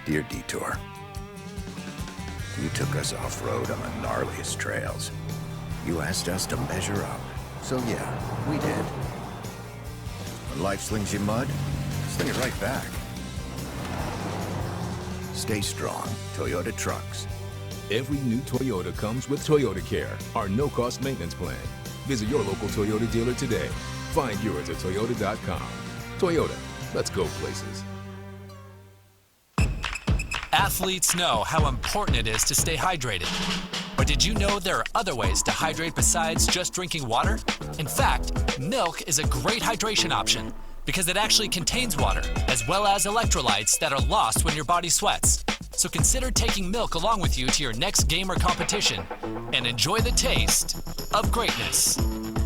Dear Detour, you took us off-road on the gnarliest trails. You asked us to measure up. So yeah, we did. When life slings you mud, sling it right back. Stay strong, Toyota trucks. Every new Toyota comes with Toyota Care, our no-cost maintenance plan. Visit your local Toyota dealer today. Find yours at Toyota.com. Toyota, let's go places. Athletes know how important it is to stay hydrated. But did you know there are other ways to hydrate besides just drinking water? In fact, milk is a great hydration option because it actually contains water as well as electrolytes that are lost when your body sweats. So consider taking milk along with you to your next game or competition and enjoy the taste of greatness.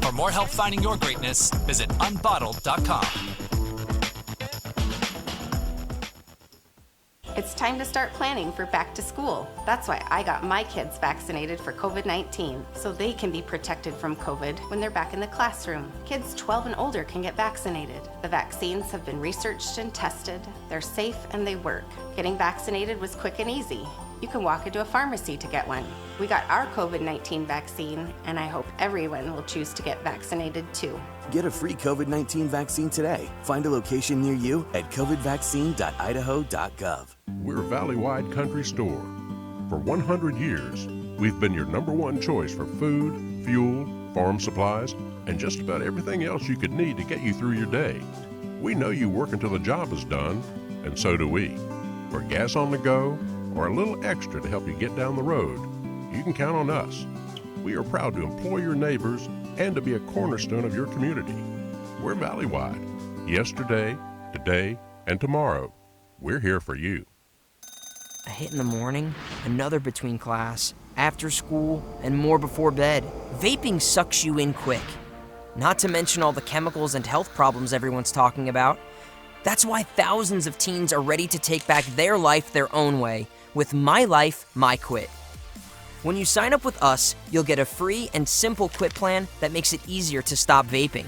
For more help finding your greatness, visit unbottled.com. It's time to start planning for back to school. That's why I got my kids vaccinated for COVID-19, so they can be protected from COVID when they're back in the classroom. Kids 12 and older can get vaccinated. The vaccines have been researched and tested. They're safe and they work. Getting vaccinated was quick and easy. You can walk into a pharmacy to get one. We got our COVID-19 vaccine, and I hope everyone will choose to get vaccinated too. Get a free COVID-19 vaccine today. Find a location near you at covidvaccine.idaho.gov. We're a valley-wide country store. For 100 years, we've been your #1 choice for food, fuel, farm supplies, and just about everything else you could need to get you through your day. We know you work until the job is done, and so do we. For gas on the go, or a little extra to help you get down the road, you can count on us. We are proud to employ your neighbors and to be a cornerstone of your community. We're valley-wide. Yesterday, today, and tomorrow. We're here for you. A hit in the morning, another between class, after school, and more before bed. Vaping sucks you in quick. Not to mention all the chemicals and health problems everyone's talking about. That's why thousands of teens are ready to take back their life their own way with My Life, My Quit. When you sign up with us, you'll get a free and simple quit plan that makes it easier to stop vaping.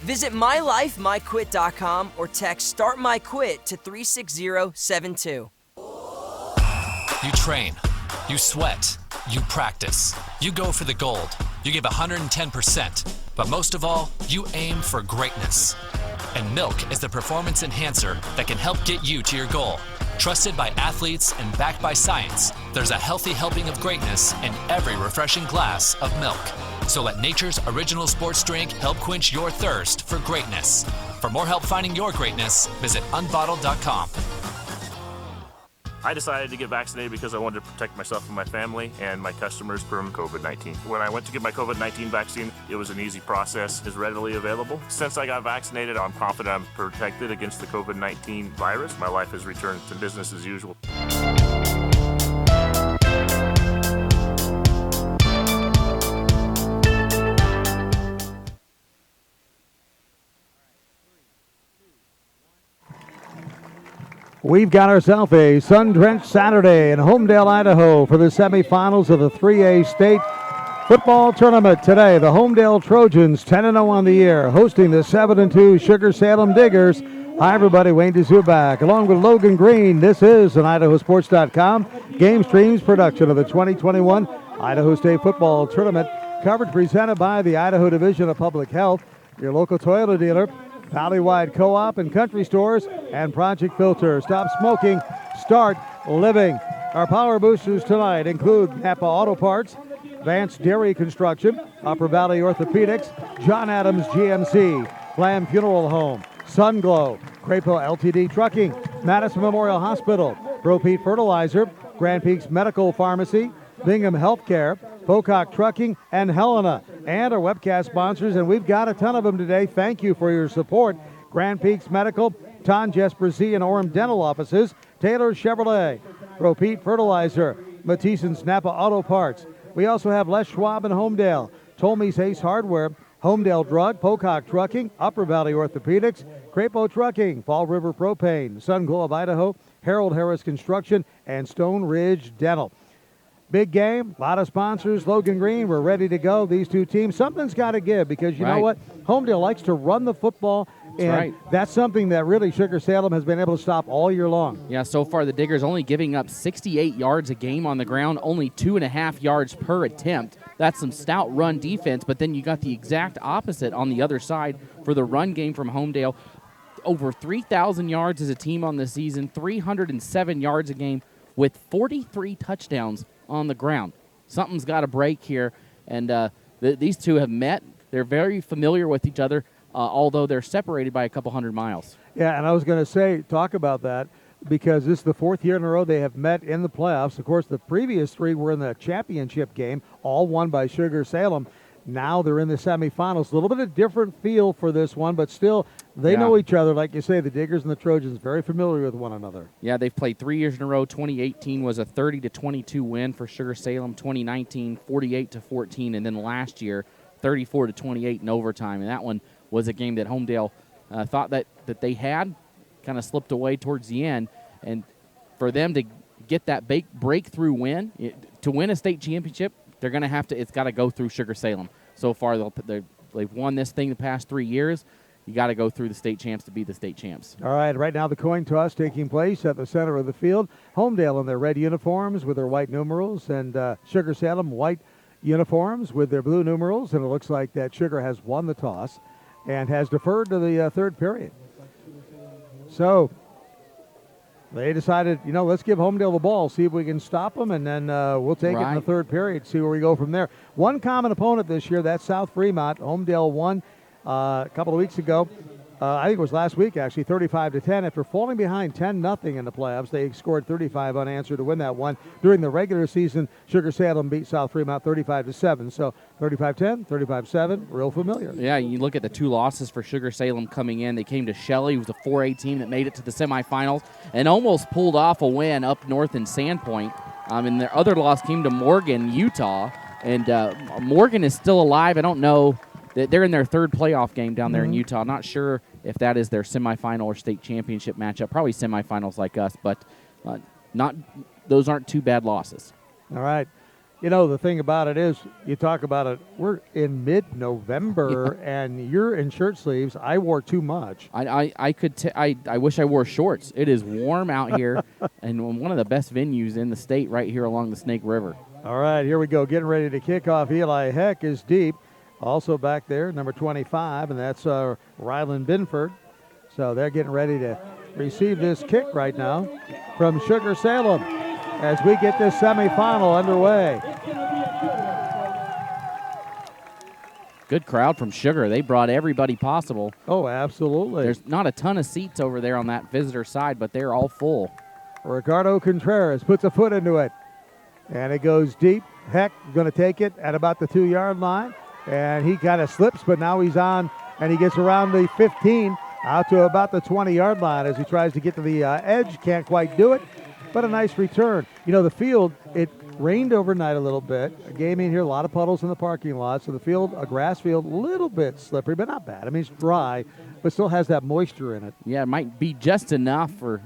Visit mylifemyquit.com or text Start My Quit to 36072. You train, you sweat, you practice, you go for the gold, you give 110%, but most of all, you aim for greatness. And milk is the performance enhancer that can help get you to your goal. Trusted by athletes and backed by science, there's a healthy helping of greatness in every refreshing glass of milk. So let nature's original sports drink help quench your thirst for greatness. For more help finding your greatness, visit unbottled.com. I decided to get vaccinated because I wanted to protect myself and my family and my customers from COVID-19. When I went to get my COVID-19 vaccine, it was an easy process. It's readily available. Since I got vaccinated, I'm confident I'm protected against the COVID-19 virus. My life has returned to business as usual. We've got ourselves a sun-drenched Saturday in Homedale, Idaho for the semifinals of the 3A state football tournament today. The Homedale Trojans 10-0 on the year, hosting the 7-2 Sugar-Salem Diggers. Hi, everybody. Wayne DeZubak, along with Logan Green. This is an IdahoSports.com game streams production of the 2021 Idaho State Football Tournament. Coverage presented by the Idaho Division of Public Health, your local Toyota dealer, Valley-wide Co-op and country stores, and Project Filter. Stop smoking, start living. Our power boosters tonight include Napa Auto Parts, Vance Dairy Construction, Upper Valley Orthopedics, John Adams GMC, Lamb Funeral Home, Sunglow, Crapo LTD Trucking, Madison Memorial Hospital, Pro Pete Fertilizer, Grand Peaks Medical Pharmacy, Bingham Healthcare, Pocock Trucking, and Helena. And our webcast sponsors, and we've got a ton of them today. Thank you for your support. Grand Peaks Medical, Ton Jesper Z and Orem Dental Offices, Taylor Chevrolet, Pro Pete Fertilizer, Matison's Napa Auto Parts. We also have Les Schwab and Homedale, Tolmie's Ace Hardware, Homedale Drug, Pocock Trucking, Upper Valley Orthopedics, Crapo Trucking, Fall River Propane, Sun Glow of Idaho, Harold Harris Construction, and Stone Ridge Dental. Big game, a lot of sponsors. Logan Green, we're ready to go. These two teams, something's got to give because you know what? Homedale likes to run the football. And that's something that really Sugar-Salem has been able to stop all year long. Yeah, so far the Diggers only giving up 68 yards a game on the ground, only 2.5 yards per attempt. That's some stout run defense, but then you got the exact opposite on the other side for the run game from Homedale. Over 3,000 yards as a team on the season, 307 yards a game with 43 touchdowns on the ground. Something's got to break here, and these two have met. They're very familiar with each other, although they're separated by a couple hundred miles. Yeah, and I was going to say, talk about that, because this is the fourth year in a row they have met in the playoffs. Of course, the previous three were in the championship game, all won by Sugar-Salem. Now they're in the semifinals. A little bit of different feel for this one, but still they know each other. Like you say, the Diggers and the Trojans very familiar with one another. Yeah, they've played 3 years in a row. 2018 was a 30-22 win for Sugar-Salem. 2019, 48-14, and then last year, 34-28 in overtime. And that one was a game that Homedale thought that they had, kind of slipped away towards the end. And for them to get that breakthrough win, to win a state championship, they're going to have to. It's got to go through Sugar-Salem. So far, they've won this thing the past 3 years. You got to go through the state champs to be the state champs. All right, now the coin toss taking place at the center of the field. Homedale in their red uniforms with their white numerals, and Sugar-Salem white uniforms with their blue numerals. And it looks like that Sugar has won the toss and has deferred to the third period. So they decided, let's give Homedale the ball, see if we can stop them, and then we'll take it in the third period, see where we go from there. One common opponent this year, that's South Fremont. Homedale won a couple of weeks ago. I think it was last week, actually, 35-10. After falling behind 10-0 in the playoffs, they scored 35 unanswered to win that one. During the regular season, Sugar-Salem beat South Fremont 35-7. So 35-10, 35-7, real familiar. Yeah, you look at the two losses for Sugar-Salem coming in. They came to Shelley, who was a 4A team that made it to the semifinals and almost pulled off a win up north in Sandpoint. And their other loss came to Morgan, Utah. And Morgan is still alive. I don't know. They're in their third playoff game down there in Utah. Not sure if that is their semifinal or state championship matchup. Probably semifinals like us, but those aren't two bad losses. All right. The thing about it is, you talk about it, we're in mid-November, and you're in shirt sleeves. I wore too much. I wish I wore shorts. It is warm out here, and one of the best venues in the state right here along the Snake River. All right, here we go. Getting ready to kick off. Eli Heck is deep. Also back there, number 25, and that's Rylan Binford. So they're getting ready to receive this kick right now from Sugar-Salem as we get this semifinal underway. Good crowd from Sugar. They brought everybody possible. Oh, absolutely. There's not a ton of seats over there on that visitor side, but they're all full. Ricardo Contreras puts a foot into it, and it goes deep. Heck going to take it at about the 2-yard line. And he kind of slips, but now he's on, and he gets around the 15, out to about the 20-yard line as he tries to get to the edge. Can't quite do it, but a nice return. The field, it rained overnight a little bit. A game in here, a lot of puddles in the parking lot. So the field, a grass field, a little bit slippery, but not bad. I mean, it's dry, but still has that moisture in it. Yeah, it might be just enough for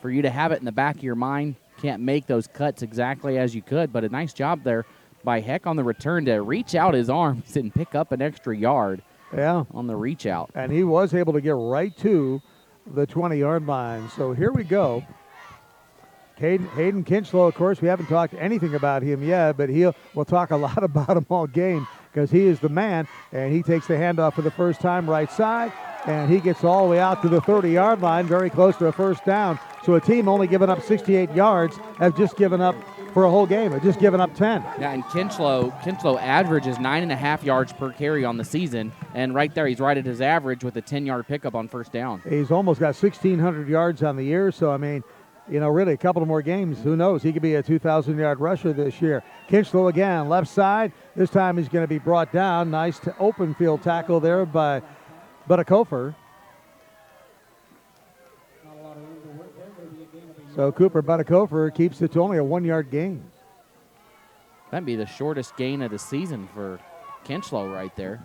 you to have it in the back of your mind. Can't make those cuts exactly as you could, but a nice job there by Heck on the return to reach out his arms and pick up an extra yard on the reach out. And he was able to get right to the 20-yard line. So here we go. Hayden Kinchlow, of course, we haven't talked anything about him yet, but we'll talk a lot about him all game because he is the man, and he takes the handoff for the first time right side, and he gets all the way out to the 30-yard line, very close to a first down. So a team only giving up 68 yards has just given up for a whole game. It's just given up 10. Yeah, and Kinchlow averages 9.5 yards per carry on the season, and right there he's right at his average with a 10-yard pickup on first down. He's almost got 1,600 yards on the year, so I mean, really a couple of more games, who knows? He could be a 2,000-yard rusher this year. Kinchlow again, left side. This time he's going to be brought down. Nice open field tackle there by Buttakofer. So Cooper Buttakofer keeps it to only a 1-yard gain. That'd be the shortest gain of the season for Kinchlow right there.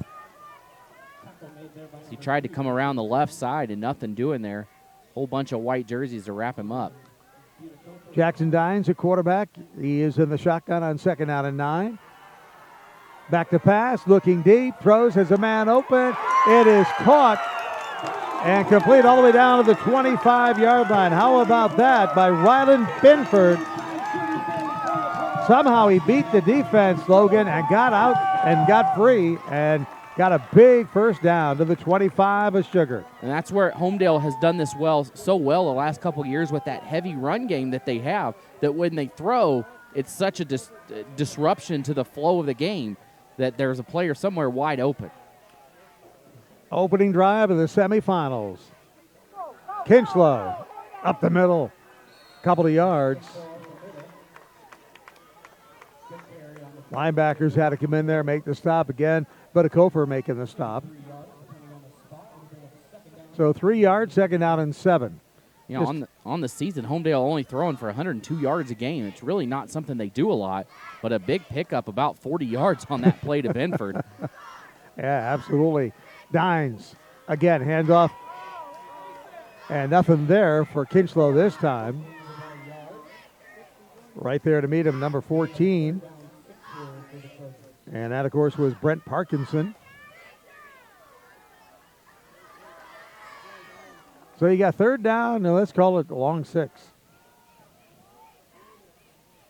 He tried to come around the left side and nothing doing there. Whole bunch of white jerseys to wrap him up. Jackson Dines, a quarterback. He is in the shotgun on 2nd down and 9. Back to pass, looking deep, throws, has a man open. It is caught and complete all the way down to the 25-yard line. How about that by Rylan Binford? Somehow he beat the defense, Logan, and got out and got free and got a big first down to the 25 of Sugar. And that's where Homedale has done this so well the last couple of years with that heavy run game that they have, that when they throw, it's such a disruption to the flow of the game that there's a player somewhere wide open. Opening drive of the semifinals. Kinchlow up the middle, couple of yards. Linebackers had to come in there, make the stop again, but a Kofer making the stop. So 3 yards, second down and 7. You know, on the season, Homedale only throwing for 102 yards a game. It's really not something they do a lot, but a big pickup, about 40 yards on that play to Benford. Yeah, absolutely. Dines, again, handoff. And nothing there for Kinchlow this time. Right there to meet him, number 14. And that, of course, was Brent Parkinson. So you got third down, and let's call it a long 6.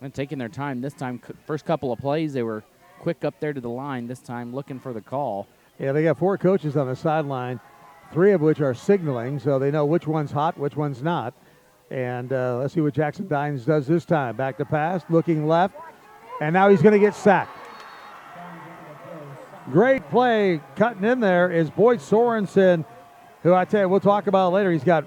And taking their time this time. First couple of plays, they were quick up there to the line this time, looking for the call. Yeah, they got 4 coaches on the sideline, 3 of which are signaling, so they know which one's hot, which one's not. And let's see what Jackson Dines does this time. Back to pass, looking left, and now he's going to get sacked. Great play cutting in there is Boyd Sorensen, who I tell you, we'll talk about later. He's got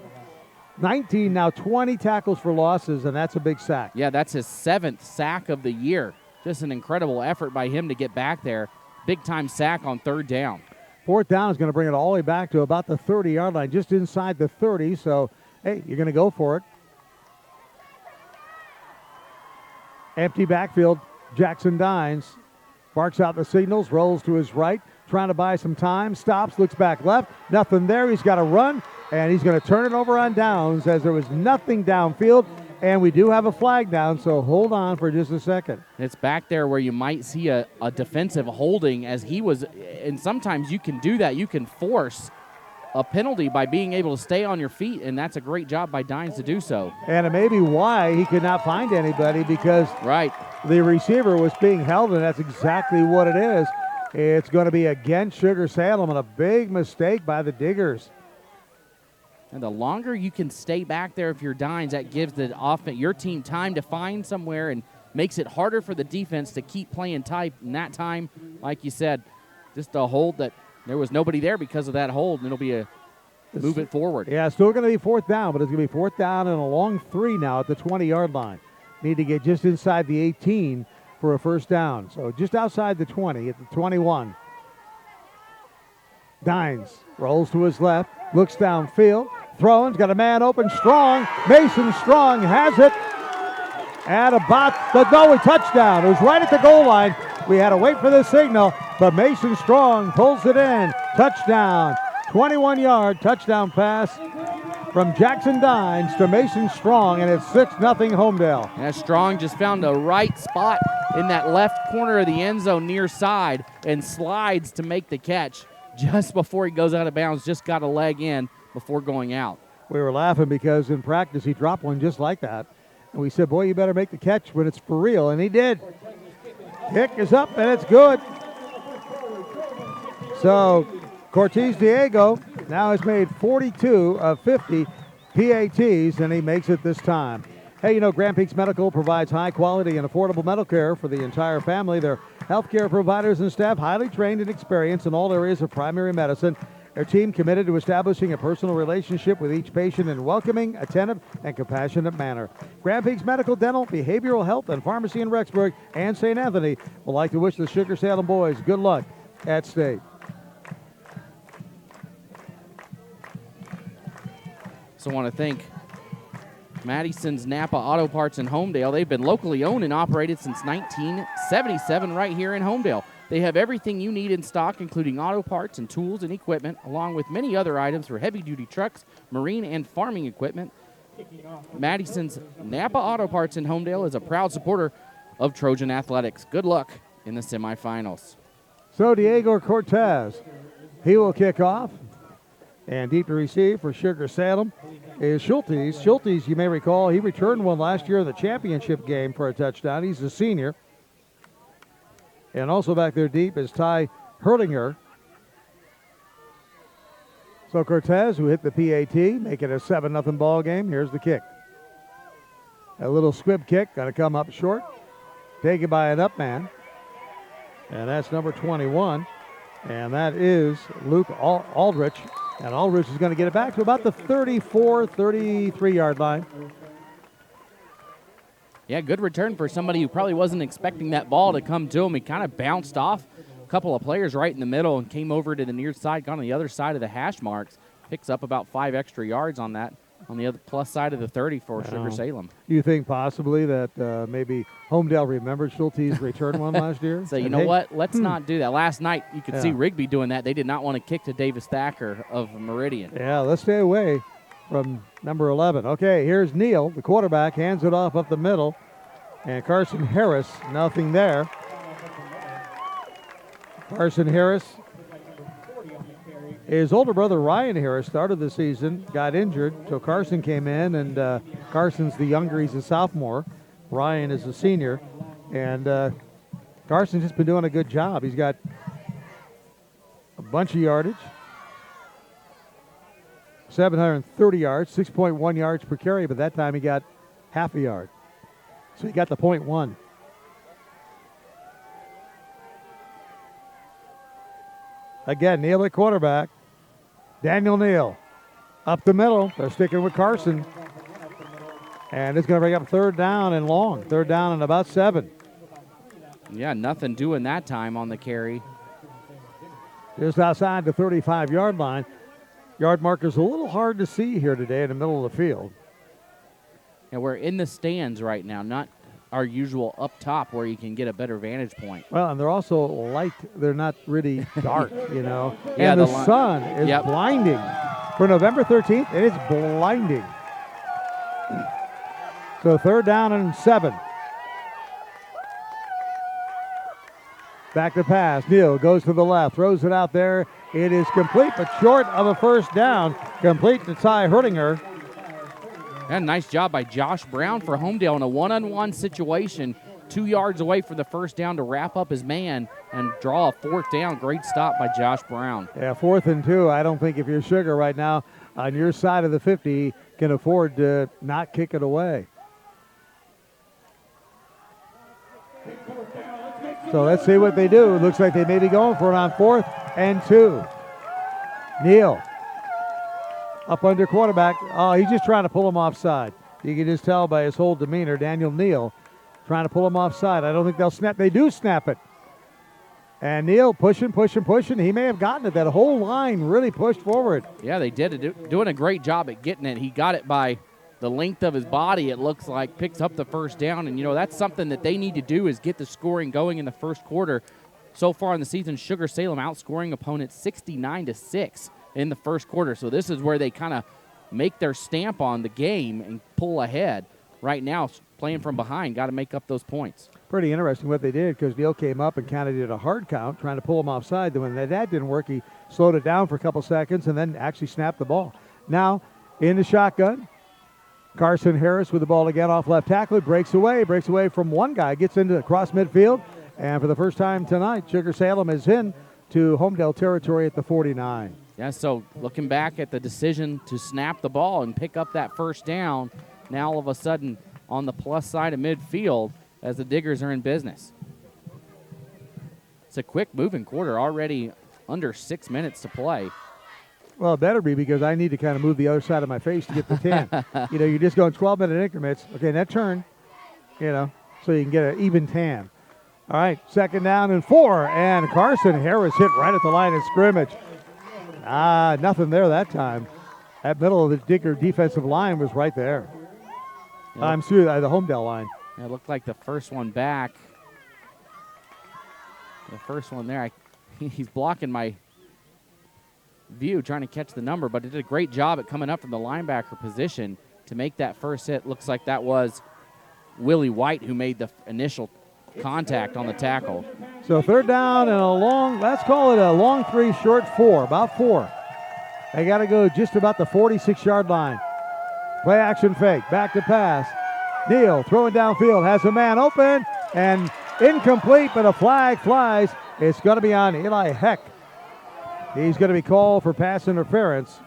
19, now 20 tackles for losses, and that's a big sack. Yeah, that's his 7th sack of the year. Just an incredible effort by him to get back there. Big-time sack on third down. Fourth down is going to bring it all the way back to about the 30-yard line, just inside the 30. So, hey, you're going to go for it. Empty backfield, Jackson Dines barks out the signals, rolls to his right, trying to buy some time, stops, looks back left, nothing there. He's got to run, and he's going to turn it over on downs as there was nothing downfield, and we do have a flag down, so hold on for just a second. It's back there where you might see a defensive holding as he was, and sometimes you can do that. You can force a penalty by being able to stay on your feet, and that's a great job by Dines to do so. And it may be why he could not find anybody, because the receiver was being held, and that's exactly what it is. It's going to be against Sugar-Salem, and a big mistake by the Diggers. And the longer you can stay back there if you're Dines, that gives the offense, your team, time to find somewhere and makes it harder for the defense to keep playing tight. And that time, like you said, just a hold that there was nobody there because of that hold, and it'll be a move it forward. Yeah, still going to be fourth down, but it's going to be fourth down and a long 3 now at the 20-yard line. Need to get just inside the 18 for a first down. So just outside the 20 at the 21. Dines rolls to his left, looks downfield, throwing, got a man open, Strong. Mason Strong has it at about the touchdown. It was right at the goal line. We had to wait for the signal, but Mason Strong pulls it in. Touchdown. 21-yard touchdown pass from Jackson Dines to Mason Strong, and it's 6-0 Homedale. And Strong just found the right spot in that left corner of the end zone near side and slides to make the catch just before he goes out of bounds. Just got a leg in before going out. We were laughing because in practice he dropped one just like that. And we said, boy, you better make the catch when it's for real, and he did. Kick is up, and it's good. So Cortez Diego now has made 42 of 50 PATs, and he makes it this time. Hey, you know, Grand Peaks Medical provides high-quality and affordable medical care for the entire family. Their healthcare providers and staff highly trained and experienced in all areas of primary medicine. Their team committed to establishing a personal relationship with each patient in a welcoming, attentive, and compassionate manner. Grand Peaks Medical, Dental, Behavioral Health, and Pharmacy in Rexburg and St. Anthony would like to wish the Sugar-Salem boys good luck at state. So I want to thank Madison's Napa Auto Parts in Homedale. They've been locally owned and operated since 1977 right here in Homedale. They have everything you need in stock, including auto parts and tools and equipment, along with many other items for heavy-duty trucks, marine, and farming equipment. Madison's Napa Auto Parts in Homedale is a proud supporter of Trojan Athletics. Good luck in the semifinals. So Diego Cortez, he will kick off. And deep to receive for Sugar-Salem is Schultes. Schultes, you may recall, he returned one last year in the championship game for a touchdown. He's a senior. And also back there deep is Ty Herlinger. So Cortez, who hit the PAT, make it a 7-0 ball game. Here's the kick. A little squib kick, going to come up short. Taken by an up man. And that's number 21. And that is Luke Aldrich. And Aldrich is going to get it back to about the 34, 33-yard line. Yeah, good return for somebody who probably wasn't expecting that ball to come to him. He kind of bounced off a couple of players right in the middle and came over to the near side, got on the other side of the hash marks. Picks up about 5 extra yards on that, on the other plus side of the 30 for Sugar-Salem. Do you think possibly that maybe Homedale remembered Schultes' return one last year? So, you know what? Let's not do that. Last night, you could see Rigby doing that. They did not want to kick to Davis Thacker of Meridian. Yeah, let's stay away from number 11. Okay, here's Neal, the quarterback, hands it off up the middle. And Carson Harris, nothing there. Carson Harris, his older brother Ryan Harris started the season, got injured, so Carson came in, and Carson's the younger, he's a sophomore. Ryan is a senior, and Carson's just been doing a good job. He's got a bunch of yardage, 730 yards, 6.1 yards per carry, but that time he got half a yard. So he got the .1. Again, Neal at quarterback. Daniel Neal up the middle. They're sticking with Carson. And it's going to bring up third down and long. Third down and about 7. Yeah, nothing doing that time on the carry. Just outside the 35-yard line. Yard marker's a little hard to see here today in the middle of the field. And we're in the stands right now, not our usual up top where you can get a better vantage point. Well, and they're also light. They're not really dark, you know. Yeah, and the sun is blinding. For November 13th, it is blinding. So third down and 7. Back to pass. Neal goes to the left, throws it out there. It is complete, but short of a first down. Complete to Ty Herlinger. And nice job by Josh Brown for Homedale in a one-on-one situation. 2 yards away for the first down to wrap up his man and draw a fourth down. Great stop by Josh Brown. Yeah, 4th and 2. I don't think if you're Sugar right now on your side of the 50 can afford to not kick it away. So let's see what they do. It looks like they may be going for it on 4th and 2. Neal up under quarterback. Oh, he's just trying to pull him offside. You can just tell by his whole demeanor. Daniel Neal trying to pull him offside. I don't think they'll snap. They do snap it. And Neal pushing. He may have gotten it. That whole line really pushed forward. Yeah, they did. Doing a great job at getting it. He got it by the length of his body, it looks like, picks up the first down. And, you know, that's something that they need to do is get the scoring going in the first quarter. So far in the season, Sugar-Salem outscoring opponents 69-6 in the first quarter. So this is where they kind of make their stamp on the game and pull ahead. Right now, playing from behind, got to make up those points. Pretty interesting what they did, because Neal came up and kind of did a hard count, trying to pull him offside. Then when that didn't work, he slowed it down for a couple seconds and then actually snapped the ball. Now, in the shotgun, Carson Harris with the ball again off left tackle. Breaks away from one guy, gets into across midfield. And for the first time tonight, Sugar-Salem is in to Homedale territory at the 49. Yeah, so looking back at the decision to snap the ball and pick up that first down, now all of a sudden on the plus side of midfield as the Diggers are in business. It's a quick moving quarter, already under 6 minutes to play. Well, it better be, because I need to kind of move the other side of my face to get the 10. You know, you're just going 12-minute increments. Okay, that turn, you know, so you can get an even 10. All right, second down and 4, and Carson Harris hit right at the line of scrimmage. Nothing there that time. That middle of the Digger defensive line was right there. Yeah. I'm through the Homedale line. It looked like the first one back. The first one there, he's blocking my view, trying to catch the number, but it did a great job at coming up from the linebacker position to make that first hit. Looks like that was Willie White who made the initial contact on the tackle. So third down and a long, let's call it a long 3, short 4, about 4. They got to go just about the 46-yard line. Play action fake. Back to pass. Neal throwing downfield. Has a man open and incomplete, but a flag flies. It's going to be on Eli Heck. He's going to be called for pass interference.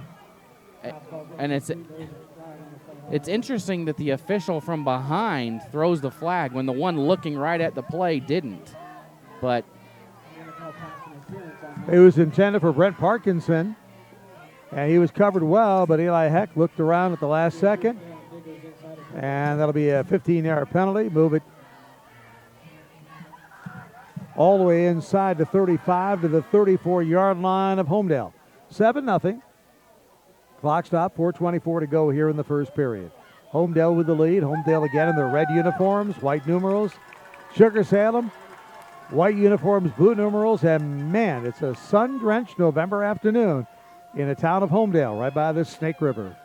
And it's interesting that the official from behind throws the flag when the one looking right at the play didn't. But it was intended for Brent Parkinson, and he was covered well, but Eli Heck looked around at the last second, and that'll be a 15-yard penalty. Move it all the way inside the 35 to the 34-yard line of Homedale. 7-0. Clock stop, 4:24 to go here in the first period. Homedale with the lead. Homedale again in their red uniforms, white numerals. Sugar-Salem, white uniforms, blue numerals, and man, it's a sun-drenched November afternoon in the town of Homedale, right by the Snake River.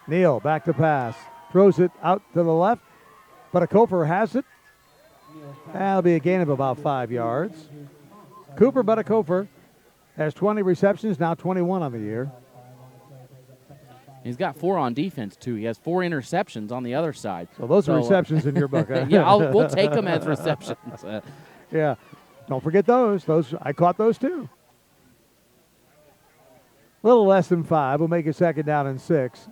Neal back to pass, throws it out to the left, but a Kofer has it. That'll be a gain of about 5 yards. Cooper Buttakofer has 20 receptions, now 21 on the year. He's got 4 on defense, too. He has 4 interceptions on the other side. So those are receptions in your book, huh? Yeah, we'll take them as receptions. Yeah. Don't forget those. I caught those, too. A little less than 5. We'll make it 2nd down and 6.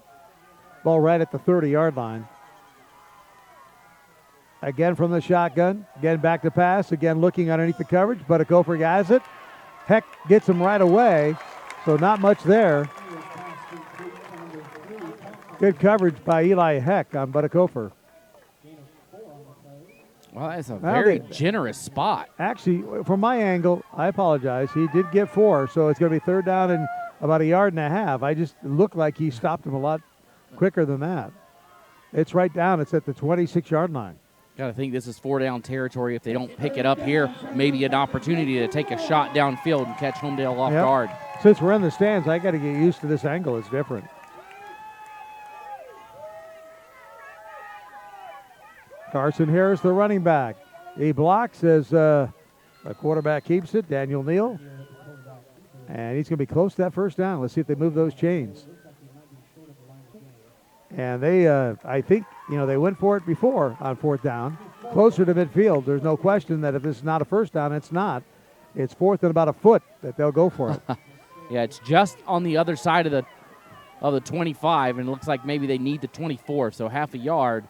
Ball right at the 30-yard line. Again from the shotgun. Again back to pass. Again looking underneath the coverage. Buttakofer has it. Heck gets him right away. So not much there. Good coverage by Eli Heck on Buttakofer. Well, that's a very generous spot. Actually, from my angle, I apologize. He did get 4, so it's going to be 3rd down and about 1.5 yards. I just looked like he stopped him a lot quicker than that. It's right down. It's at the 26-yard line. Got to think this is 4-down territory. If they don't pick it up here, maybe an opportunity to take a shot downfield and catch Homedale off guard. Since we're in the stands, I got to get used to this angle. It's different. Carson Harris, the running back. He blocks as the quarterback keeps it, Daniel Neal. And he's going to be close to that 1st down. Let's see if they move those chains. And they, I think, they went for it before on 4th down. Closer to midfield. There's no question that if this is not a 1st down, it's not. It's 4th and about a foot that they'll go for it. Yeah, it's just on the other side of the 25, and it looks like maybe they need the 24, so half a yard.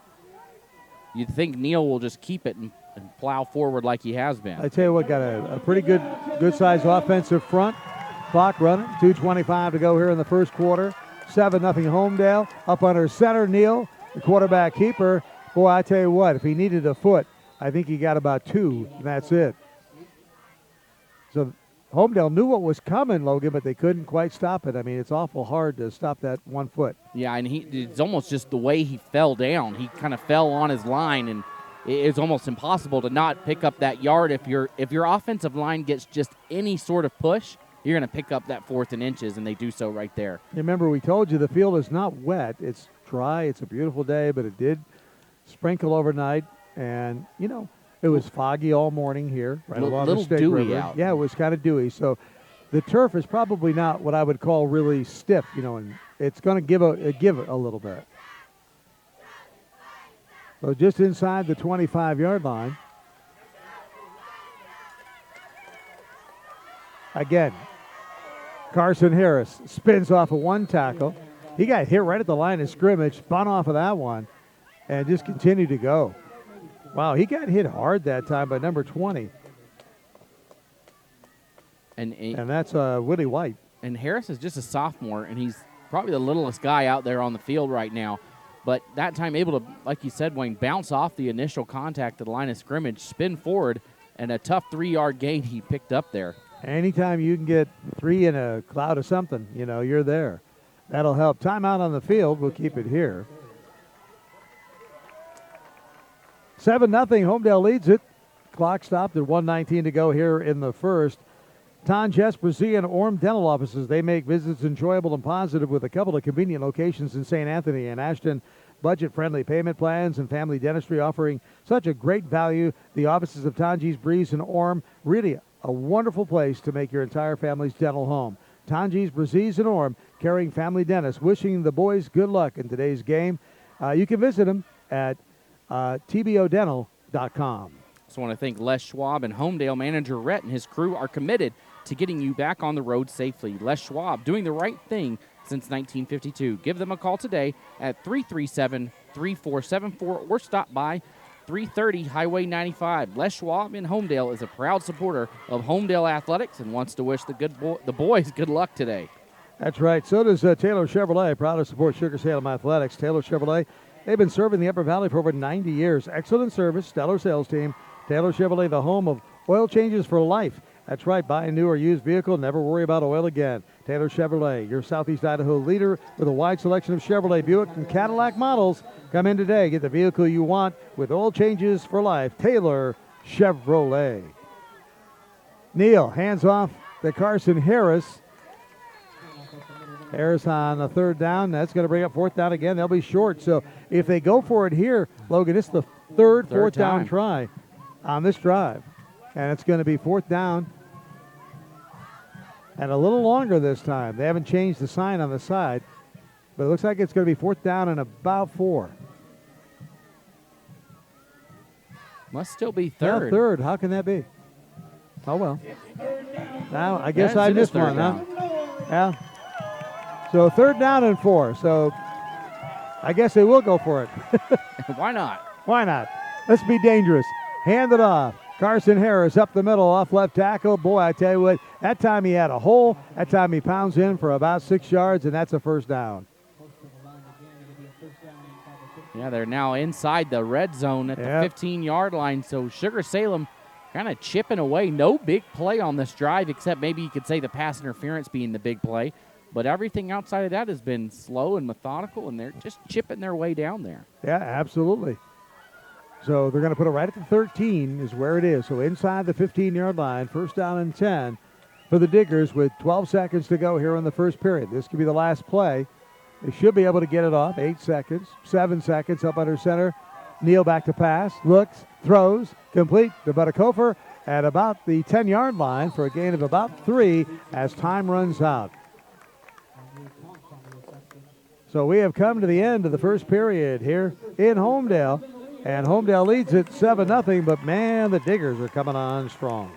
You'd think Neal will just keep it and plow forward like he has been. I tell you what, got a pretty good-sized offensive front. Clock running, 2:25 to go here in the first quarter. 7-0 Homedale. Up under center, Neal, the quarterback keeper. Boy, I tell you what, if he needed a foot, I think he got about 2, and that's it. So Homedale knew what was coming, Logan, but they couldn't quite stop it. I mean, it's awful hard to stop that 1 foot. Yeah, and it's almost just the way he fell down. He kind of fell on his line, and it's almost impossible to not pick up that yard. If your offensive line gets just any sort of push, you're going to pick up that 4th and inches, and they do so right there. Remember, we told you the field is not wet. It's dry. It's a beautiful day, but it did sprinkle overnight, and, it was foggy all morning here, right along the State River. Out. Yeah, it was kind of dewy. So the turf is probably not what I would call really stiff, and it's going to give it a little bit. So just inside the 25-yard line. Again, Carson Harris spins off of 1 tackle. He got hit right at the line of scrimmage, spun off of that one, and just continued to go. Wow, he got hit hard that time by number 20. And that's Willie White. And Harris is just a sophomore, and he's probably the littlest guy out there on the field right now. But that time able to, like you said, Wayne, bounce off the initial contact at the line of scrimmage, spin forward, and a tough 3-yard gain he picked up there. Anytime you can get 3 in a cloud of something, you're there. That'll help. Timeout on the field. We'll keep it here. 7-0. Homedale leads it. Clock stopped at 1:19 to go here in the first. Ton Jespercy and Orm Dental Offices. They make visits enjoyable and positive with a couple of convenient locations in St. Anthony and Ashton. Budget-friendly payment plans and family dentistry offering such a great value. The offices of Tanji's Breeze and Orm, really a wonderful place to make your entire family's dental home. Tanji's, Brazil, and Orm, carrying family dentists, wishing the boys good luck in today's game. You can visit them at tbodental.com. Just want to thank Les Schwab and Homedale manager Rhett and his crew are committed to getting you back on the road safely. Les Schwab, doing the right thing since 1952. Give them a call today at 337-3474 or stop by 330 Highway 95. Les Schwab in Homedale is a proud supporter of Homedale Athletics and wants to wish the boys good luck today. That's right. So does Taylor Chevrolet, proud to support Sugar-Salem Athletics. Taylor Chevrolet, they've been serving the Upper Valley for over 90 years. Excellent service, stellar sales team. Taylor Chevrolet, the home of oil changes for life. That's right. Buy a new or used vehicle. Never worry about oil again. Taylor Chevrolet, your Southeast Idaho leader with a wide selection of Chevrolet, Buick, and Cadillac models. Come in today. Get the vehicle you want with oil changes for life. Taylor Chevrolet. Neal hands off to Carson Harris. Harris on a third down. That's going to bring up fourth down again. They'll be short. So if they go for it here, Logan, it's the third fourth down try on this drive. And it's going to be fourth down and a little longer this time. They haven't changed the sign on the side, but it looks like it's going to be fourth down and about 4. Must still be third. Yeah, third. How can that be? Oh, well. Now, I guess I missed one, huh? Yeah. So third down and 4. So I guess they will go for it. Why not? Why not? Let's be dangerous. Hand it off. Carson Harris up the middle off left tackle. Boy, I tell you what, that time he had a hole. That time he pounds in for about 6 yards, and that's a first down. Yeah, they're now inside the red zone at the 15-yard line. So Sugar-Salem kind of chipping away. No big play on this drive, except maybe you could say the pass interference being the big play. But everything outside of that has been slow and methodical, and they're just chipping their way down there. Yeah, absolutely. So they're going to put it right at the 13 is where it is. So inside the 15-yard line, first down and 10 for the Diggers with 12 seconds to go here in the first period. This could be the last play. They should be able to get it off. 8 seconds, 7 seconds up under center. Neal back to pass, looks, throws, complete to Buttakofer at about the 10-yard line for a gain of about 3 as time runs out. So we have come to the end of the first period here in Homedale. And Homedale leads it 7-0, but man, the Diggers are coming on strong.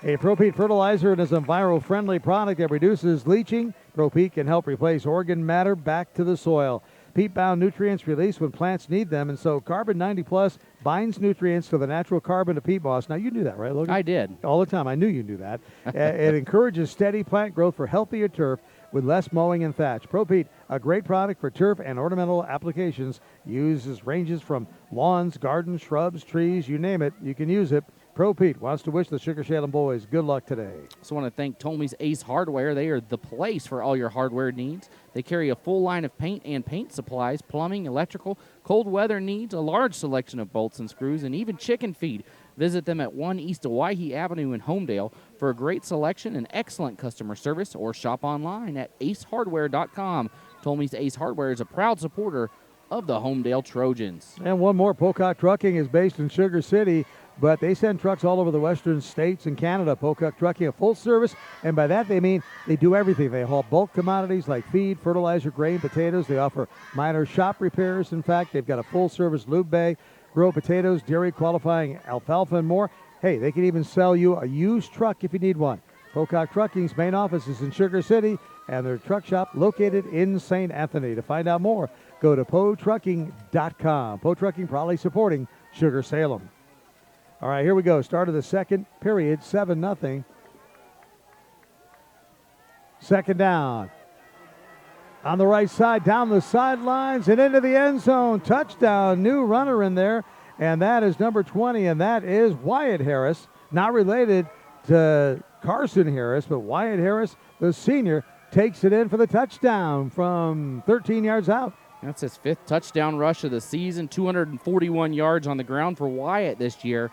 A Pro-Pete fertilizer is an enviro-friendly product that reduces leaching. Pro-Pete can help replace organ matter back to the soil. Peat-bound nutrients release when plants need them, and so Carbon 90 Plus binds nutrients to the natural carbon of peat moss. Now, you knew that, right, Logan? I did. All the time. I knew you knew that. It encourages steady plant growth for healthier turf with less mowing and thatch. Pro-Pete, a great product for turf and ornamental applications, ranges from lawns, gardens, shrubs, trees, you name it, you can use it. Pro-Pete wants to wish the Sugar-Salem boys good luck today. Also want to thank Tolmie's Ace Hardware. They are the place for all your hardware needs. They carry a full line of paint and paint supplies, plumbing, electrical, cold weather needs, a large selection of bolts and screws, and even chicken feed. Visit them at 1 East Owyhee Avenue in Homedale for a great selection and excellent customer service, or shop online at acehardware.com. Tolmie's Ace Hardware is a proud supporter of the Homedale Trojans. And one more, Pocock Trucking is based in Sugar City, but they send trucks all over the western states and Canada. Pocock Trucking, a full service, and by that they mean they do everything. They haul bulk commodities like feed, fertilizer, grain, potatoes. They offer minor shop repairs. In fact, they've got a full-service lube bay, grow potatoes, dairy qualifying alfalfa, and more. Hey, they can even sell you a used truck if you need one. Pocock Trucking's main office is in Sugar City, and their truck shop located in St. Anthony. To find out more, go to potrucking.com. Po Trucking proudly supporting Sugar-Salem. All right, here we go. Start of the second period, 7-0. Second down. On the right side, down the sidelines and into the end zone. Touchdown, new runner in there, and that is number 20, and that is Wyatt Harris. Not related to Carson Harris, but Wyatt Harris, the senior, takes it in for the touchdown from 13 yards out. That's his 5th touchdown rush of the season, 241 yards on the ground for Wyatt this year.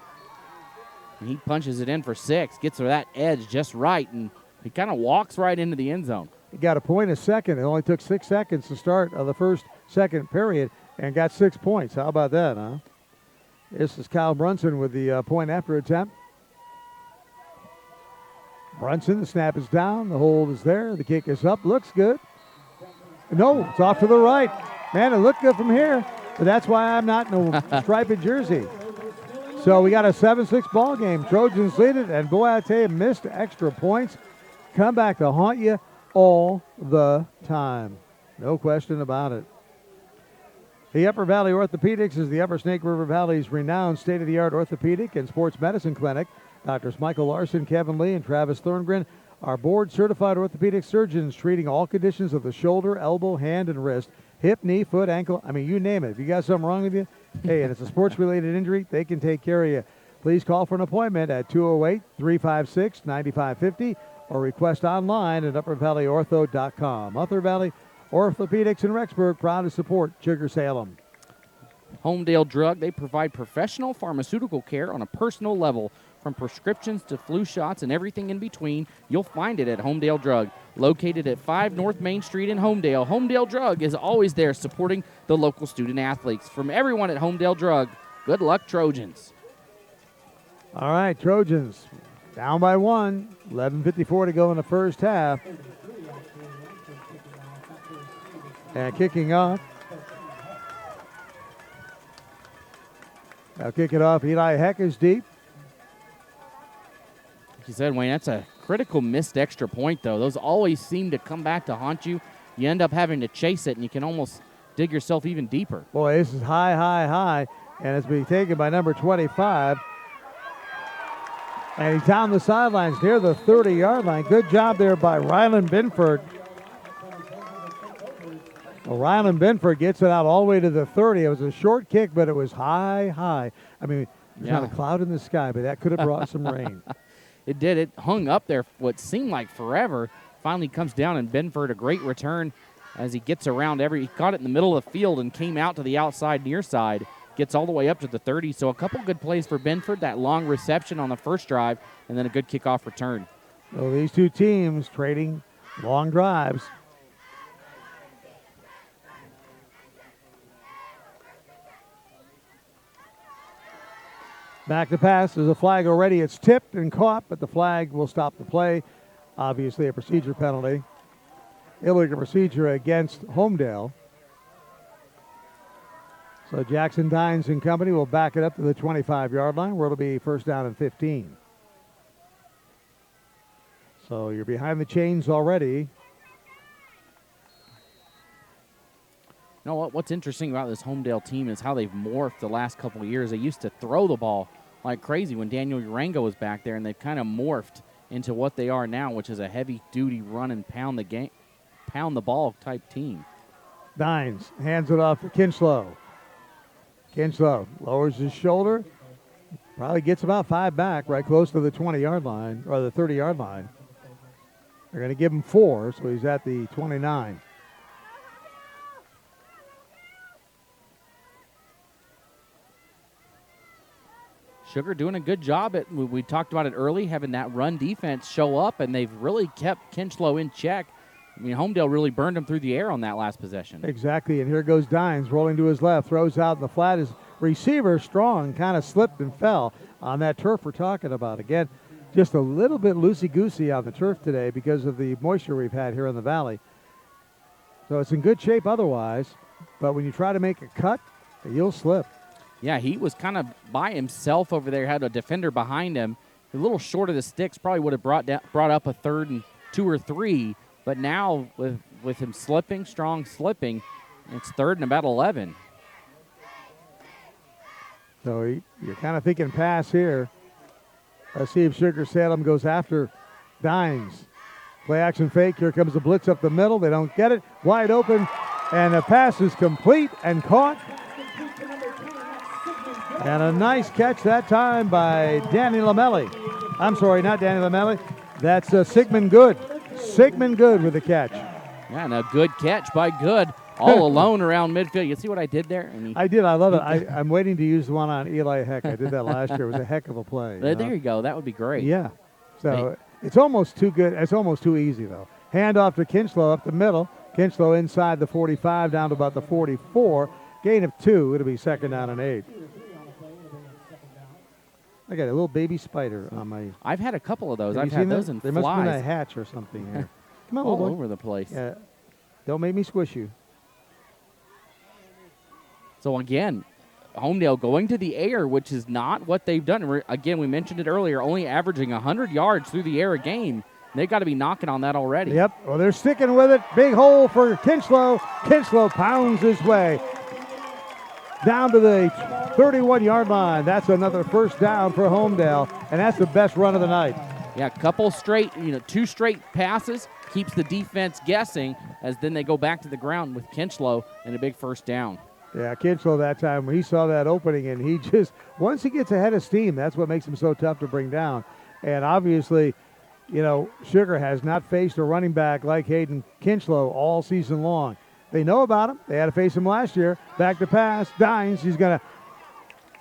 And he punches it in for 6, gets to that edge just right, and he kind of walks right into the end zone. He got a point a second. It only took 6 seconds to start of the second period and got 6 points. How about that, huh? This is Kyle Brunson with the point after attempt. Brunson, the snap is down. The hold is there. The kick is up. Looks good. No, it's off to the right. Man, it looked good from here, but that's why I'm not in a striped jersey. So we got a 7-6 ball game. Trojans lead it, and boy, I tell you, missed extra points. Come back to haunt you all the time. No question about it. The Upper Valley Orthopedics is the Upper Snake River Valley's renowned state-of-the-art orthopedic and sports medicine clinic. Doctors Michael Larson, Kevin Lee, and Travis Thorngren are board-certified orthopedic surgeons treating all conditions of the shoulder, elbow, hand, and wrist, hip, knee, foot, ankle. I mean, you name it. If you got something wrong with you, hey, and it's a sports-related injury, they can take care of you. Please call for an appointment at 208-356-9550 or request online at uppervalleyortho.com. Upper Valley Orthopedics in Rexburg, proud to support Sugar-Salem. Homedale Drug, they provide professional pharmaceutical care on a personal level. From prescriptions to flu shots and everything in between, you'll find it at Homedale Drug. Located at 5 North Main Street in Homedale, Homedale Drug is always there supporting the local student athletes. From everyone at Homedale Drug, good luck, Trojans. All right, Trojans down by 1, 11:54 to go in the first half. And kicking off. Now kick it off. Eli Heck is deep. Like you said, Wayne, that's a critical missed extra point, though. Those always seem to come back to haunt you. You end up having to chase it, and you can almost dig yourself even deeper. Boy, this is high, high, high. And it's being taken by number 25. And he's down the sidelines near the 30-yard line. Good job there by Rylan Binford. Well, Rylan Binford gets it out all the way to the 30. It was a short kick, but it was high, high. I mean, there's not a cloud in the sky, but that could have brought some rain. It did. It hung up there what seemed like forever. Finally comes down, and Binford, a great return as he gets around he caught it in the middle of the field and came out to the outside near side. Gets all the way up to the 30. So a couple good plays for Binford, that long reception on the first drive, and then a good kickoff return. So these two teams trading long drives. Back to pass. There's a flag already. It's tipped and caught, but the flag will stop the play. Obviously a procedure penalty. Illegal procedure against Homedale. So Jackson Dines and company will back it up to the 25-yard line where it'll be first down and 15. So you're behind the chains already. You know what's interesting about this Homedale team is how they've morphed the last couple of years. They used to throw the ball like crazy when Daniel Urango was back there, and they've kind of morphed into what they are now, which is a heavy-duty run and pound the ball type team. Dines hands it off to Kinchlow. Kinchlow lowers his shoulder. Probably gets about 5 back, right close to the 20-yard line, or the 30-yard line. They're going to give him 4, so he's at the 29. Sugar doing a good job we talked about it early, having that run defense show up, and they've really kept Kinchlow in check. I mean, Homedale really burned him through the air on that last possession. Exactly, and here goes Dines rolling to his left, throws out in the flat. His receiver, Strong, kind of slipped and fell on that turf we're talking about. Again, just a little bit loosey-goosey on the turf today because of the moisture we've had here in the valley. So it's in good shape otherwise, but when you try to make a cut, you'll slip. Yeah, he was kind of by himself over there, had a defender behind him. A little short of the sticks, probably would have brought up a 3rd and 2 or 3. But now with him slipping, Strong slipping, it's 3rd and about 11. So you're kind of thinking pass here. Let's see if Sugar-Salem goes after Dines. Play action fake. Here comes the blitz up the middle. They don't get it. Wide open, and the pass is complete and caught. And a nice catch that time by Danny Lamelli. I'm sorry, not Danny Lamelli. That's Sigmund Good. Sigmund Good with the catch. Yeah, and a good catch by Good, all alone around midfield. You see what I did there? I did. I love it. I'm waiting to use the one on Eli Heck. I did that last year. It was a heck of a play. There you go. That would be great. Yeah. So it's almost too good. It's almost too easy, though. Hand off to Kinchlow up the middle. Kinchlow inside the 45 down to about the 44. Gain of 2. It'll be 2nd down and 8. I got a little baby spider on my. I've had a couple of those. Have I've you had seen those that? in There must have been a flies hatch or something here. Come on, all little boy. over the place. Yeah. Don't make me squish you. So again, Homedale going to the air, which is not what they've done. Again, we mentioned it earlier, only averaging 100 yards through the air a game. They've got to be knocking on that already. Yep. Well, they're sticking with it. Big hole for Kinchlow. Kinchlow pounds his way down to the 31-yard line. That's another first down for Homedale, and that's the best run of the night. Yeah, couple straight, 2 straight passes keeps the defense guessing as then they go back to the ground with Kinchlow and a big first down. Yeah, Kinchlow that time, he saw that opening, and he just, once he gets ahead of steam, that's what makes him so tough to bring down. And obviously, Sugar has not faced a running back like Hayden Kinchlow all season long. They know about him. They had to face him last year. Back to pass. Dines, he's going to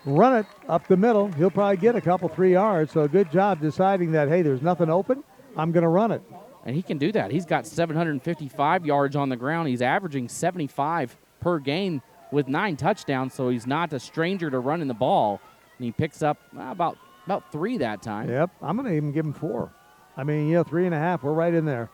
run it up the middle. He'll probably get a couple, 3 yards. So good job deciding that, hey, there's nothing open. I'm going to run it. And he can do that. He's got 755 yards on the ground. He's averaging 75 per game with 9 touchdowns, so he's not a stranger to running the ball. And he picks up about 3 that time. Yep, I'm going to even give him 4. I mean, 3.5. We're right in there.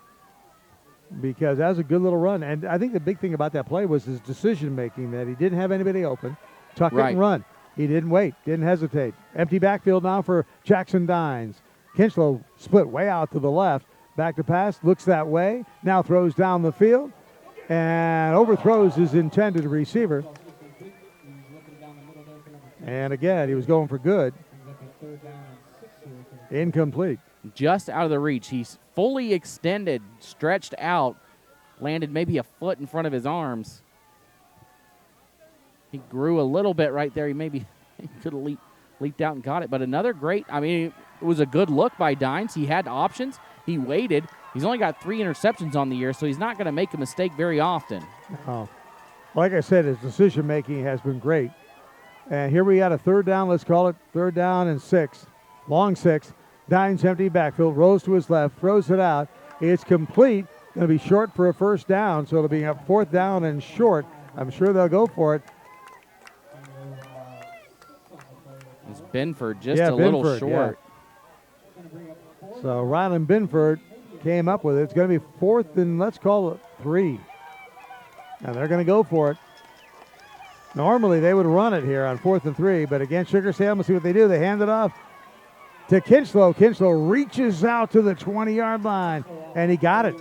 Because that was a good little run. And I think the big thing about that play was his decision-making, that he didn't have anybody open. Tuck it and run. He didn't wait, didn't hesitate. Empty backfield now for Jackson Dines. Kinchlow split way out to the left. Back to pass, looks that way. Now throws down the field and overthrows his intended receiver. And again, he was going for good. Incomplete. Just out of the reach. He's fully extended, stretched out, landed maybe a foot in front of his arms. He grew a little bit right there. He could have leaped out and caught it. But another great, it was a good look by Dines. He had options. He waited. He's only got 3 interceptions on the year, so he's not going to make a mistake very often. Oh. Like I said, his decision-making has been great. And here we got a third down. Let's call it 3rd down and 6. Long 6. Dines empty backfield, rolls to his left, throws it out. It's complete. Going to be short for a first down, so it'll be a 4th down and short. I'm sure they'll go for it. It's Binford just a little short. Yeah. So Rylan Binford came up with it. It's going to be 4th and let's call it 3. Now they're going to go for it. Normally they would run it here on 4th and 3, but again, Sugar-Salem, let's see what they do. They hand it off to Kinchlow. Kinchlow reaches out to the 20-yard line, and he got it.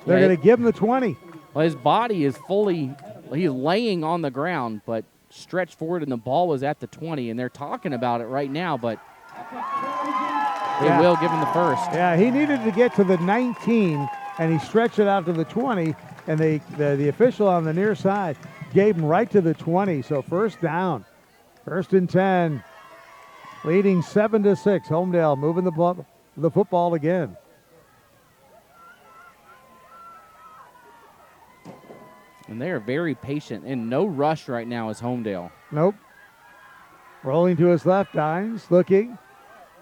They're going to give him the 20. Well, his body is he's laying on the ground, but stretched forward, and the ball was at the 20, and they're talking about it right now, but they will give him the first. Yeah, he needed to get to the 19, and he stretched it out to the 20, and the official on the near side gave him right to the 20, so first down. 1st and 10. Leading 7-6. Homedale moving the football again. And they are very patient and no rush right now as Homedale. Nope. Rolling to his left, Dines looking.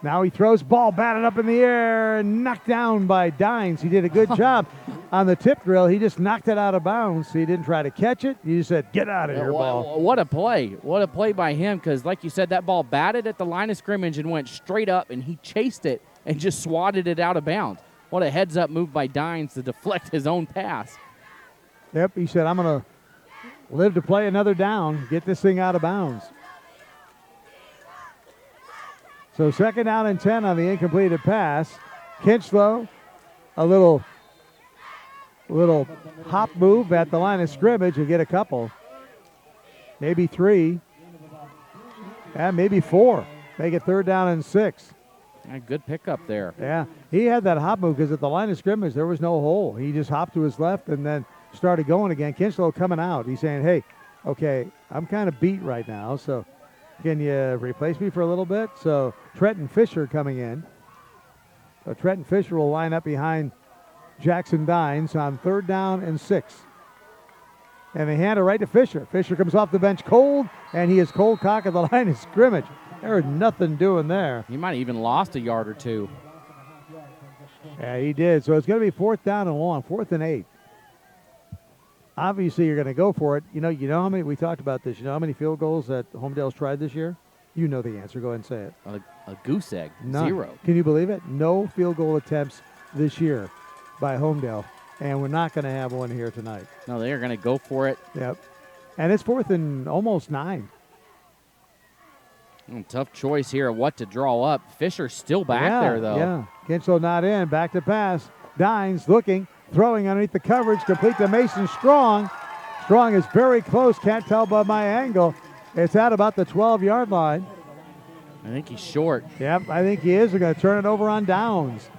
Now he throws ball batted up in the air and knocked down by Dines. He did a good job on the tip drill. He just knocked it out of bounds. He didn't try to catch it. He just said, get out of here, ball. What a play. What a play by him because, like you said, that ball batted at the line of scrimmage and went straight up, and he chased it and just swatted it out of bounds. What a heads-up move by Dines to deflect his own pass. Yep, he said, I'm going to live to play another down, get this thing out of bounds. So 2nd down and 10 on the incompleted pass. Kinchlow, a little hop move at the line of scrimmage and get a couple. Maybe 3. And maybe 4. Make it 3rd down and 6. A good pickup there. Yeah, he had that hop move because at the line of scrimmage there was no hole. He just hopped to his left and then started going again. Kinchlow coming out. He's saying, hey, okay, I'm kind of beat right now, so can you replace me for a little bit? So Trenton Fisher coming in. So Trenton Fisher will line up behind Jackson Dines on 3rd down and 6. And they hand it right to Fisher. Fisher comes off the bench cold, and he is cold cock at the line of scrimmage. There was nothing doing there. He might have even lost a yard or 2. Yeah, he did. So it's going to be 4th down and long, 4th and 8. Obviously, you're going to go for it. You know how many, we talked about this, you know how many field goals that Homedale's tried this year? You know the answer. Go ahead and say it. A goose egg. None. 0. Can you believe it? No field goal attempts this year by Homedale, and we're not going to have one here tonight. No, they are going to go for it. Yep. And it's 4th and almost 9. Tough choice here of what to draw up. Fisher's still back there, though. Yeah. Kinslow not in. Back to pass. Dines looking, throwing underneath the coverage, complete to Mason Strong. Strong is very close. Can't tell by my angle. It's at about the 12-yard line. I think he's short. Yep, I think he is. They're going to turn it over on downs.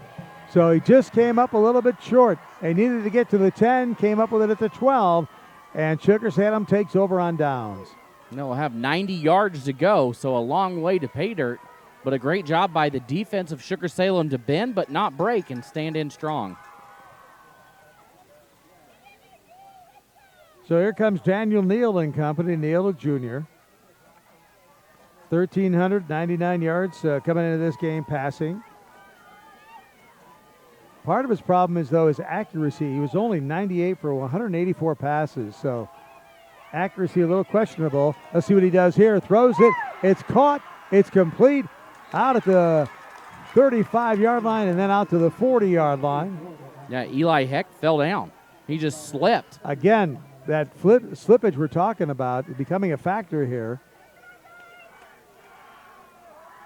So he just came up a little bit short. They needed to get to the 10, came up with it at the 12, and Sugar-Salem takes over on downs. They'll have 90 yards to go, so a long way to pay dirt, but a great job by the defense of Sugar-Salem to bend but not break and stand in strong. So here comes Daniel Neal and company. Neal, a junior. 1,399 yards coming into this game passing. Part of his problem is, though, his accuracy. He was only 98 for 184 passes, so accuracy a little questionable. Let's see what he does here. Throws it. It's caught. It's complete. Out at the 35-yard line and then out to the 40-yard line. Yeah, Eli Heck fell down. He just slipped. Again, that slippage we're talking about is becoming a factor here.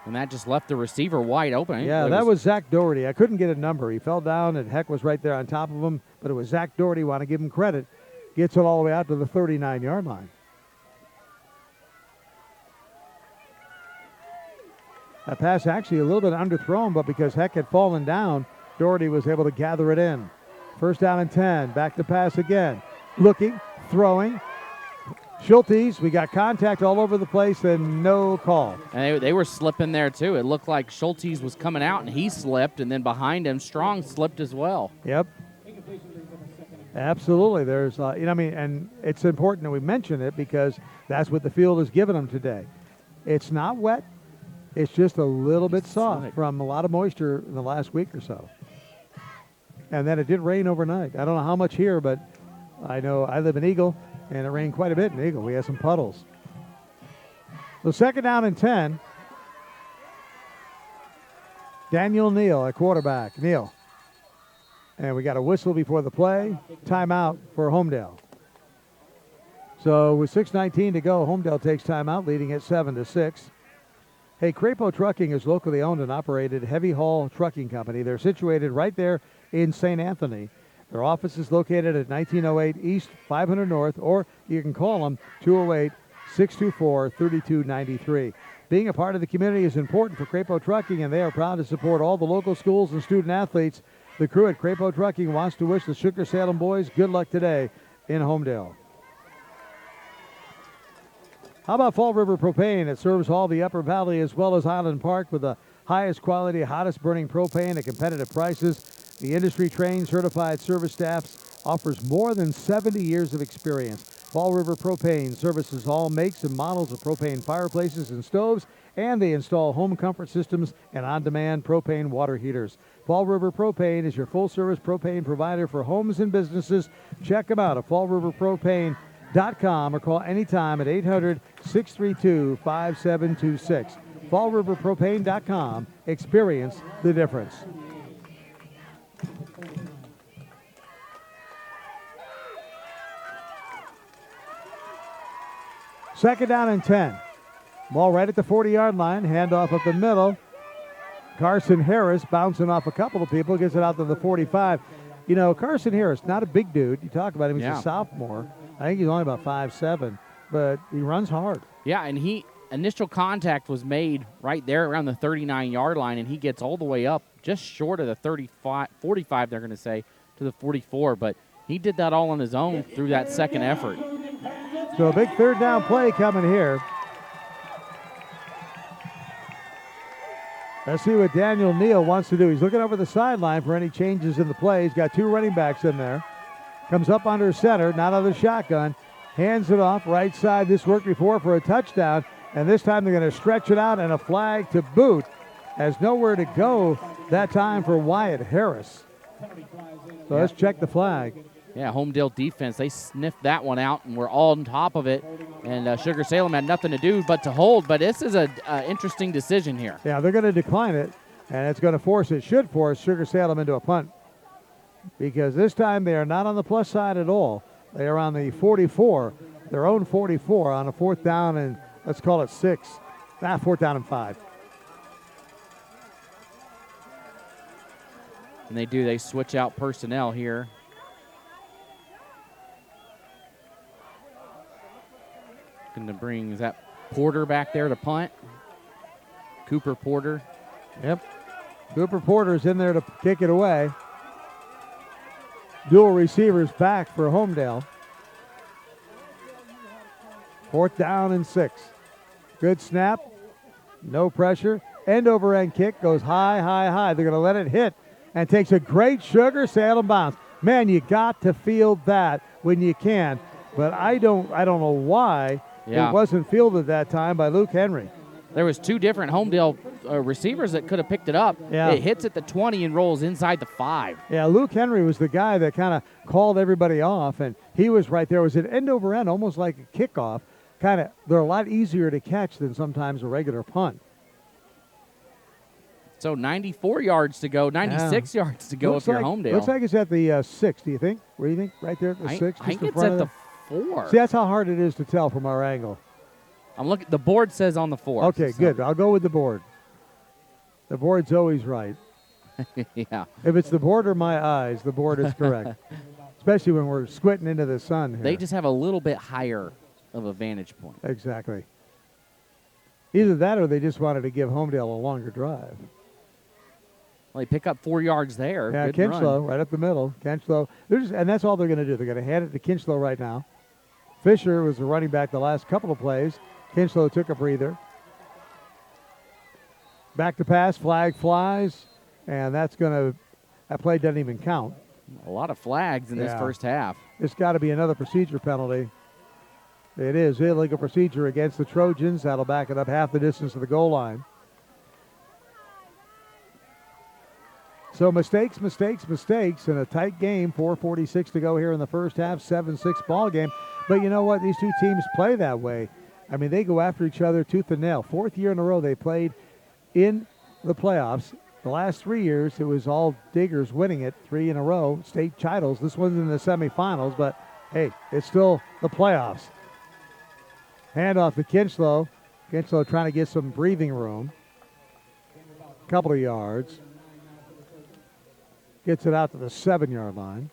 And that just left the receiver wide open. Yeah, that was Zach Doherty. I couldn't get a number. He fell down, and Heck was right there on top of him, but it was Zach Doherty. Want to give him credit. Gets it all the way out to the 39-yard line. That pass actually a little bit underthrown, but because Heck had fallen down, Doherty was able to gather it in. 1st down and 10. Back to pass again. Looking, throwing. Schultes, we got contact all over the place and no call. And they were slipping there, too. It looked like Schultes was coming out, and he slipped, and then behind him, Strong slipped as well. Yep. Absolutely. There's, and it's important that we mention it because that's what the field has given them today. It's not wet. It's just a little bit soft from a lot of moisture in the last week or so. And then it did rain overnight. I don't know how much here, but I know I live in Eagle, and it rained quite a bit in Eagle. We had some puddles. So 2nd down and 10. Daniel Neal at quarterback. Neal. And we got a whistle before the play. Timeout for Homedale. So with 6:19 to go, Homedale takes timeout, leading at 7-6. Hey, Crapo Trucking is locally owned and operated heavy haul trucking company. They're situated right there in St. Anthony. Their office is located at 1908 East 500 North, or you can call them 208-624-3293. Being a part of the community is important for Crapo Trucking, and they are proud to support all the local schools and student athletes. The crew at Crapo Trucking wants to wish the Sugar-Salem boys good luck today in Homedale. How about Fall River Propane? It serves all the Upper Valley as well as Highland Park with the highest quality, hottest burning propane at competitive prices. The industry-trained, certified service staff offers more than 70 years of experience. Fall River Propane services all makes and models of propane fireplaces and stoves, and they install home comfort systems and on-demand propane water heaters. Fall River Propane is your full-service propane provider for homes and businesses. Check them out at fallriverpropane.com or call anytime at 800-632-5726. fallriverpropane.com. Experience the difference. Second down and 10. Ball right at the 40-yard line. Handoff up the middle. Carson Harris bouncing off a couple of people. Gets it out to the 45. You know, Carson Harris, not a big dude. You talk about him. He's a sophomore. I think he's only about 5'7", but he runs hard. Yeah, and initial contact was made right there around the 39-yard line, and he gets all the way up just short of the 45, they're going to say, to the 44. But he did that all on his own through that second effort. So a big 3rd down play coming here. Let's see what Daniel Neal wants to do. He's looking over the sideline for any changes in the play. He's got 2 running backs in there. Comes up under center, not out of the shotgun. Hands it off right side. This worked before for a touchdown. And this time they're going to stretch it out and a flag to boot. Has nowhere to go that time for Wyatt Harris. So let's check the flag. Yeah, Homedale defense, they sniffed that one out and were all on top of it. And Sugar-Salem had nothing to do but to hold. But this is an interesting decision here. Yeah, they're going to decline it, and it's going to should force Sugar-Salem into a punt. Because this time they are not on the plus side at all. They are on the 44, their own 44 on a 4th down and let's call it 6. 4th down and 5. And they switch out personnel here. Going to bring, is that Porter back there to punt? Cooper Porter. Yep. Cooper Porter's in there to kick it away. Dual receivers back for Homedale. 4th down and 6. Good snap. No pressure. End over end kick goes high, high, high. They're going to let it hit and takes a great Sugar-Salem bounce. Man, you got to field that when you can. But I don't know why it wasn't fielded that time by Luke Henry. There was 2 different Homedale receivers that could have picked it up. Yeah. It hits at the 20 and rolls inside the 5. Yeah, Luke Henry was the guy that kind of called everybody off, and he was right there. It was an end over end, almost like a kickoff. They're a lot easier to catch than sometimes a regular punt. So 94 yards to go, 96 yards to go if you're Homedale. Looks like it's at the 6, do you think? What do you think? Right there at the 6? I think it's at the 4. See, that's how hard it is to tell from our angle. I'm looking. The board says on the 4. Okay, good. I'll go with the board. The board's always right. Yeah. If it's the board or my eyes, the board is correct. Especially when we're squinting into the sun here. They just have a little bit higher of a vantage point. Exactly. Either that or they just wanted to give Homedale a longer drive. Well, they pick up 4 yards there. Yeah, Good Kinchlow run. right up the middle. Kinchlow. And that's all they're going to do. They're going to hand it to Kinchlow right now. Fisher was the running back the last couple of plays. Kinchlow took a breather. Back to pass, flag flies, and that play doesn't even count. A lot of flags in this first half. It's got to be another procedure penalty. It is illegal procedure against the Trojans. That'll back it up half the distance to the goal line. So mistakes in a tight game. 4:46 to go here in the first half. 7-6 ball game. But you know what? These two teams play that way. I mean, they go after each other tooth and nail. 4th year in a row they played in the playoffs. The last 3 years, it was all Diggers winning it 3 in a row, state titles. This one's in the semifinals, but hey, it's still the playoffs. Handoff to Kinchlow. Kinchlow trying to get some breathing room. Couple of yards. Gets it out to the 7-yard line.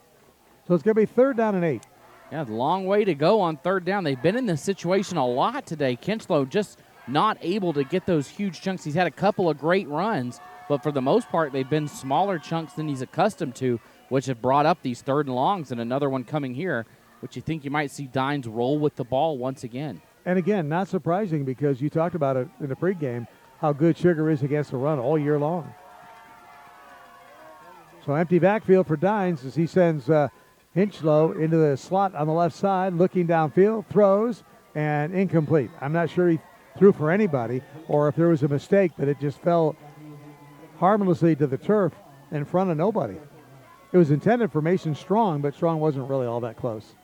So it's going to be 3rd down and 8. Yeah, long way to go on 3rd down. They've been in this situation a lot today. Kinchlow just not able to get those huge chunks. He's had a couple of great runs, but for the most part, they've been smaller chunks than he's accustomed to, which have brought up these 3rd and longs, and another one coming here, which you think you might see Dines roll with the ball once again. And again, not surprising because you talked about it in the pregame, how good Sugar is against the run all year long. So empty backfield for Dines as he sends Kinchlow into the slot on the left side, looking downfield, throws, and incomplete. I'm not sure he threw for anybody or if there was a mistake that it just fell harmlessly to the turf in front of nobody. It was intended for Mason Strong, but Strong wasn't really all that close.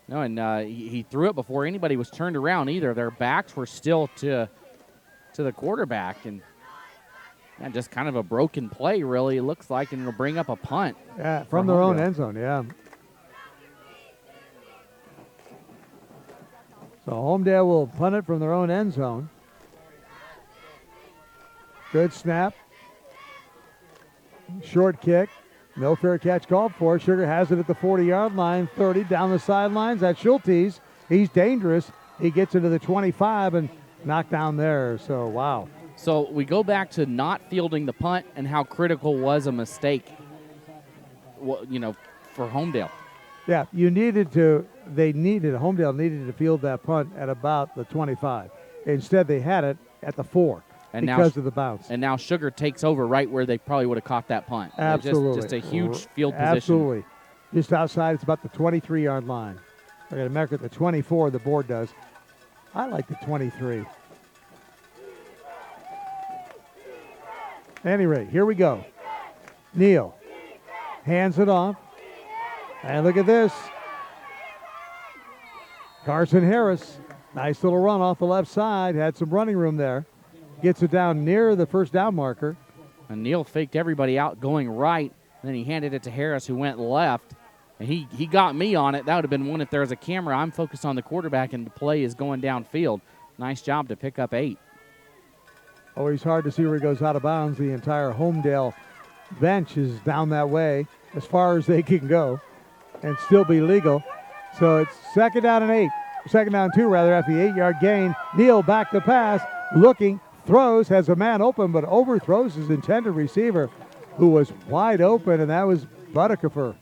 No, and he threw it before anybody was turned around either. Their backs were still to the quarterback, and just kind of a broken play, really, it looks like, and it'll bring up a punt. Yeah, from their own end zone, yeah. So Homedale will punt it from their own end zone. Good snap. Short kick. No fair catch called for. Sugar has it at the 40-yard line, 30 down the sidelines. That's Schultes. He's dangerous. He gets into the 25 and knocked down there. So, wow. So we go back to not fielding the punt and how critical was a mistake, for Homedale. Yeah, Homedale needed to field that punt at about the 25. Instead, they had it at the 4 because of the bounce. And now Sugar takes over right where they probably would have caught that punt. Absolutely. Just a huge field position. Absolutely. Just outside, it's about the 23-yard line. They're going to mark it at the 24, the board does. I like the 23. At any rate, here we go. Neal hands it off. And look at this. Carson Harris, nice little run off the left side. Had some running room there. Gets it down near the first down marker. And Neal faked everybody out going right. Then he handed it to Harris, who went left. And he got me on it. That would have been one if there was a camera. I'm focused on the quarterback, and the play is going downfield. Nice job to pick up 8. Always hard to see where he goes out of bounds. The entire Homedale bench is down that way as far as they can go and still be legal. So it's second down and 8. Second down 2, rather, after the 8-yard gain. Neal back to pass, looking, throws, has a man open, but overthrows his intended receiver, who was wide open, and that was Butterkefer.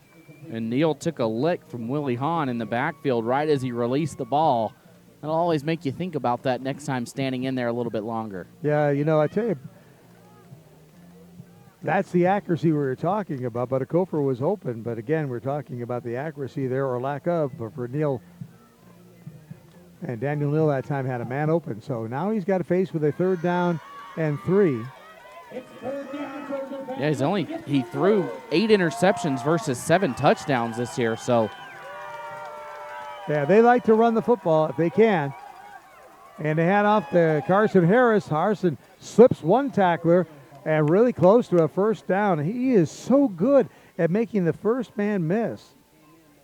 And Neal took a lick from Willie Hahn in the backfield right as he released the ball. It'll always make you think about that next time standing in there a little bit longer. Yeah, I tell you, that's the accuracy we were talking about. Butterkefer was open, but again, we're talking about the accuracy there, or lack of, but for Neal. And Daniel Neal that time had a man open. So now he's got to face with a 3rd down and 3. Yeah, he threw 8 interceptions versus 7 touchdowns this year. So yeah, they like to run the football if they can. And they hand off to Carson Harris. Harrison slips one tackler and really close to a first down. He is so good at making the first man miss.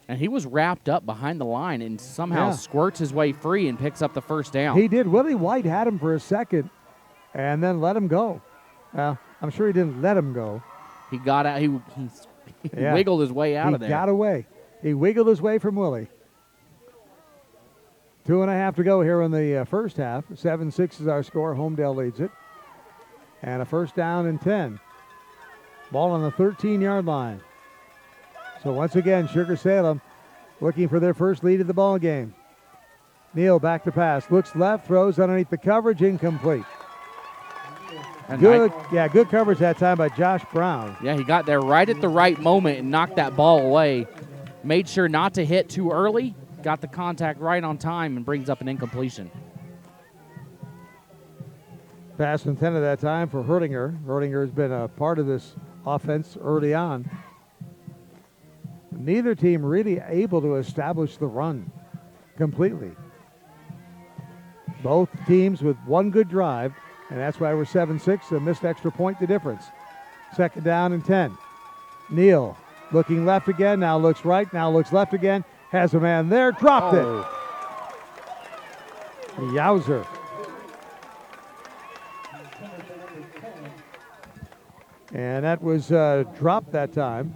And he was wrapped up behind the line and somehow squirts his way free and picks up the first down. He did. Willie White had him for a second and then let him go. Well, I'm sure he didn't let him go. He got out. He wiggled his way out of there. He got away. He wiggled his way from Willie. 2.5 to go here in the first half. 7-6 is our score. Homedale leads it. And a first down and 10. Ball on the 13-yard line. So once again, Sugar-Salem looking for their first lead of the ball game. Neal back to pass. Looks left, throws underneath the coverage, incomplete. And good coverage that time by Josh Brown. Yeah, he got there right at the right moment and knocked that ball away. Made sure not to hit too early. Got the contact right on time and brings up an incompletion. Pass intended that time for Herdinger. Herdinger has been a part of this offense early on. Neither team really able to establish the run completely. Both teams with one good drive, and that's why we're 7-6. A missed extra point, the difference. Second down and 10. Neal looking left again, now looks right, now looks left again. Has a man there, dropped it. Yowzer. And that was dropped that time.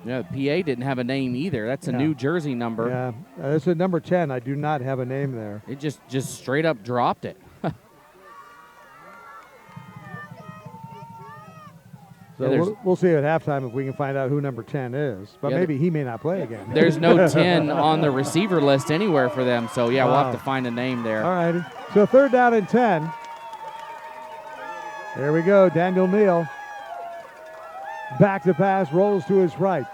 Yeah, the PA didn't have a name either. That's a new jersey number. Yeah, that's a number 10. I do not have a name there. It just straight up dropped it. So we'll see at halftime if we can find out who number 10 is. But maybe he may not play again. There's no 10 on the receiver list anywhere for them. So, yeah, we'll have to find a name there. All righty. So 3rd down and 10. There we go. Daniel Neal. Back to pass, rolls to his right.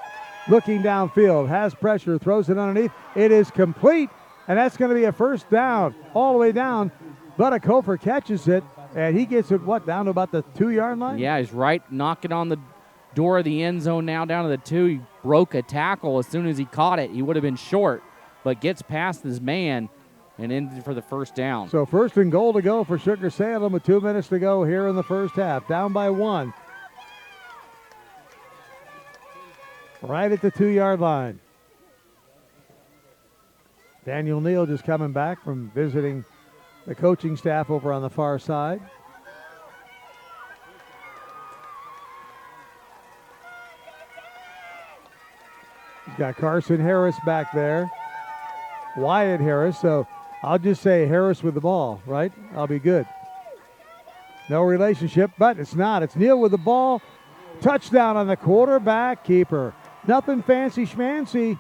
Looking downfield, has pressure, throws it underneath. It is complete, and that's going to be a first down all the way down. Butterkefer catches it, and he gets it, down to about the 2-yard line? Yeah, he's right knocking on the door of the end zone now, down to the 2. He broke a tackle as soon as he caught it. He would have been short, but gets past his man and in for the first down. So 1st and goal to go for Sugar-Salem with 2 minutes to go here in the first half. Down by 1. Right at the 2-yard line. Daniel Neal just coming back from visiting the coaching staff over on the far side. He's got Carson Harris back there. Wyatt Harris, so I'll just say Harris with the ball, right? I'll be good. No relationship, but it's not. It's Neal with the ball. Touchdown on the quarterback keeper. Nothing fancy schmancy,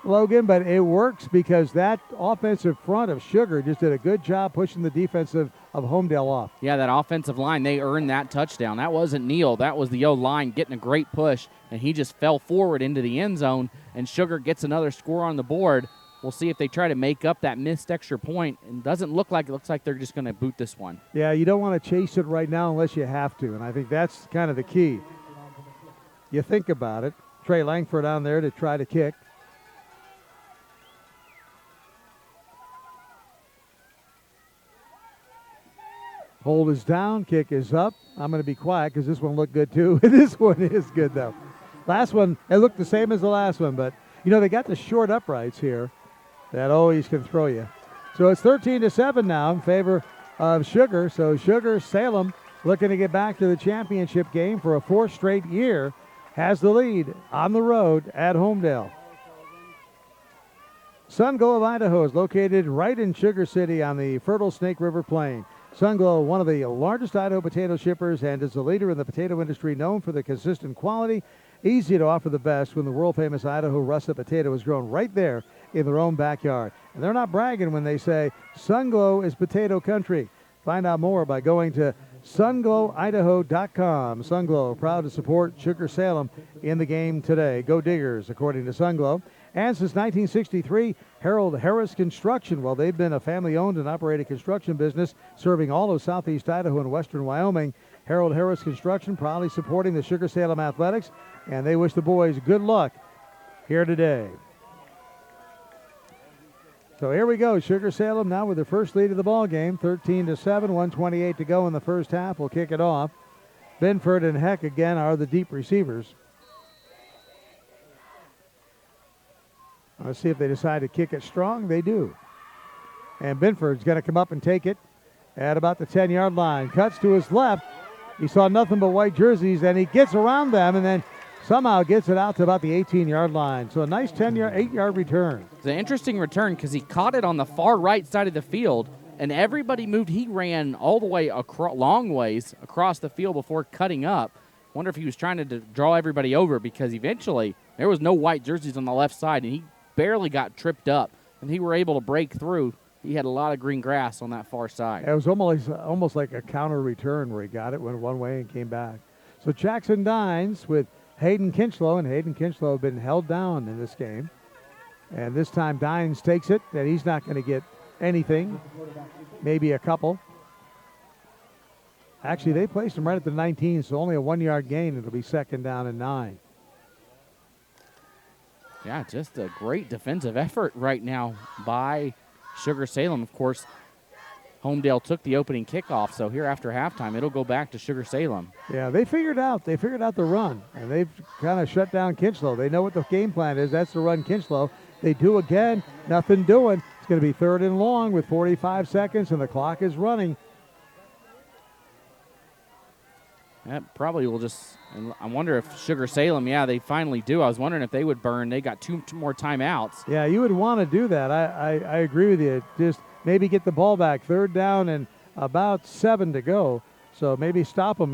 Logan, but it works because that offensive front of Sugar just did a good job pushing the defense of Homedale off. Yeah, that offensive line, they earned that touchdown. That wasn't Neal. That was the O-line getting a great push, and he just fell forward into the end zone, and Sugar gets another score on the board. We'll see if they try to make up that missed extra point. It doesn't look like it. Looks like they're just going to boot this one. Yeah, you don't want to chase it right now unless you have to, and I think that's kind of the key. You think about it. Trey Langford on there to try to kick. Hold is down, kick is up. I'm going to be quiet because this one looked good too. This one is good though. Last one, it looked the same as the last one, but they got the short uprights here that always can throw you. So it's 13-7 now in favor of Sugar. So Sugar-Salem, looking to get back to the championship game for a 4th straight year, has the lead on the road at Homedale. Sunglow of Idaho is located right in Sugar City on the fertile Snake River Plain. Sunglow, one of the largest Idaho potato shippers, and is a leader in the potato industry, known for the consistent quality, easy to offer the best when the world-famous Idaho russet potato is grown right there in their own backyard. And they're not bragging when they say Sunglow is potato country. Find out more by going to SunglowIdaho.com. Sunglow, proud to support Sugar-Salem in the game today. Go Diggers, according to Sunglow. And since 1963, Harold Harris Construction, well, they've been a family-owned and operated construction business serving all of southeast Idaho and western Wyoming. Harold Harris Construction proudly supporting the Sugar-Salem Athletics, and they wish the boys good luck here today. So here we go, Sugar-Salem now with their first lead of the ball game, 13-7, 1:28 to go in the first half. We'll kick it off. Benford and Heck again are the deep receivers. Let's see if they decide to kick it strong. They do. And Benford's going to come up and take it at about the 10-yard line. Cuts to his left. He saw nothing but white jerseys, and he gets around them and then somehow gets it out to about the 18-yard line. So a nice 8-yard return. It's an interesting return because he caught it on the far right side of the field, and everybody moved. He ran all the way long ways across the field before cutting up. Wonder if he was trying to draw everybody over, because eventually there was no white jerseys on the left side, and he barely got tripped up, and he were able to break through. He had a lot of green grass on that far side. It was almost like a counter return where he got it, went one way and came back. So Jackson Dines with Hayden Kinchlow, and Hayden Kinchlow have been held down in this game. And this time Dines takes it, and he's not going to get anything, maybe a couple. Actually, they placed him right at the 19, so only a 1-yard gain. It'll be 2nd down and 9. Yeah, just a great defensive effort right now by Sugar-Salem. Of course, Homedale took the opening kickoff, so here after halftime, it'll go back to Sugar-Salem. Yeah, they figured out the run, and they've kind of shut down Kinchlow. They know what the game plan is. That's to run Kinchlow. They do again, nothing doing. It's going to be 3rd and long with 45 seconds, and the clock is running. That probably will just, I wonder if Sugar-Salem, they finally do. I was wondering if they would burn. They got two more timeouts. Yeah, you would want to do that. I agree with you. Just maybe get the ball back. 3rd down and about 7 to go. So maybe stop them.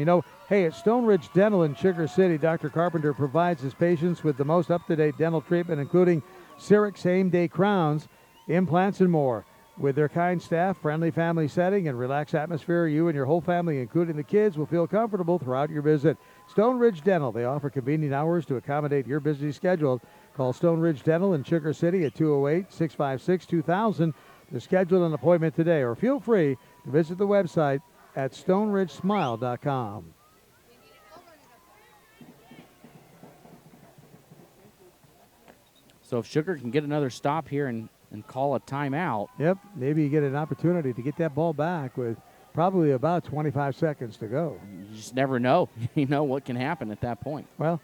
Hey, at Stone Ridge Dental in Sugar City, Dr. Carpenter provides his patients with the most up-to-date dental treatment, including Syrinx same-day crowns, implants, and more. With their kind staff, friendly family setting, and relaxed atmosphere, you and your whole family, including the kids, will feel comfortable throughout your visit. Stone Ridge Dental. They offer convenient hours to accommodate your busy schedule. Call Stone Ridge Dental in Sugar City at 208-656-2000 to schedule an appointment today, or feel free to visit the website at stoneridgesmile.com. So if Sugar can get another stop here and call a timeout. Yep, maybe you get an opportunity to get that ball back with probably about 25 seconds to go. You just never know. What can happen at that point. Well,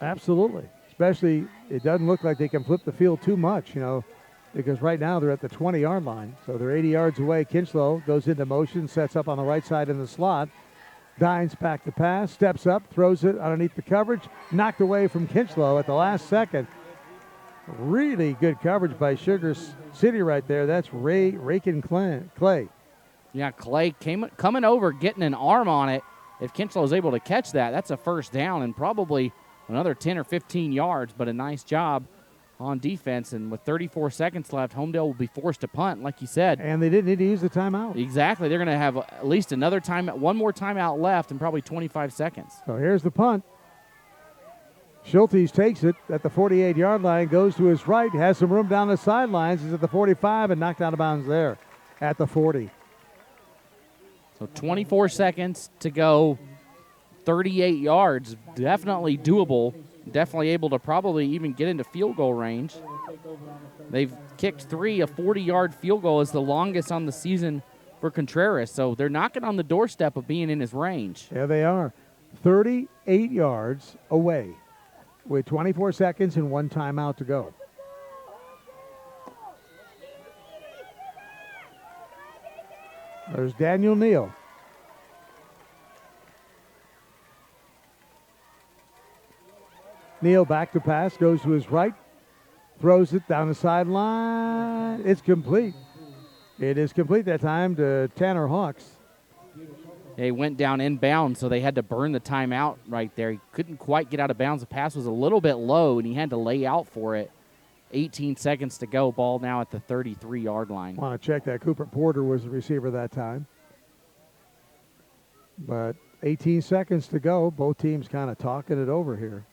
absolutely. Especially, it doesn't look like they can flip the field too much, because right now they're at the 20-yard line. So they're 80 yards away. Kinchlow goes into motion, sets up on the right side in the slot. Dines back to pass, steps up, throws it underneath the coverage, knocked away from Kinchlow at the last second. Really good coverage by Sugar City right there. That's Rakin Clay. Yeah, Clay coming over, getting an arm on it. If Kinchlow is able to catch that, that's a 1st down and probably another 10 or 15 yards, but a nice job on defense. And with 34 seconds left, Homedale will be forced to punt, like you said. And they didn't need to use the timeout. Exactly. They're going to have at least one more timeout left and probably 25 seconds. So here's the punt. Schultes takes it at the 48-yard line, goes to his right, has some room down the sidelines. He's at the 45 and knocked out of bounds there at the 40. So 24 seconds to go, 38 yards. Definitely doable definitely able to probably even get into field goal range. They've kicked 3. A 40-yard field goal is the longest on the season for Contreras, so they're knocking on the doorstep of being in his range. Yeah, they are. 38 yards away with 24 seconds and 1 timeout to go. There's Daniel Neal. Neal back to pass, goes to his right, throws it down the sideline. It's complete. It is complete that time to Tanner Hawks. They went down inbounds, so they had to burn the timeout right there. He couldn't quite get out of bounds. The pass was a little bit low, and he had to lay out for it. 18 seconds to go. Ball now at the 33-yard line. Want to check that. Cooper Porter was the receiver that time. But 18 seconds to go. Both teams kind of talking it over here.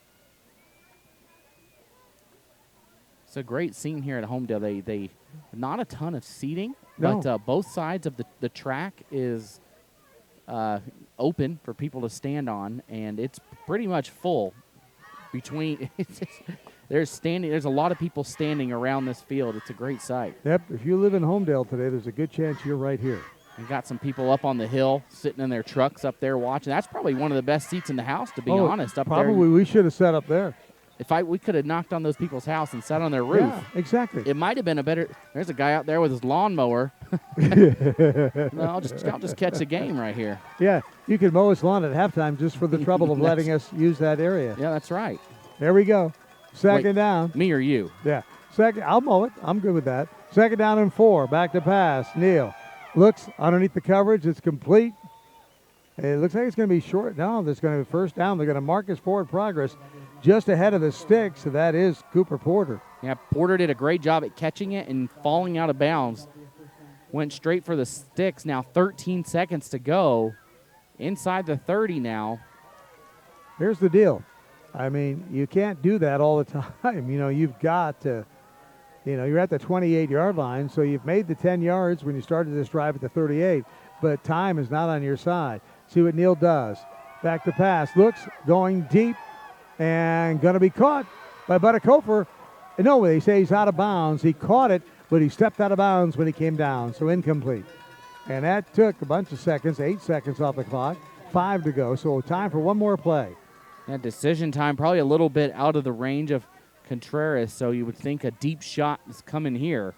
It's a great scene here at Homedale. They not a ton of seating, No. but both sides of the track is open for people to stand on, and it's pretty much full. There's a lot of people standing around this field. It's a great sight. Yep, if you live in Homedale today, there's a good chance you're right here. We got some people up on the hill sitting in their trucks up there watching. That's probably one of the best seats in the house, to be honest. Up probably there. We should have sat up there. We could have knocked on those people's house and sat on their roof. Yeah, exactly. It might have been a better. There's a guy out there with his lawnmower. No, I'll just catch the game right here. Yeah, you can mow his lawn at halftime just for the trouble of letting us use that area. Yeah, that's right. There we go. Second Wait, down. Me or you? Yeah. Second. I'll mow it. I'm good with that. Second down and 4. Back to pass. Neal looks underneath the coverage. It's complete. It looks like it's going to be short. No, there's going to be first down. They're going to mark his forward progress just ahead of the sticks, so that is Cooper Porter. Yeah, Porter did a great job at catching it and falling out of bounds. Went straight for the sticks. Now 13 seconds to go. Inside the 30 now. Here's the deal. I mean, you can't do that all the time. You've got to, you're at the 28-yard line, so you've made the 10 yards when you started this drive at the 38, but time is not on your side. See what Neal does. Back to pass. Looks, going deep, and going to be caught by Buttakofer. No, they say he's out of bounds. He caught it, but he stepped out of bounds when he came down, so incomplete. And that took a bunch of seconds, 8 seconds off the clock, 5 to go, so time for one more play. That decision time probably a little bit out of the range of Contreras, so you would think a deep shot is coming here.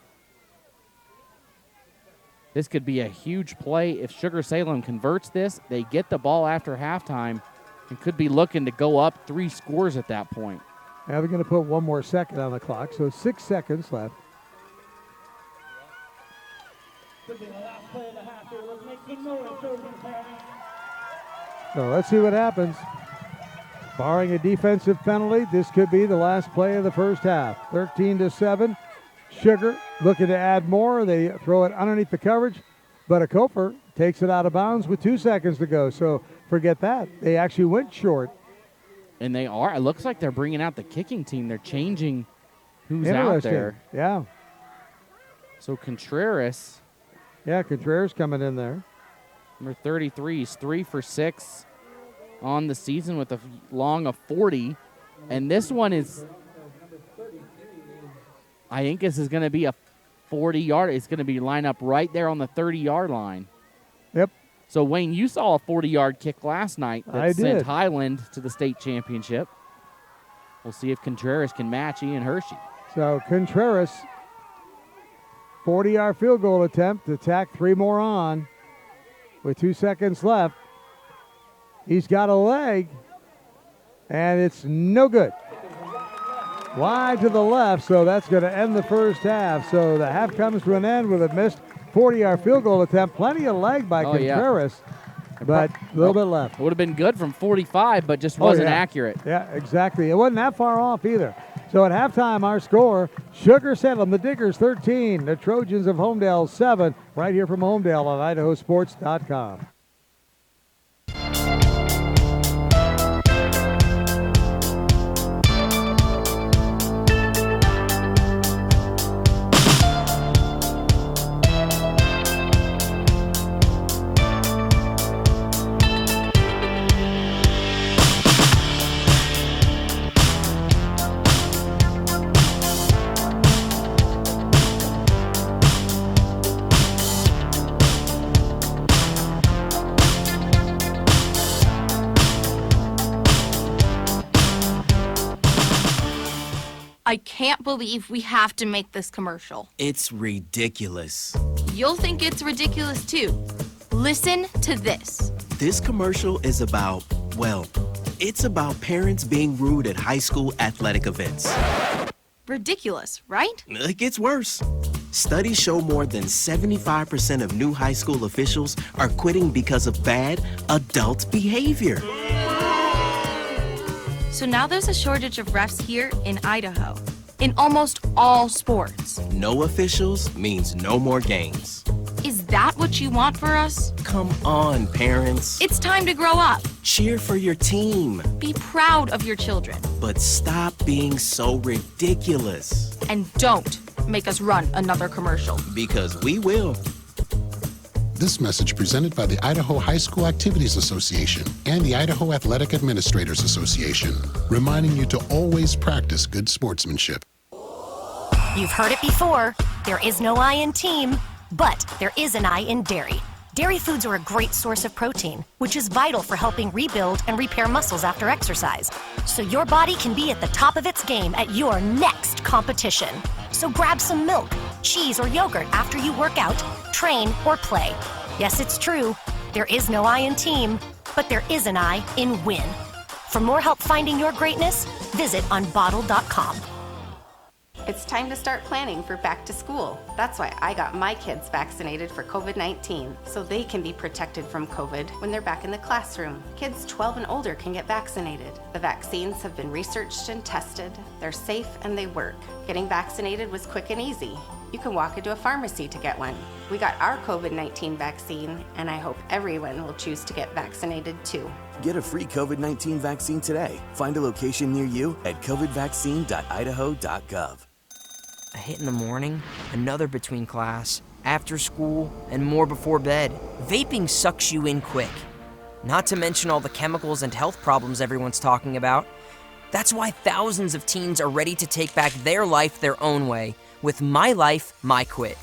This could be a huge play. If Sugar-Salem converts this, they get the ball after halftime and could be looking to go up 3 scores at that point. Now they're going to put one more second on the clock, so 6 seconds left. So let's see what happens. Barring a defensive penalty, this could be the last play of the first half. 13-7. Sugar looking to add more. They throw it underneath the coverage, but a Kofer takes it out of bounds with 2 seconds to go. So forget that. They actually went short. And they are. It looks like they're bringing out the kicking team. They're changing who's out there. Yeah. So Contreras. Yeah, Contreras coming in there. Number 33. He's 3 for 6 on the season with a long of 40. And this one is, I think this is going to be a 40-yard. It's going to be lined up right there on the 30-yard line. Yep. So, Wayne, you saw a 40-yard kick last night that sent did. Highland to the state championship. We'll see if Contreras can match Ian Hershey. So Contreras, 40-yard field goal attempt to tack 3 more on with 2 seconds left. He's got a leg, and it's no good. Wide to the left, so that's going to end the first half. So the half comes to an end with a missed 40-yard field goal attempt. Plenty of leg by Contreras, but a little bit left. It would have been good from 45, but just wasn't accurate. Yeah, exactly. It wasn't that far off either. So at halftime, our score, Sugar-Salem, the Diggers 13, the Trojans of Homedale 7, right here from Homedale on IdahoSports.com. I can't believe we have to make this commercial. It's ridiculous. You'll think it's ridiculous too. Listen to this. This commercial is about, well, it's about parents being rude at high school athletic events. Ridiculous, right? It gets worse. Studies show more than 75% of new high school officials are quitting because of bad adult behavior. So now there's a shortage of refs here in Idaho, in almost all sports. No officials means no more games. Is that what you want for us? Come on, parents. It's time to grow up. Cheer for your team. Be proud of your children. But stop being so ridiculous. And don't make us run another commercial. Because we will. This message presented by the Idaho High School Activities Association and the Idaho Athletic Administrators Association, reminding you to always practice good sportsmanship. You've heard it before. There is no I in team, but there is an I in dairy. Dairy foods are a great source of protein, which is vital for helping rebuild and repair muscles after exercise. So your body can be at the top of its game at your next competition. So grab some milk, cheese, or yogurt after you work out, train, or play. Yes, it's true. There is no I in team, but there is an I in win. For more help finding your greatness, visit unbottled.com. It's time to start planning for back to school. That's why I got my kids vaccinated for COVID-19, so they can be protected from COVID when they're back in the classroom. Kids 12 and older can get vaccinated. The vaccines have been researched and tested. They're safe and they work. Getting vaccinated was quick and easy. You can walk into a pharmacy to get one. We got our COVID-19 vaccine, and I hope everyone will choose to get vaccinated too. Get a free COVID-19 vaccine today. Find a location near you at covidvaccine.idaho.gov. A hit in the morning, another between class, after school, and more before bed. Vaping sucks you in quick. Not to mention all the chemicals and health problems everyone's talking about. That's why thousands of teens are ready to take back their life their own way with My Life, My Quit.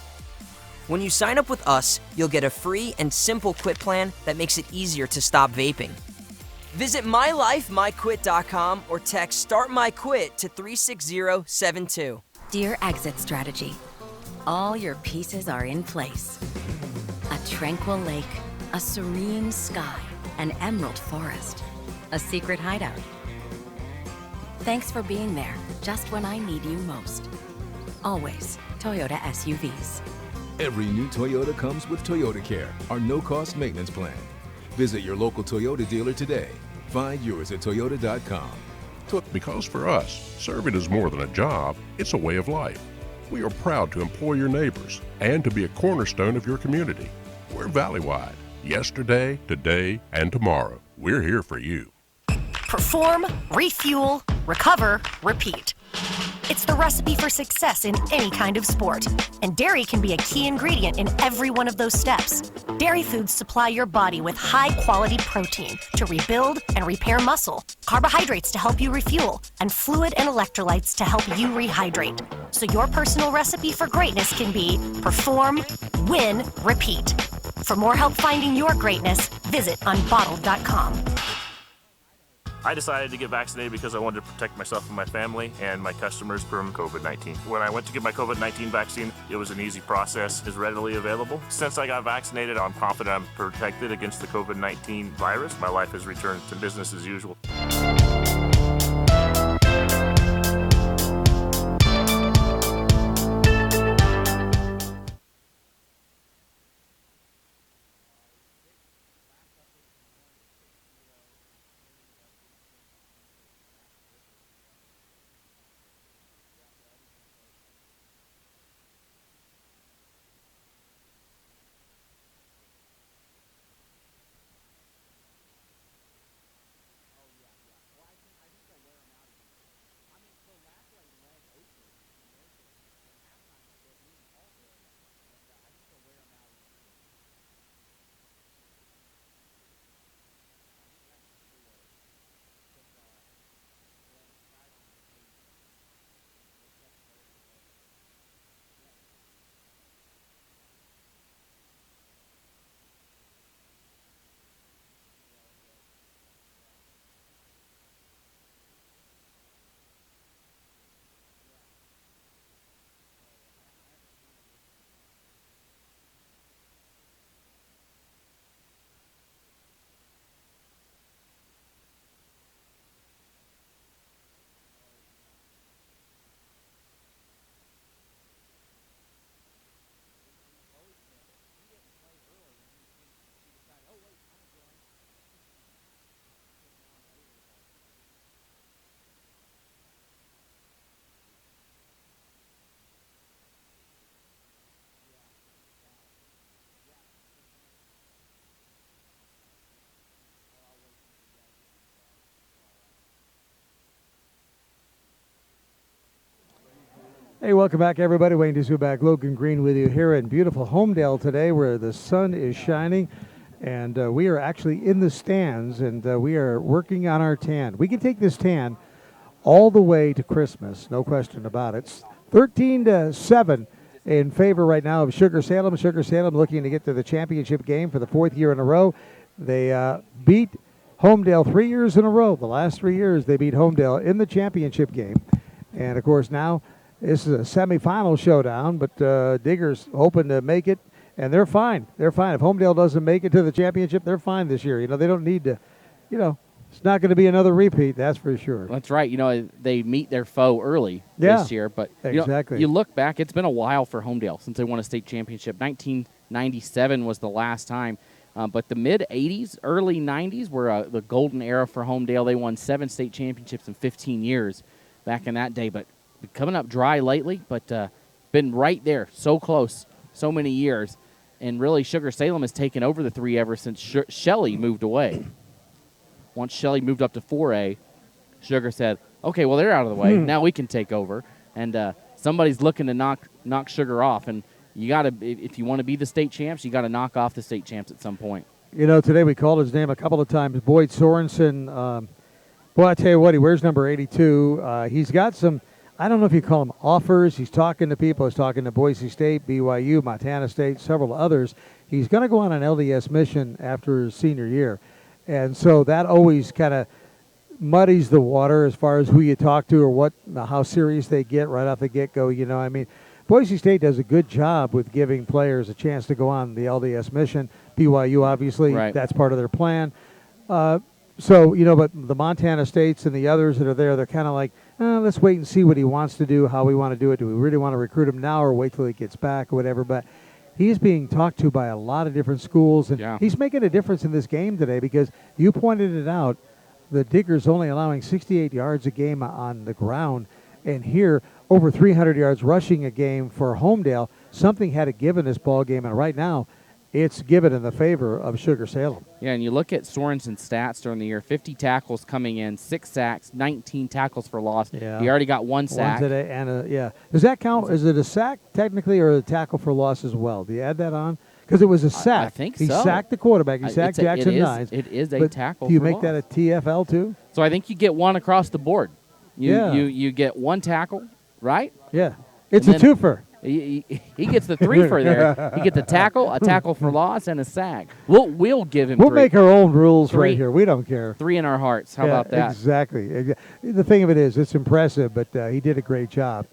When you sign up with us, you'll get a free and simple quit plan that makes it easier to stop vaping. Visit mylifemyquit.com or text Start My Quit to 36072. Dear Exit Strategy, all your pieces are in place. A tranquil lake, a serene sky, an emerald forest, a secret hideout. Thanks for being there just when I need you most. Always Toyota SUVs. Every new Toyota comes with Toyota Care, our no-cost maintenance plan. Visit your local Toyota dealer today. Find yours at Toyota.com. Because for us, serving is more than a job, it's a way of life. We are proud to employ your neighbors and to be a cornerstone of your community. We're Valleywide. Yesterday, today, and tomorrow. We're here for you. Perform, refuel, recover, repeat. It's the recipe for success in any kind of sport, and dairy can be a key ingredient in every one of those steps. Dairy foods supply your body with high-quality protein to rebuild and repair muscle, carbohydrates to help you refuel, and fluid and electrolytes to help you rehydrate. So your personal recipe for greatness can be perform, win, repeat. For more help finding your greatness, visit unbottled.com. I decided to get vaccinated because I wanted to protect myself and my family and my customers from COVID-19. When I went to get my COVID-19 vaccine, it was an easy process. It's readily available. Since I got vaccinated, I'm confident I'm protected against the COVID-19 virus. My life has returned to business as usual. Hey, welcome back, everybody. Wayne Dusubak, Logan Green with you here in beautiful Homedale today where the sun is shining. And we are actually in the stands, and we are working on our tan. We can take this tan all the way to Christmas, no question about it. It's 13-7 in favor right now of Sugar-Salem. Sugar-Salem looking to get to the championship game for the 4th year in a row. They beat Homedale 3 years in a row. The last 3 years they beat Homedale in the championship game. And, of course, now this is a semifinal showdown, but Diggers hoping to make it, and they're fine. They're fine. If Homedale doesn't make it to the championship, they're fine this year. They don't need to, it's not going to be another repeat, that's for sure. That's right. They meet their foe early this year. But exactly. You look back, it's been a while for Homedale since they won a state championship. 1997 was the last time. But the mid-'80s, early '90s were the golden era for Homedale. They won 7 state championships in 15 years back in that day. But coming up dry lately, but been right there, so close, so many years. And really, Sugar-Salem has taken over the 3 ever since Shelley moved away. Once Shelley moved up to 4A, Sugar said, okay, well, they're out of the way. Now we can take over. And somebody's looking to knock Sugar off. And you got to, if you want to be the state champs, you got to knock off the state champs at some point. Today we called his name a couple of times, Boyd Sorensen. Boy, I tell you what, he wears number 82. He's got some, I don't know if you call them offers. He's talking to people. He's talking to Boise State, BYU, Montana State, several others. He's going to go on an LDS mission after his senior year. And so that always kind of muddies the water as far as who you talk to or how serious they get right off the get-go. Boise State does a good job with giving players a chance to go on the LDS mission. BYU, obviously, that's part of their plan. But the Montana States and the others that are there, they're kind of like, let's wait and see what he wants to do, how we want to do it. Do we really want to recruit him now or wait till he gets back or whatever? But he's being talked to by a lot of different schools, and he's making a difference in this game today because you pointed it out, the Diggers only allowing 68 yards a game on the ground, and here over 300 yards rushing a game for Homedale. Something had to give in this ball game, and right now it's given in the favor of Sugar-Salem. Yeah, and you look at Sorensen's stats during the year, 50 tackles coming in, 6 sacks, 19 tackles for loss. Yeah. He already got 1 sack. One today, and does that count? Is it a sack technically or a tackle for loss as well? Do you add that on? Because it was a sack. I think he so. He sacked the quarterback. He sacked Jackson Nines. It is a tackle do you for make loss. that a TFL too? So I think you get 1 across the board. You get 1 tackle, right? Yeah. It's a twofer. He gets the 3 for there. He gets a tackle for loss, and a sack. We'll give him 3. We'll make our own rules right here. We don't care. 3 in our hearts. How about that? Exactly. The thing of it is, it's impressive, but he did a great job.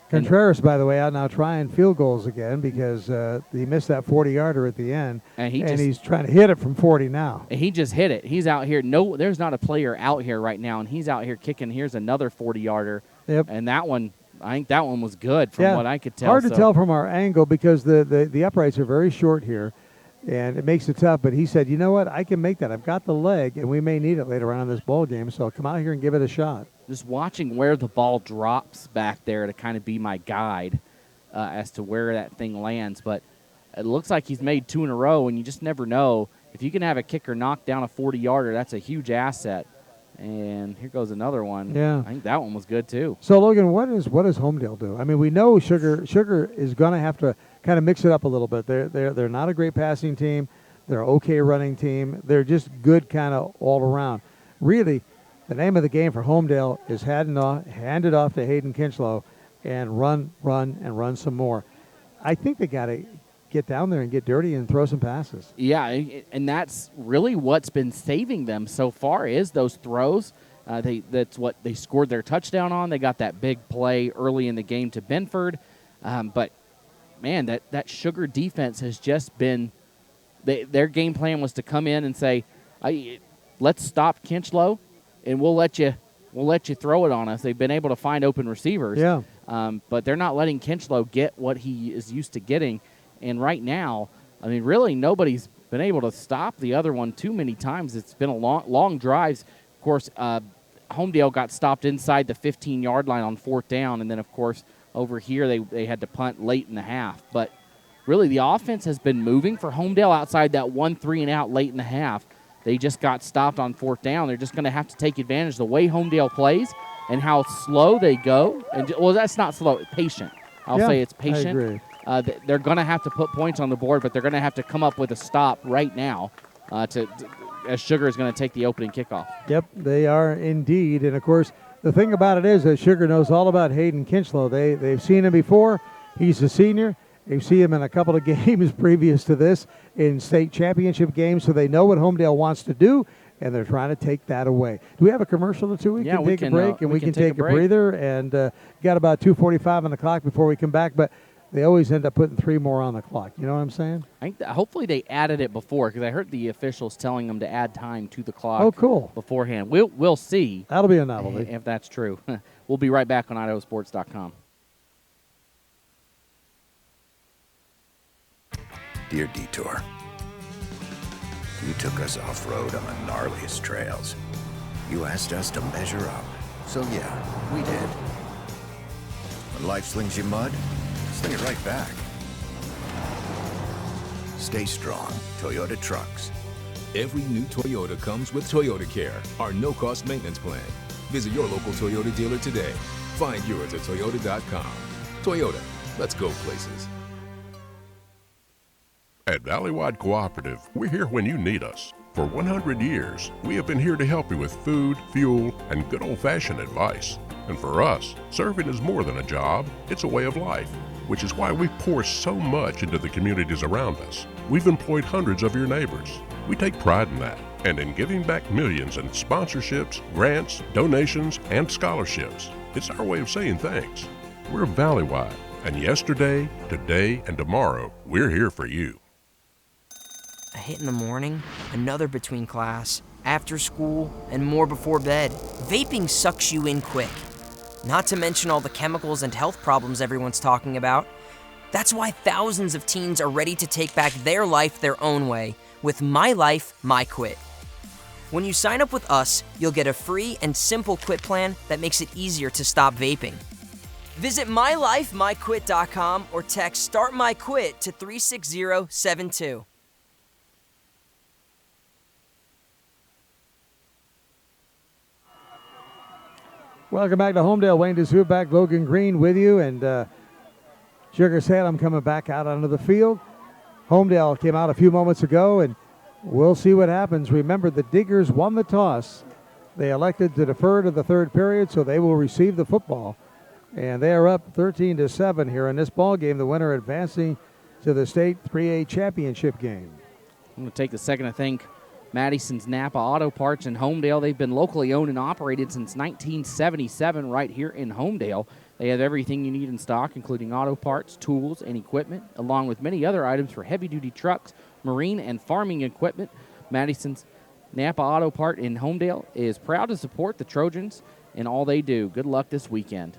Contreras, by the way, out now trying field goals again because he missed that 40-yarder at the end, and he's trying to hit it from 40 now. And he just hit it. He's out here. No, there's not a player out here right now, and he's out here kicking. Here's another 40-yarder. Yep. And that one, I think that one was good from what I could tell. Hard to tell from our angle because the uprights are very short here, and it makes it tough. But he said, you know what, I can make that. I've got the leg, and we may need it later on in this ball game, so I'll come out here and give it a shot. Just watching where the ball drops back there to kind of be my guide as to where that thing lands. But it looks like he's made 2 in a row, and you just never know. If you can have a kicker knock down a 40-yarder, that's a huge asset. And here goes another one. Yeah. I think that one was good, too. So, Logan, what does Homedale do? I mean, we know Sugar is going to have to kind of mix it up a little bit. They're not a great passing team. They're an okay running team. They're just good kind of all around. Really, the name of the game for Homedale is hand it off to Hayden Kinchlow and run some more. I think they got to get down there and get dirty and throw some passes. Yeah, and that's really what's been saving them so far is those throws. That's what they scored their touchdown on. They got that big play early in the game to Benford. But, man, that Sugar defense has just been their game plan was to come in and say, let's stop Kinchlow, and we'll let you throw it on us. They've been able to find open receivers. Yeah. But they're not letting Kinchlow get what he is used to getting. And right now, I mean, really nobody's been able to stop the other one too many times. It's been a long drives. Of course, Homedale got stopped inside the 15-yard line on 4th down. And then, of course, over here they had to punt late in the half. But really the offense has been moving for Homedale outside that 1 3-and-out late in the half. They just got stopped on 4th down. They're just going to have to take advantage of the way Homedale plays and how slow they go. And well, that's not slow, patient. I'll say it's patient. I agree. They're going to have to put points on the board, but they're going to have to come up with a stop right now as Sugar is going to take the opening kickoff. Yep, they are indeed. And, of course, the thing about it is that Sugar knows all about Hayden Kinchlow. They've seen him before. He's a senior. They've seen him in a couple of games previous to this in state championship games, so they know what Homedale wants to do, and they're trying to take that away. Do we have a commercial or two? We can take a break, and we can take a breather, and got about 2:45 on the clock before we come back, but they always end up putting 3 more on the clock. You know what I'm saying? I think hopefully they added it before, because I heard the officials telling them to add time to the clock. Oh, cool. Beforehand. We'll see. That'll be a novelty. If that's true. We'll be right back on IdahoSports.com. Dear Detour, you took us off-road on the gnarliest trails. You asked us to measure up, so yeah, we did. When life slings you mud, sling it right back. Stay strong, Toyota trucks. Every new Toyota comes with Toyota Care, our no-cost maintenance plan. Visit your local Toyota dealer today. Find yours at Toyota.com. Toyota, let's go places. At Valleywide Cooperative, we're here when you need us. For 100 years, we have been here to help you with food, fuel, and good old-fashioned advice. And for us, serving is more than a job, it's a way of life, which is why we pour so much into the communities around us. We've employed hundreds of your neighbors. We take pride in that, and in giving back millions in sponsorships, grants, donations, and scholarships. It's our way of saying thanks. We're Valleywide, and yesterday, today, and tomorrow, we're here for you. A hit in the morning, another between class, after school, and more before bed. Vaping sucks you in quick. Not to mention all the chemicals and health problems everyone's talking about. That's why thousands of teens are ready to take back their life their own way with My Life, My Quit. When you sign up with us, you'll get a free and simple quit plan that makes it easier to stop vaping. Visit mylifemyquit.com or text Start My Quit to 36072. Welcome back to Homedale. Wayne DeSuit back, Logan Green with you, and Sugar-Salem coming back out onto the field. Homedale came out a few moments ago, and we'll see what happens. Remember, the Diggers won the toss. They elected to defer to the third period, so they will receive the football. And they are up 13-7 here in this ball game. The winner advancing to the state 3A championship game. I'm going to take a second to thank Madison's Napa Auto Parts in Homedale. They've been locally owned and operated since 1977 right here in Homedale. They have everything you need in stock, including auto parts, tools, and equipment, along with many other items for heavy-duty trucks, marine, and farming equipment. Madison's Napa Auto Part in Homedale is proud to support the Trojans in all they do. Good luck this weekend.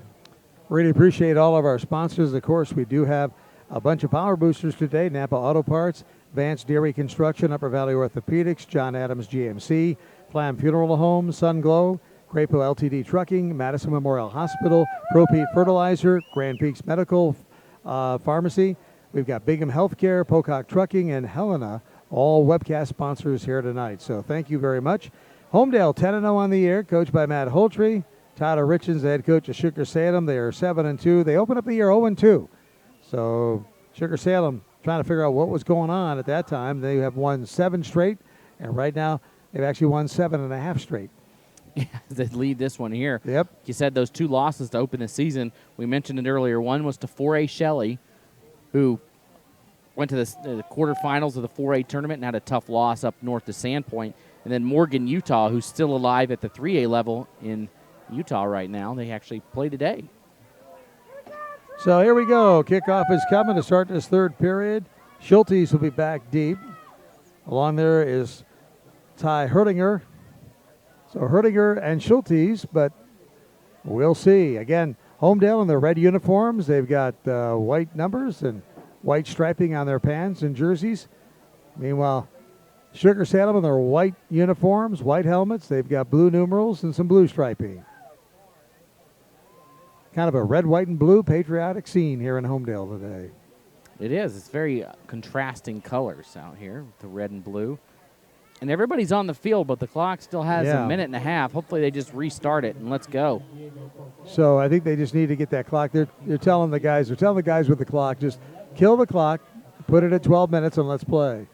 Really appreciate all of our sponsors. Of course, we do have a bunch of power boosters today. Napa Auto Parts, Vance Dairy Construction, Upper Valley Orthopedics, John Adams GMC, Flam Funeral Home, Sun Glow, Crapo LTD Trucking, Madison Memorial Hospital, Pro-Pete Fertilizer, Grand Peaks Medical Pharmacy. We've got Bingham Healthcare, Pocock Trucking, and Helena, all webcast sponsors here tonight. So thank you very much. Homedale 10-0 on the air, coached by Matt Holtry. Tyler Richens, the head coach of Sugar-Salem. They are 7-2. They open up the year 0-2. So Sugar-Salem trying to figure out what was going on at that time. They have won 7 straight, and right now they've actually won 7.5 straight. Yeah, they lead this one here. Yep. You said those 2 losses to open the season. We mentioned it earlier. One was to 4A Shelley, who went to the quarterfinals of the 4A tournament and had a tough loss up north to Sandpoint. And then Morgan, Utah, who's still alive at the 3A level in Utah right now. They actually play today. So here we go. Kickoff is coming to start this third period. Schultes will be back deep. Along there is Ty Herdinger. So Herdinger and Schultes, but we'll see. Again, Homedale in their red uniforms. They've got white numbers and white striping on their pants and jerseys. Meanwhile, Sugar-Salem in their white uniforms, white helmets. They've got blue numerals and some blue striping. Kind of a red, white, and blue patriotic scene here in Homedale today. It is. It's very contrasting colors out here, the red and blue. And everybody's on the field, but the clock still has Yeah. a minute and a half. Hopefully they just restart it and let's go. So I think they just need to get that clock. They're telling the guys with the clock, just kill the clock, put it at 12 minutes, and let's play.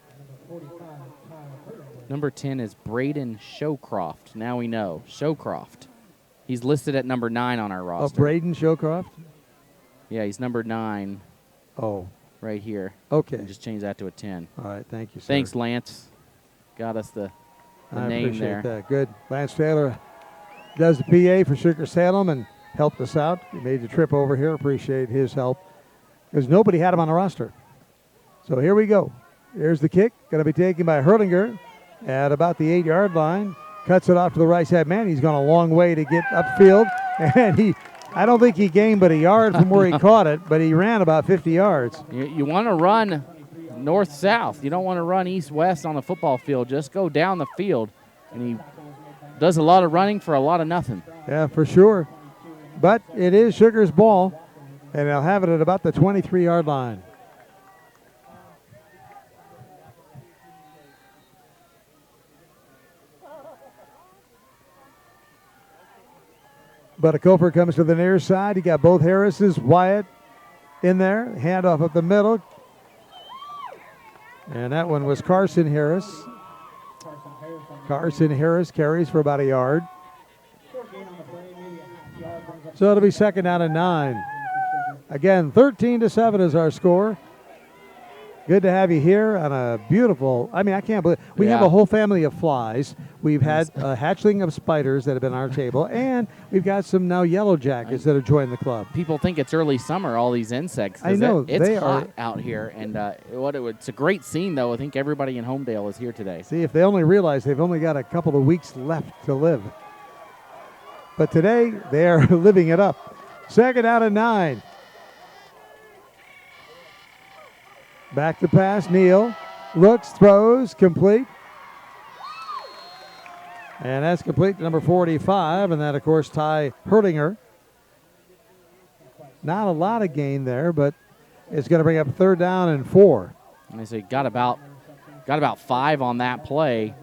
Number 10 is Braden Showcroft. Now we know. Showcroft. He's listed at number 9 on our roster. Braden Showcroft? Yeah, he's number 9. Oh. Right here. Okay. Just change that to a 10. All right, thank you, sir. Thanks, Lance. Got us the I name appreciate there. that. Good. Lance Taylor does the PA for Sugar-Salem and helped us out. He made the trip over here. Appreciate his help because nobody had him on the roster. So here we go. Here's the kick. Going to be taken by Herlinger at about the 8-yard line. Cuts it off to the right side man. He's gone a long way to get upfield. And I don't think he gained but a yard from where he caught it, but he ran about 50 yards. You want to run north-south. You don't want to run east-west on the football field. Just go down the field. And he does a lot of running for a lot of nothing. Yeah, for sure. But it is Sugar's ball, and they'll have it at about the 23-yard line. But a Koper comes to the near side. You got both Harrises, Wyatt in there. Handoff up the middle. And that one was Carson Harris. Carson Harris carries for about a yard. So it'll be second down and 9. Again, 13-7 is our score. Good to have you here on a beautiful, I can't believe, we have a whole family of flies. We've had a hatchling of spiders that have been on our table, and we've got some now yellow jackets that have joined the club. People think it's early summer, all these insects. I know. It's hot out here, and it's a great scene, though. I think everybody in Homedale is here today. See, if they only realize they've only got a couple of weeks left to live. But today, they are living it up. Second down and 9. Back to pass, Neal. Looks, throws, complete. And that's complete to number 45, and that, of course, Ty Herlinger. Not a lot of gain there, but it's going to bring up third down and 4. And they say got about 5 on that play.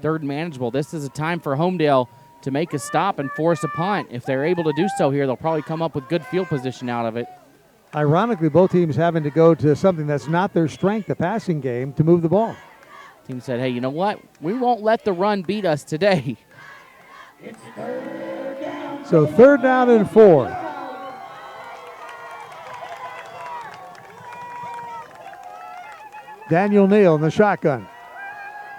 Third manageable. This is a time for Homedale to make a stop and force a punt. If they're able to do so here, they'll probably come up with good field position out of it. Ironically, both teams having to go to something that's not their strength, the passing game, to move the ball. Team said, hey, you know what? We won't let the run beat us today. So third down and 4. Daniel Neal in the shotgun.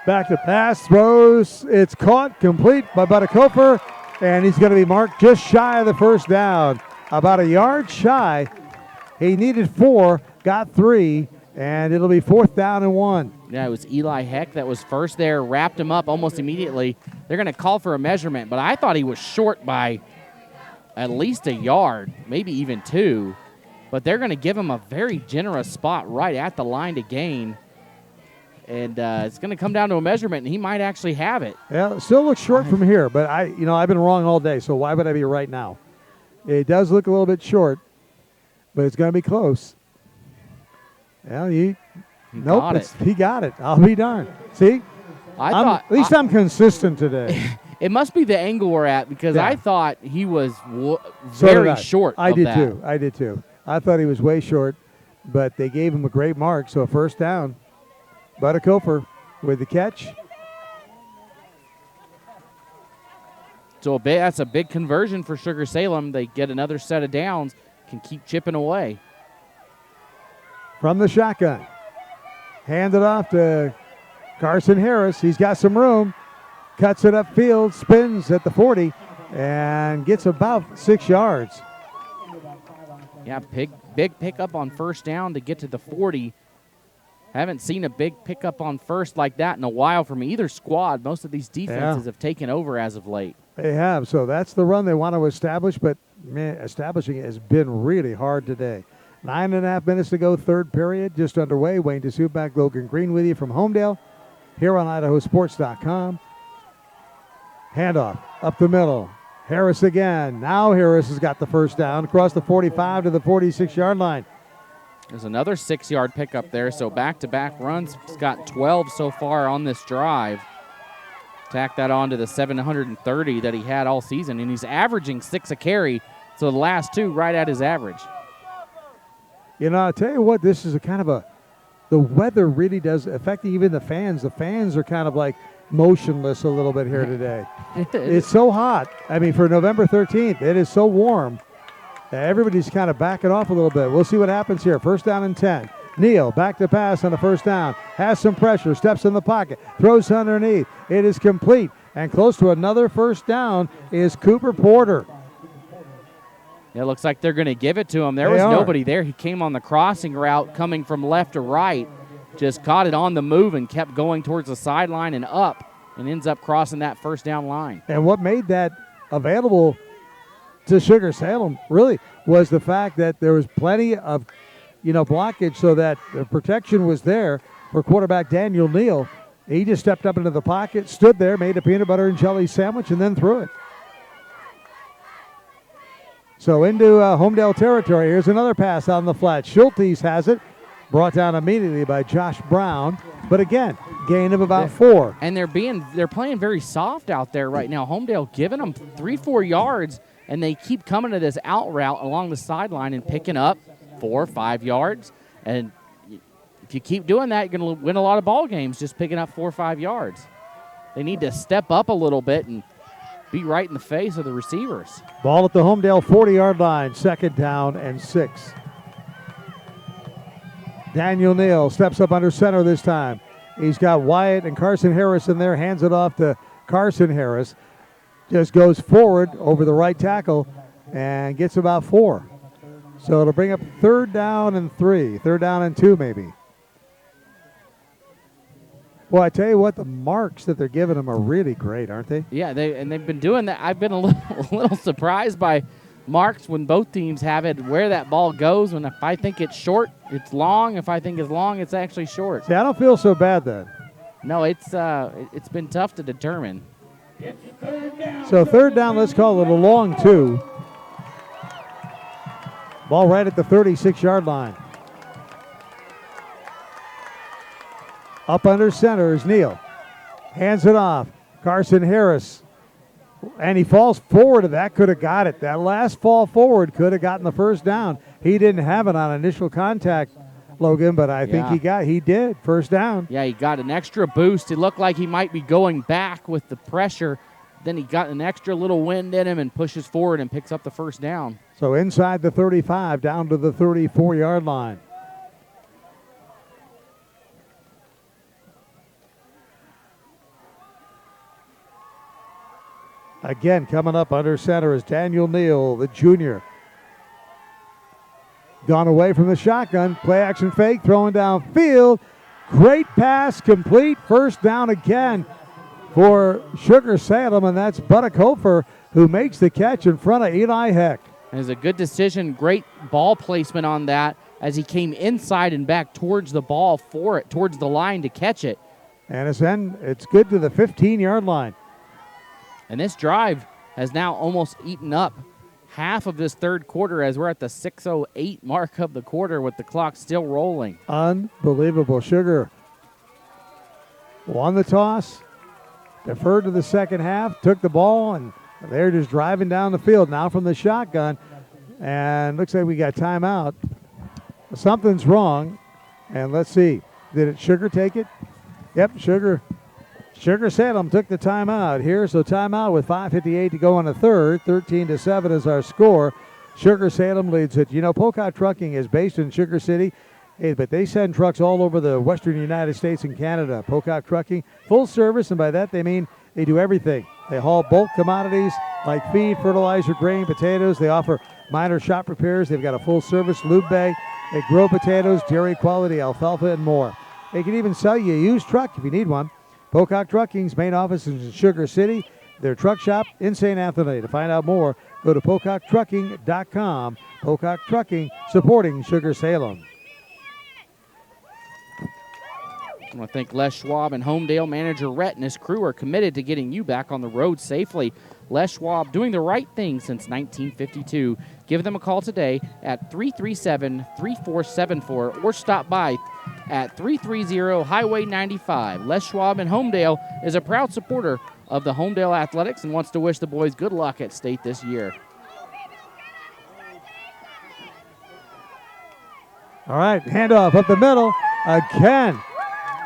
Back to pass, throws. It's caught, complete by Buttakofer, and he's going to be marked just shy of the first down. About a yard shy. He needed 4, got 3, and it'll be fourth down and 1. Yeah, it was Eli Heck that was first there, wrapped him up almost immediately. They're going to call for a measurement, but I thought he was short by at least a yard, maybe even 2. But they're going to give him a very generous spot right at the line to gain. And it's going to come down to a measurement, and he might actually have it. Yeah, it still looks short from here, but I've been wrong all day, so why would I be right now? It does look a little bit short, but it's going to be close. Well, he got it. I'll be darned. See? At least I'm consistent today. It must be the angle we're at because I thought he was very short. I did too. I thought he was way short, but they gave him a great mark, so first down. Buttakofer with the catch. So that's a big conversion for Sugar-Salem. They get another set of downs, can keep chipping away. From the shotgun. Hand it off to Carson Harris. He's got some room. Cuts it upfield, spins at the 40, and gets about 6 yards. Yeah, big pickup on first down to get to the 40. Haven't seen a big pickup on first like that in a while from either squad. Most of these defenses have taken over as of late. They have, so that's the run they want to establish, but establishing it has been really hard today. 9.5 minutes to go, third period, just underway. Wayne DeSuback, Logan Green with you from Homedale here on IdahoSports.com. Handoff up the middle. Harris again. Now Harris has got the first down across the 45 to the 46-yard line. There's another 6-yard pickup there, so back-to-back runs. He's got 12 so far on this drive. Tack that on to the 730 that he had all season, and he's averaging 6 a carry, so the last 2 right at his average. You know, I'll tell you what, this is a kind of the weather really does affect even the fans. The fans are kind of like motionless a little bit here today. It's so hot. I mean, for November 13th, it is so warm. Everybody's kind of backing off a little bit. We'll see what happens here. First down and 10. Neal back to pass on the first down. Has some pressure. Steps in the pocket. Throws underneath. It is complete. And close to another first down is Cooper Porter. It looks like they're going to give it to him. There was nobody there. He came on the crossing route coming from left to right. Just caught it on the move and kept going towards the sideline and up and ends up crossing that first down line. And what made that available to Sugar-Salem really was the fact that there was plenty of blockage so that the protection was there for quarterback Daniel Neal. He just stepped up into the pocket, stood there, made a peanut butter and jelly sandwich, and then threw it. So into Homedale territory. Here's another pass on the flat. Schultes has it. Brought down immediately by Josh Brown. But again, gain of about 4. And they're playing very soft out there right now. Homedale giving them 3-4 yards, and they keep coming to this out route along the sideline and picking up 4 or 5 yards. And if you keep doing that, you're going to win a lot of ball games just picking up 4 or 5 yards. They need to step up a little bit and be right in the face of the receivers. Ball at the Homedale 40-yard line, 2nd down and 6. Daniel Neal steps up under center this time. He's got Wyatt and Carson Harris in there, hands it off to Carson Harris. Just goes forward over the right tackle and gets about 4. So it'll bring up 3rd down and 3, 3rd down and 2 maybe. Well, I tell you what, the marks that they're giving them are really great, aren't they? Yeah, they've been doing that. I've been a little surprised by marks when both teams have it, where that ball goes. When if I think it's short, it's long. If I think it's long, it's actually short. See, I don't feel so bad then. No, it's been tough to determine. So 3rd down, let's call it a long 2. Ball right at the 36-yard line. Up under center is Neal. Hands it off. Carson Harris. And he falls forward. That could have got it. That last fall forward could have gotten the first down. He didn't have it on initial contact, Logan, but I think he did. First down. Yeah, he got an extra boost. It looked like he might be going back with the pressure. Then he got an extra little wind in him and pushes forward and picks up the first down. So inside the 35, down to the 34-yard line. Again, coming up under center is Daniel Neal, the junior. Gone away from the shotgun. Play action fake, throwing downfield. Great pass, complete. First down again for Sugar-Salem, and that's Buttakofer who makes the catch in front of Eli Heck. It was a good decision. Great ball placement on that as he came inside and back towards the ball for it, towards the line to catch it. And it's good to the 15-yard line. And this drive has now almost eaten up half of this third quarter as we're at the 6:08 mark of the quarter with the clock still rolling. Unbelievable. Sugar won the toss, deferred to the second half, took the ball, and they're just driving down the field now from the shotgun. And looks like we got timeout. Something's wrong. And let's see. Did Sugar take it? Yep, Sugar-Salem took the timeout here, so timeout with 5:58 to go in the third. 13-7 is our score. Sugar-Salem leads it. You know, Pocock Trucking is based in Sugar City, but they send trucks all over the western United States and Canada. Pocock Trucking, full service, and by that they mean they do everything. They haul bulk commodities like feed, fertilizer, grain, potatoes. They offer minor shop repairs. They've got a full-service lube bay. They grow potatoes, dairy quality, alfalfa, and more. They can even sell you a used truck if you need one. Pocock Trucking's main office is in Sugar City. Their truck shop in St. Anthony. To find out more, go to PocockTrucking.com. Pocock Trucking, supporting Sugar-Salem. I want to thank Les Schwab and Homedale manager Rhett and his crew are committed to getting you back on the road safely. Les Schwab doing the right thing since 1952. Give them a call today at 337-3474 or stop by at 330 Highway 95. Les Schwab and Homedale is a proud supporter of the Homedale Athletics and wants to wish the boys good luck at state this year. All right, handoff up the middle again.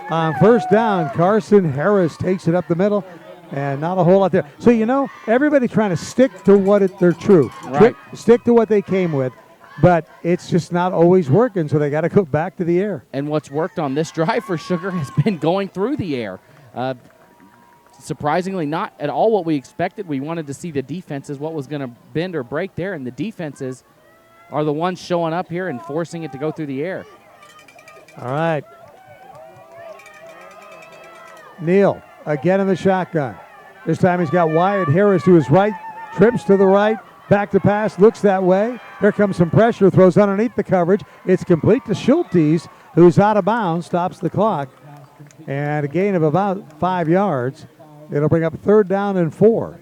On first down, Carson Harris takes it up the middle, and not a whole lot there. So, everybody trying to stick to what they're true. Right. Stick to what they came with, but it's just not always working, so they got to go back to the air. And what's worked on this drive for Sugar has been going through the air. Surprisingly, not at all what we expected. We wanted to see the defenses, what was going to bend or break there, and the defenses are the ones showing up here and forcing it to go through the air. All right. Neal again in the shotgun. This time he's got Wyatt Harris to his right, trips to the right, back to pass, looks that way. Here comes some pressure, throws underneath the coverage. It's complete to Schultes, who's out of bounds, stops the clock, and a gain of about 5 yards. It'll bring up 3rd down and 4.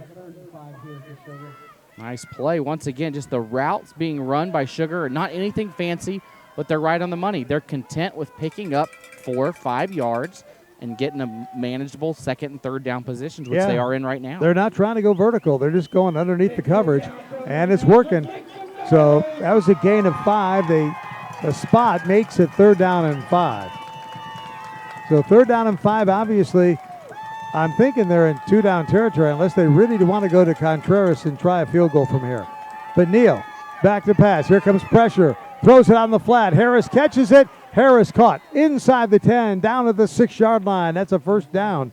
Nice play. Once again, just the routes being run by Sugar are not anything fancy, but they're right on the money. They're content with picking up 4 or 5 yards and getting a manageable 2nd and 3rd down positions, which they are in right now. They're not trying to go vertical. They're just going underneath the coverage, and it's working. So that was a gain of 5. The spot makes it 3rd down and 5. So 3rd down and 5, obviously, I'm thinking they're in 2-down territory unless they really want to go to Contreras and try a field goal from here. But Neal, back to pass. Here comes pressure. Throws it on the flat. Harris catches it. Harris caught inside the 10, down at the 6-yard line. That's a 1st down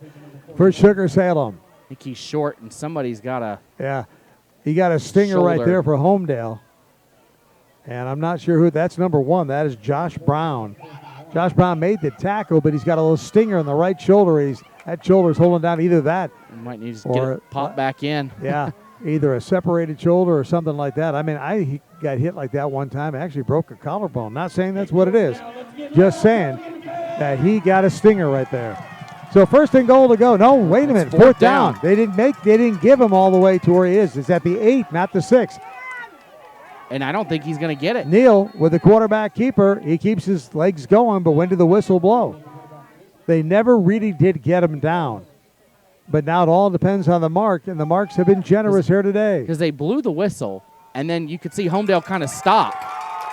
for Sugar-Salem. I think he's short, and somebody's got a he got a stinger shoulder right there for Homedale. And I'm not sure who. That's number 1. That is Josh Brown. Josh Brown made the tackle, but he's got a little stinger in the right shoulder. That shoulder's holding down either that. You might need to get it popped back in. Yeah, either a separated shoulder or something like that. I mean, he got hit like that one time. Actually broke a collarbone. Not saying that's what it is. Just saying that he got a stinger right there. So 1st and goal to go. No, wait a minute. 4th down. They didn't give him all the way to where he is. It's at the 8, not the 6. And I don't think he's going to get it. Neal, with the quarterback keeper, he keeps his legs going, but when did the whistle blow? They never really did get him down. But now it all depends on the mark, and the marks have been generous here today. Because they blew the whistle, and then you could see Homedale kind of stop.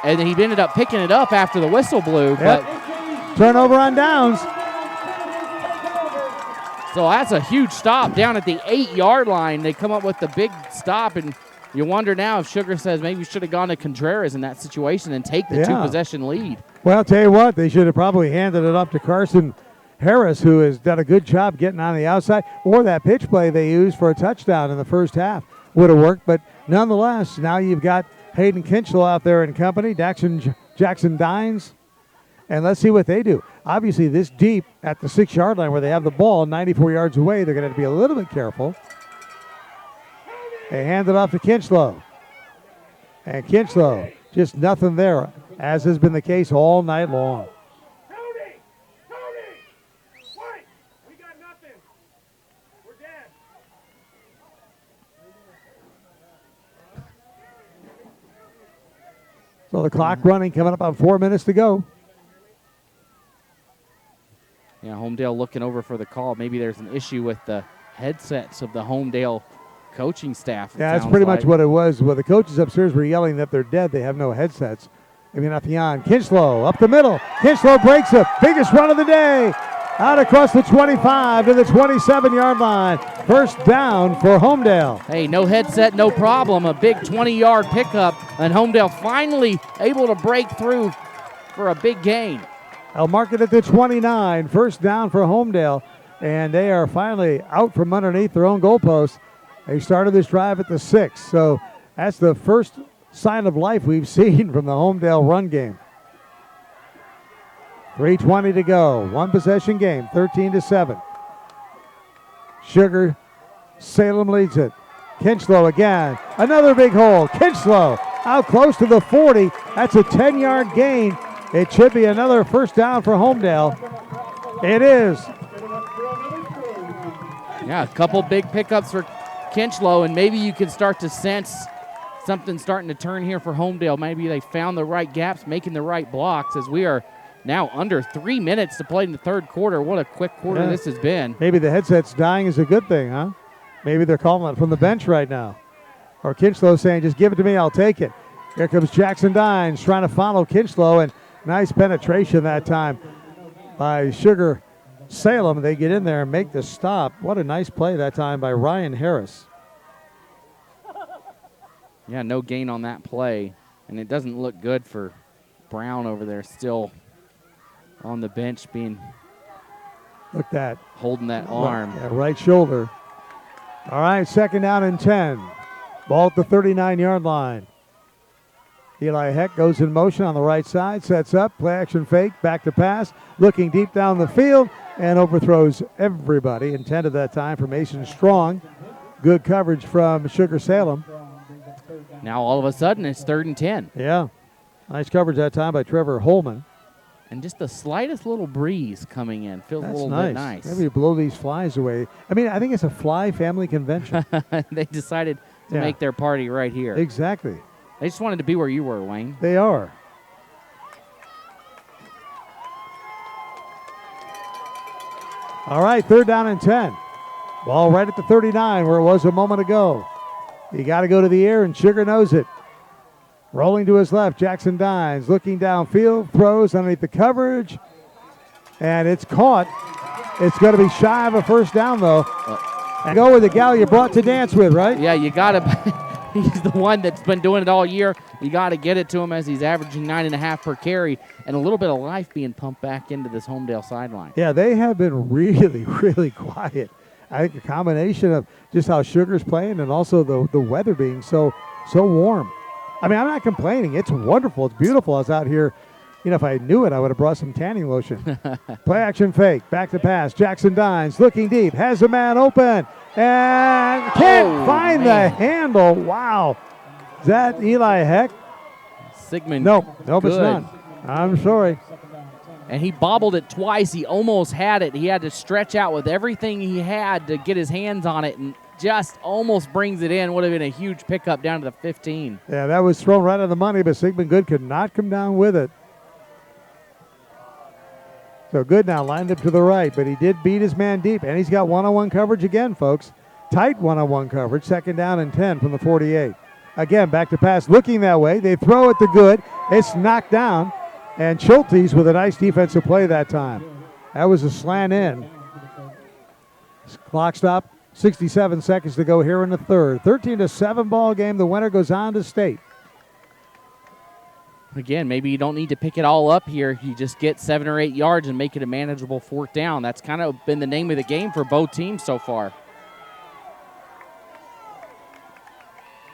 And then he ended up picking it up after the whistle blew. Yep. But turnover on downs. So that's a huge stop down at the 8-yard line. They come up with the big stop, and you wonder now if Sugar says maybe we should have gone to Contreras in that situation and take the 2-possession lead. Well, I'll tell you what, they should have probably handed it up to Carson Harris, who has done a good job getting on the outside, or that pitch play they used for a touchdown in the first half would have worked. But nonetheless, now you've got Hayden Kinchlow out there in company, Jackson Dines, and let's see what they do. Obviously, this deep at the 6-yard line where they have the ball 94 yards away, they're going to have to be a little bit careful. They hand it off to Kinchlow. And Kinchlow, just nothing there, as has been the case all night long. So the clock running, coming up on 4 minutes to go. Yeah, Homedale looking over for the call. Maybe there's an issue with the headsets of the Homedale coaching staff. Yeah, that's pretty much what it was. Well, the coaches upstairs were yelling that they're dead. They have no headsets. Kinchlow up the middle. Kinchlow breaks it. Biggest run of the day. Out across the 25 to the 27-yard line. 1st down for Homedale. Hey, no headset, no problem. A big 20-yard pickup, and Homedale finally able to break through for a big gain. I'll mark it at the 29. 1st down for Homedale, and they are finally out from underneath their own goalpost. They started this drive at the 6, so that's the first sign of life we've seen from the Homedale run game. 3:20 to go. 1-possession game, 13-7. Sugar-Salem leads it. Kinchlow again. Another big hole. Kinchlow out close to the 40. That's a 10-yard gain. It should be another 1st down for Homedale. It is. Yeah, a couple big pickups for Kinchlow, and maybe you can start to sense something starting to turn here for Homedale. Maybe they found the right gaps, making the right blocks, as we are now under 3 minutes to play in the 3rd quarter. What a quick quarter this has been. Maybe the headset's dying is a good thing, huh? Maybe they're calling it from the bench right now. Or Kinchlow saying, just give it to me, I'll take it. Here comes Jackson Dines trying to follow Kinchlow, and nice penetration that time by Sugar-Salem. They get in there and make the stop. What a nice play that time by Ryan Harris. Yeah, no gain on that play, and it doesn't look good for Brown over there, still on the bench, being look that holding that arm. Right shoulder. All right, second down and 10. Ball at the 39-yard line. Eli Heck goes in motion on the right side, sets up, play action fake, back to pass, looking deep down the field, and overthrows everybody. Intended that time for Mason Strong. Good coverage from Sugar-Salem. Now all of a sudden it's 3rd and 10. Yeah. Nice coverage that time by Trevor Holman. And just the slightest little breeze coming in. Feels That's a little bit nice. Maybe blow these flies away. I mean, I think it's a fly family convention. They decided to make their party right here. Exactly. They just wanted to be where you were, Wayne. They are. All right, 3rd down and 10. Ball right at the 39 where it was a moment ago. You got to go to the air, and Sugar knows it. Rolling to his left, Jackson Dines looking downfield, throws underneath the coverage, and it's caught. It's going to be shy of a first down, though. And go with the gal you brought to dance with, right? Yeah, you got to. He's the one that's been doing it all year. You got to get it to him as he's averaging 9.5 per carry, and a little bit of life being pumped back into this Homedale sideline. Yeah, they have been really, really quiet. I think a combination of just how Sugar's playing and also the weather being so warm. I mean, I'm not complaining. It's wonderful. It's beautiful. I was out here. You know, if I knew it, I would have brought some tanning lotion. Play action fake. Back to pass. Jackson Dines looking deep. Has a man open. And can't find the handle. Wow. Is that Eli Heck? Sigmund. Nope, it's not. I'm sorry. And he bobbled it twice. He almost had it. He had to stretch out with everything he had to get his hands on it, and just almost brings it in. Would have been a huge pickup down to the 15. Yeah, that was thrown right on the money, but Sigmund Good could not come down with it. So Good now lined up to the right, but he did beat his man deep, and he's got one-on-one coverage again, folks. Tight one-on-one coverage, 2nd down and 10 from the 48. Again, back to pass, looking that way. They throw it to Good. It's knocked down, and Schultes with a nice defensive play that time. That was a slant in. Clock stop, 67 seconds to go here in the third. 13-7 ball game. The winner goes on to state. Again, maybe you don't need to pick it all up here. You just get 7 or 8 yards and make it a manageable 4th down. That's kind of been the name of the game for both teams so far.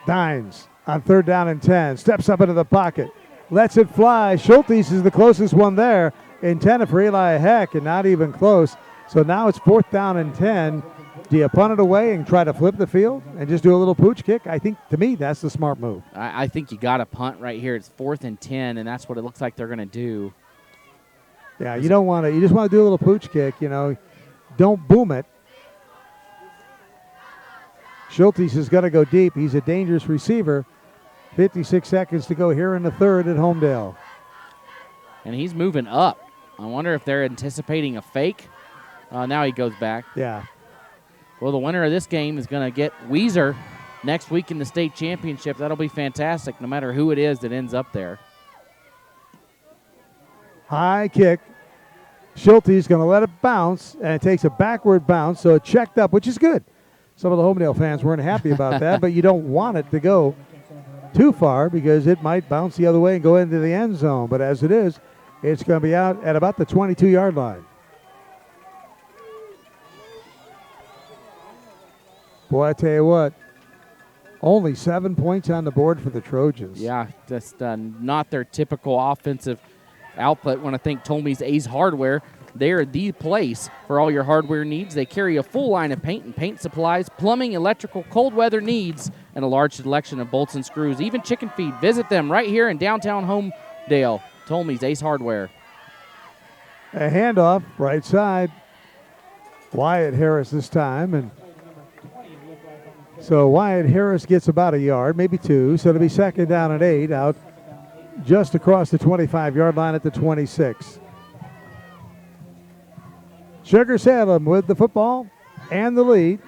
Dines on 3rd down and 10. Steps up into the pocket. Lets it fly. Schultes is the closest one there. Intended for Eli Heck, and not even close. So now it's 4th down and 10. Do you punt it away and try to flip the field and just do a little pooch kick? I think, to me, that's the smart move. I think you got to punt right here. It's 4th and 10, and that's what it looks like they're going to do. Yeah, you don't want to. You just want to do a little pooch kick, you know. Don't boom it. Schultes has got to go deep. He's a dangerous receiver. 56 seconds to go here in the third at Homedale. And he's moving up. I wonder if they're anticipating a fake. Now he goes back. Yeah. Well, the winner of this game is going to get Weiser next week in the state championship. That'll be fantastic, no matter who it is that ends up there. High kick. Schultes going to let it bounce, and it takes a backward bounce, so it checked up, which is good. Some of the Homedale fans weren't happy about that, but you don't want it to go too far because it might bounce the other way and go into the end zone. But as it is, it's going to be out at about the 22-yard line. Boy, I tell you what, only 7 points on the board for the Trojans. Yeah, just not their typical offensive output. When I think Tolmie's Ace Hardware, they're the place for all your hardware needs. They carry a full line of paint and paint supplies, plumbing, electrical, cold weather needs, and a large selection of bolts and screws, even chicken feed. Visit them right here in downtown Homedale. Tolmie's Ace Hardware. A handoff, right side. Wyatt Harris this time, and so Wyatt Harris gets about a yard, maybe 2, so it'll be 2nd down and 8 out just across the 25-yard line at the 26. Sugar-Salem with the football and the lead.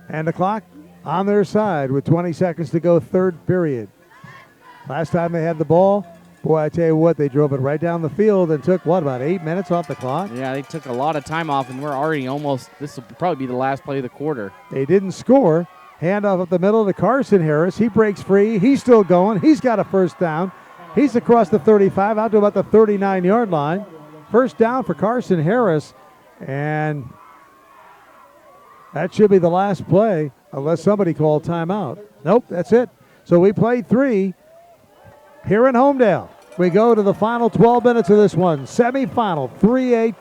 And the clock on their side with 20 seconds to go, third period. Last time they had the ball, boy, I tell you what, they drove it right down the field and took, about 8 minutes off the clock? Yeah, they took a lot of time off, and we're already almost, this will probably be the last play of the quarter. They didn't score. Handoff up the middle to Carson Harris. He breaks free. He's still going. He's got a first down. He's across the 35 out to about the 39-yard line. First down for Carson Harris, and that should be the last play unless somebody called timeout. Nope, that's it. So we played 3 here in Homedale. We go to the final 12 minutes of this one. Semifinal 3A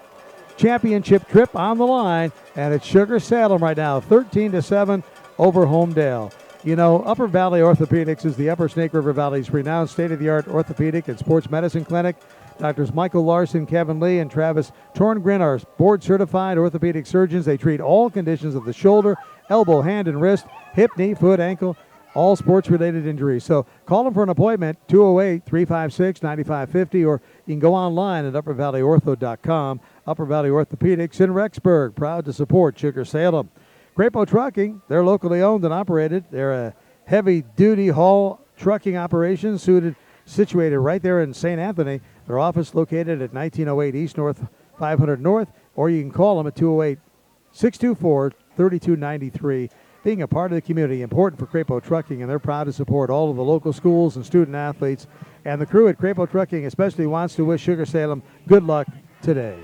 championship trip on the line, and it's Sugar-Salem right now, 13-7 over Homedale. You know, Upper Valley Orthopedics is the Upper Snake River Valley's renowned state-of-the-art orthopedic and sports medicine clinic. Doctors Michael Larson, Kevin Lee, and Travis Torngren are board-certified orthopedic surgeons. They treat all conditions of the shoulder, elbow, hand, and wrist, hip, knee, foot, ankle, all sports-related injuries. So call them for an appointment, 208-356-9550, or you can go online at uppervalleyortho.com. Upper Valley Orthopedics in Rexburg, proud to support Sugar-Salem. Crapo Trucking, they're locally owned and operated. They're a heavy-duty haul trucking operation situated right there in St. Anthony. Their office located at 1908 East North 500 North, or you can call them at 208-624-3293. Being a part of the community, important for Crapo Trucking, and they're proud to support all of the local schools and student athletes. And the crew at Crapo Trucking especially wants to wish Sugar-Salem good luck today.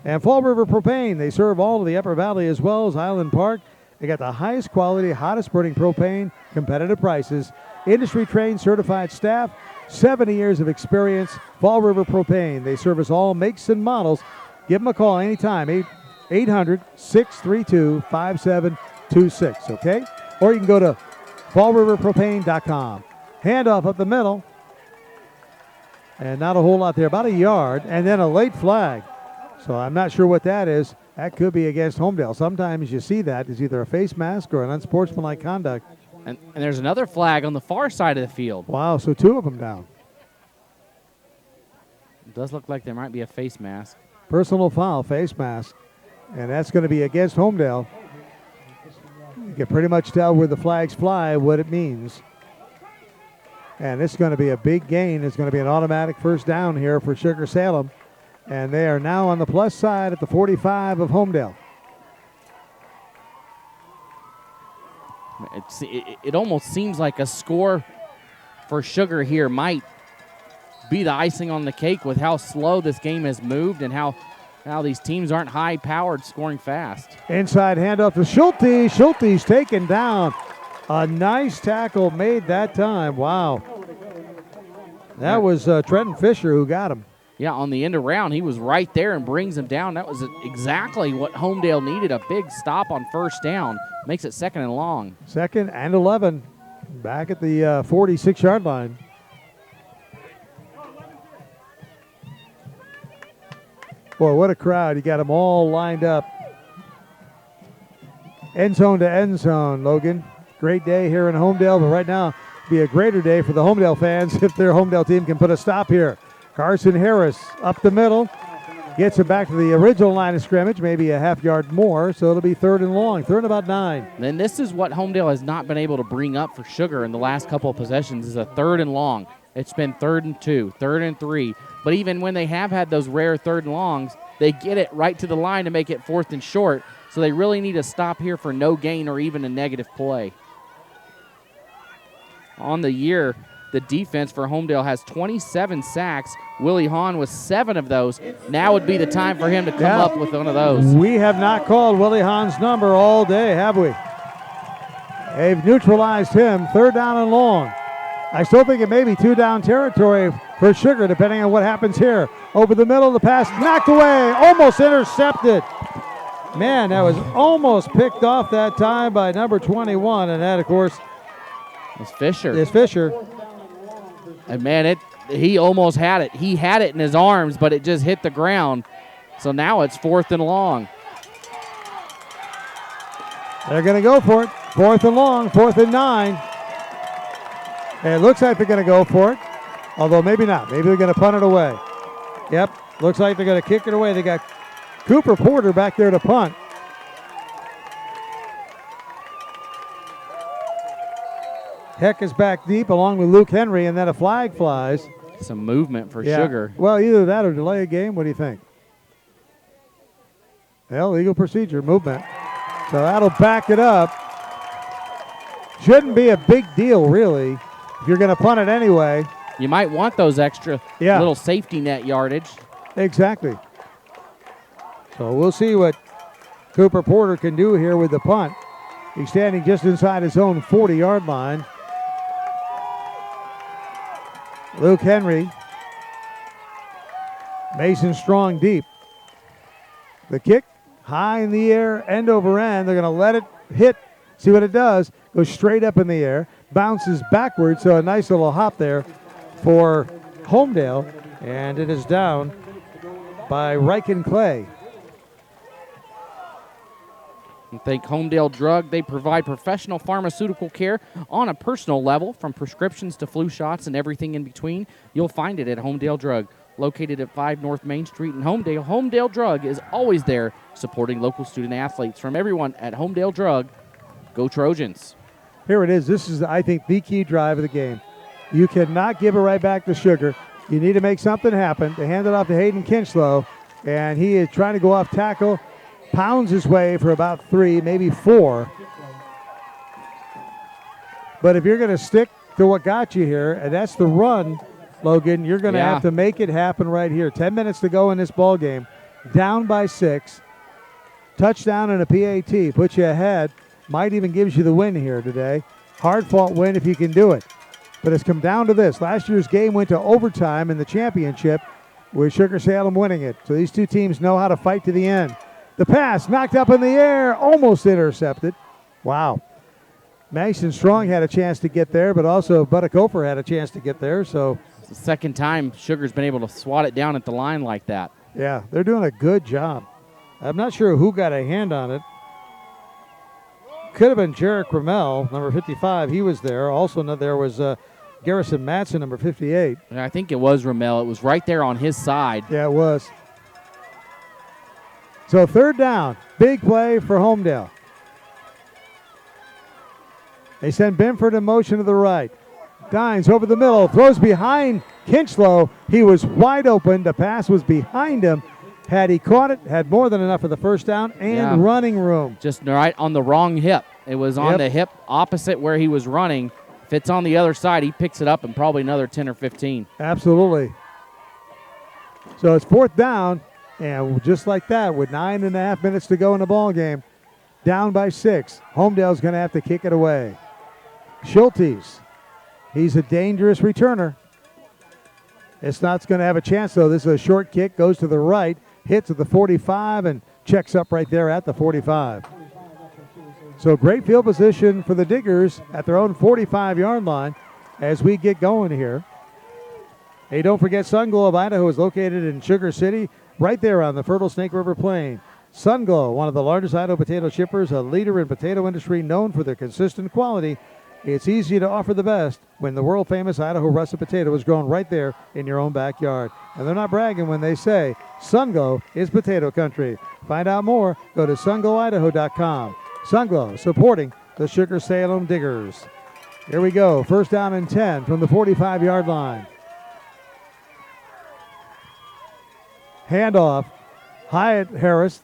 And Fall River Propane, they serve all of the Upper Valley as well as Island Park. They got the highest quality, hottest burning propane, competitive prices, industry-trained certified staff, 70 years of experience. Fall River Propane, they service all makes and models. Give them a call anytime, 800-632-5726, okay? Or you can go to fallriverpropane.com. Handoff up the middle. And not a whole lot there, about a yard, and then a late flag. So I'm not sure what that is. That could be against Homedale. Sometimes you see that as either a face mask or an unsportsmanlike conduct. And there's another flag on the far side of the field. Wow, so 2 of them down. It does look like there might be a face mask. Personal foul, face mask. And that's going to be against Homedale. You can pretty much tell where the flags fly what it means. And it's going to be a big gain. It's going to be an automatic first down here for Sugar-Salem. And they are now on the plus side at the 45 of Homedale. It almost seems like a score for Sugar here might be the icing on the cake with how slow this game has moved and how these teams aren't high-powered, scoring fast. Inside handoff to Schulte. Schulte's taken down. A nice tackle made that time. Wow. That was Trenton Fisher who got him. Yeah, on the end around, he was right there and brings him down. That was exactly what Homedale needed, a big stop on first down. Makes it 2nd and long. 2nd and 11, back at the 46-yard line. Boy, what a crowd. You got them all lined up. End zone to end zone, Logan. Great day here in Homedale, but right now be a greater day for the Homedale fans if their Homedale team can put a stop here. Carson Harris up the middle, gets it back to the original line of scrimmage, maybe a half yard more, so it'll be 3rd and long, 3rd and about 9. And this is what Homedale has not been able to bring up for Sugar in the last couple of possessions is a 3rd and long. It's been 3rd and 2, 3rd and 3. But even when they have had those rare 3rd and longs, they get it right to the line to make it 4th and short. So they really need to stop here for no gain or even a negative play. On the year, the defense for Homedale has 27 sacks. Willie Hahn with 7 of those. Now would be the time for him to come up with one of those. We have not called Willie Hahn's number all day, have we? They've neutralized him. 3rd down and long. I still think it may be 2-down territory for Sugar, depending on what happens here. Over the middle of the pass, knocked away, almost intercepted. Man, that was almost picked off that time by number 21, and that, of course, is Fisher. Is Fisher. And, man, he almost had it. He had it in his arms, but it just hit the ground. So now it's 4th and long. They're going to go for it. 4th and long, 4th and 9. It looks like they're going to go for it, although maybe not. Maybe they're going to punt it away. Yep, looks like they're going to kick it away. They got Cooper Porter back there to punt. Heck is back deep along with Luke Henry, and then a flag flies. Some movement for Sugar. Well, either that or delay a game. What do you think? Well, legal procedure, movement. So that'll back it up. Shouldn't be a big deal, really, if you're going to punt it anyway. You might want those extra little safety net yardage. Exactly. So we'll see what Cooper Porter can do here with the punt. He's standing just inside his own 40-yard line. Luke Henry. Mason Strong deep. The kick high in the air, end over end. They're going to let it hit. See what it does. Goes straight up in the air. Bounces backwards, so a nice little hop there for Homedale. And it is down by Riken Clay. Think Homedale Drug. They provide professional pharmaceutical care on a personal level, from prescriptions to flu shots and everything in between. You'll find it at Homedale Drug, located at 5 North Main Street in Homedale. Homedale Drug is always there supporting local student athletes. From everyone at Homedale Drug, go Trojans. Here it is. This is, I think, the key drive of the game. You cannot give it right back to Sugar. You need to make something happen. They hand it off to Hayden Kinchlow, and he is trying to go off tackle. Pounds his way for about 3, maybe 4. But if you're going to stick to what got you here, and that's the run, Logan, you're going to have to make it happen right here. 10 minutes to go in this ball game. Down by 6. Touchdown and a PAT. Puts you ahead. Might even gives you the win here today. Hard-fought win if you can do it. But it's come down to this. Last year's game went to overtime in the championship with Sugar-Salem winning it. So these two teams know how to fight to the end. The pass knocked up in the air, almost intercepted. Wow. Mason Strong had a chance to get there, but also Buttakofer had a chance to get there. So it's the second time Sugar's been able to swat it down at the line like that. Yeah, they're doing a good job. I'm not sure who got a hand on it. Could have been Jarek Ramel, number 55. He was there. Also, there was Garrison Matson, number 58. I think it was Ramel. It was right there on his side. Yeah, it was. So third down, big play for Homedale. They send Binford in motion to the right. Dines over the middle, throws behind Kinchlow. He was wide open. The pass was behind him. Had he caught it, had more than enough for the first down and running room. Just right on the wrong hip. It was on the hip opposite where he was running. If it's on the other side, he picks it up and probably another 10 or 15. Absolutely. So it's fourth down. And just like that, with 9.5 minutes to go in the ball game, down by 6. Homedale's going to have to kick it away. Schultes, he's a dangerous returner. It's not going to have a chance, though. This is a short kick, goes to the right, hits at the 45, and checks up right there at the 45. So great field position for the Diggers at their own 45-yard line as we get going here. Hey, don't forget, Sunglow of Idaho is located in Sugar City, right there on the fertile Snake River Plain. Sunglow, one of the largest Idaho potato shippers, a leader in potato industry known for their consistent quality. It's easy to offer the best when the world-famous Idaho russet potato is grown right there in your own backyard. And they're not bragging when they say Sunglow is potato country. Find out more, go to SunglowIdaho.com. Sunglow, supporting the Sugar-Salem Diggers. Here we go, first down and 10 from the 45-yard line. Handoff, Wyatt Harris,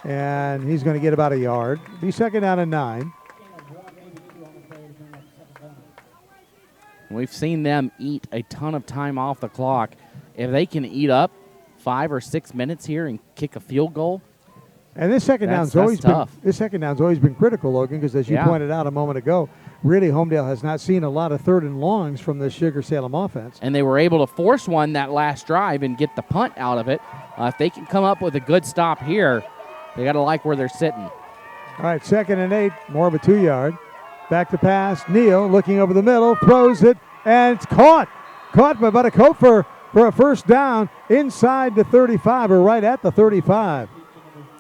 and he's going to get about a yard. Be second down and 9. We've seen them eat a ton of time off the clock. If they can eat up 5 or 6 minutes here and kick a field goal, and this second down's always been critical, Logan, because as you pointed out a moment ago, really Homedale has not seen a lot of third and longs from the Sugar-Salem offense. And they were able to force one that last drive and get the punt out of it. If they can come up with a good stop here, they got to like where they're sitting. All right, second and 8, more of a 2-yard. Back to pass. Neal looking over the middle, throws it, and it's caught. Caught by Buttakofer for a first down inside the 35, or right at the 35.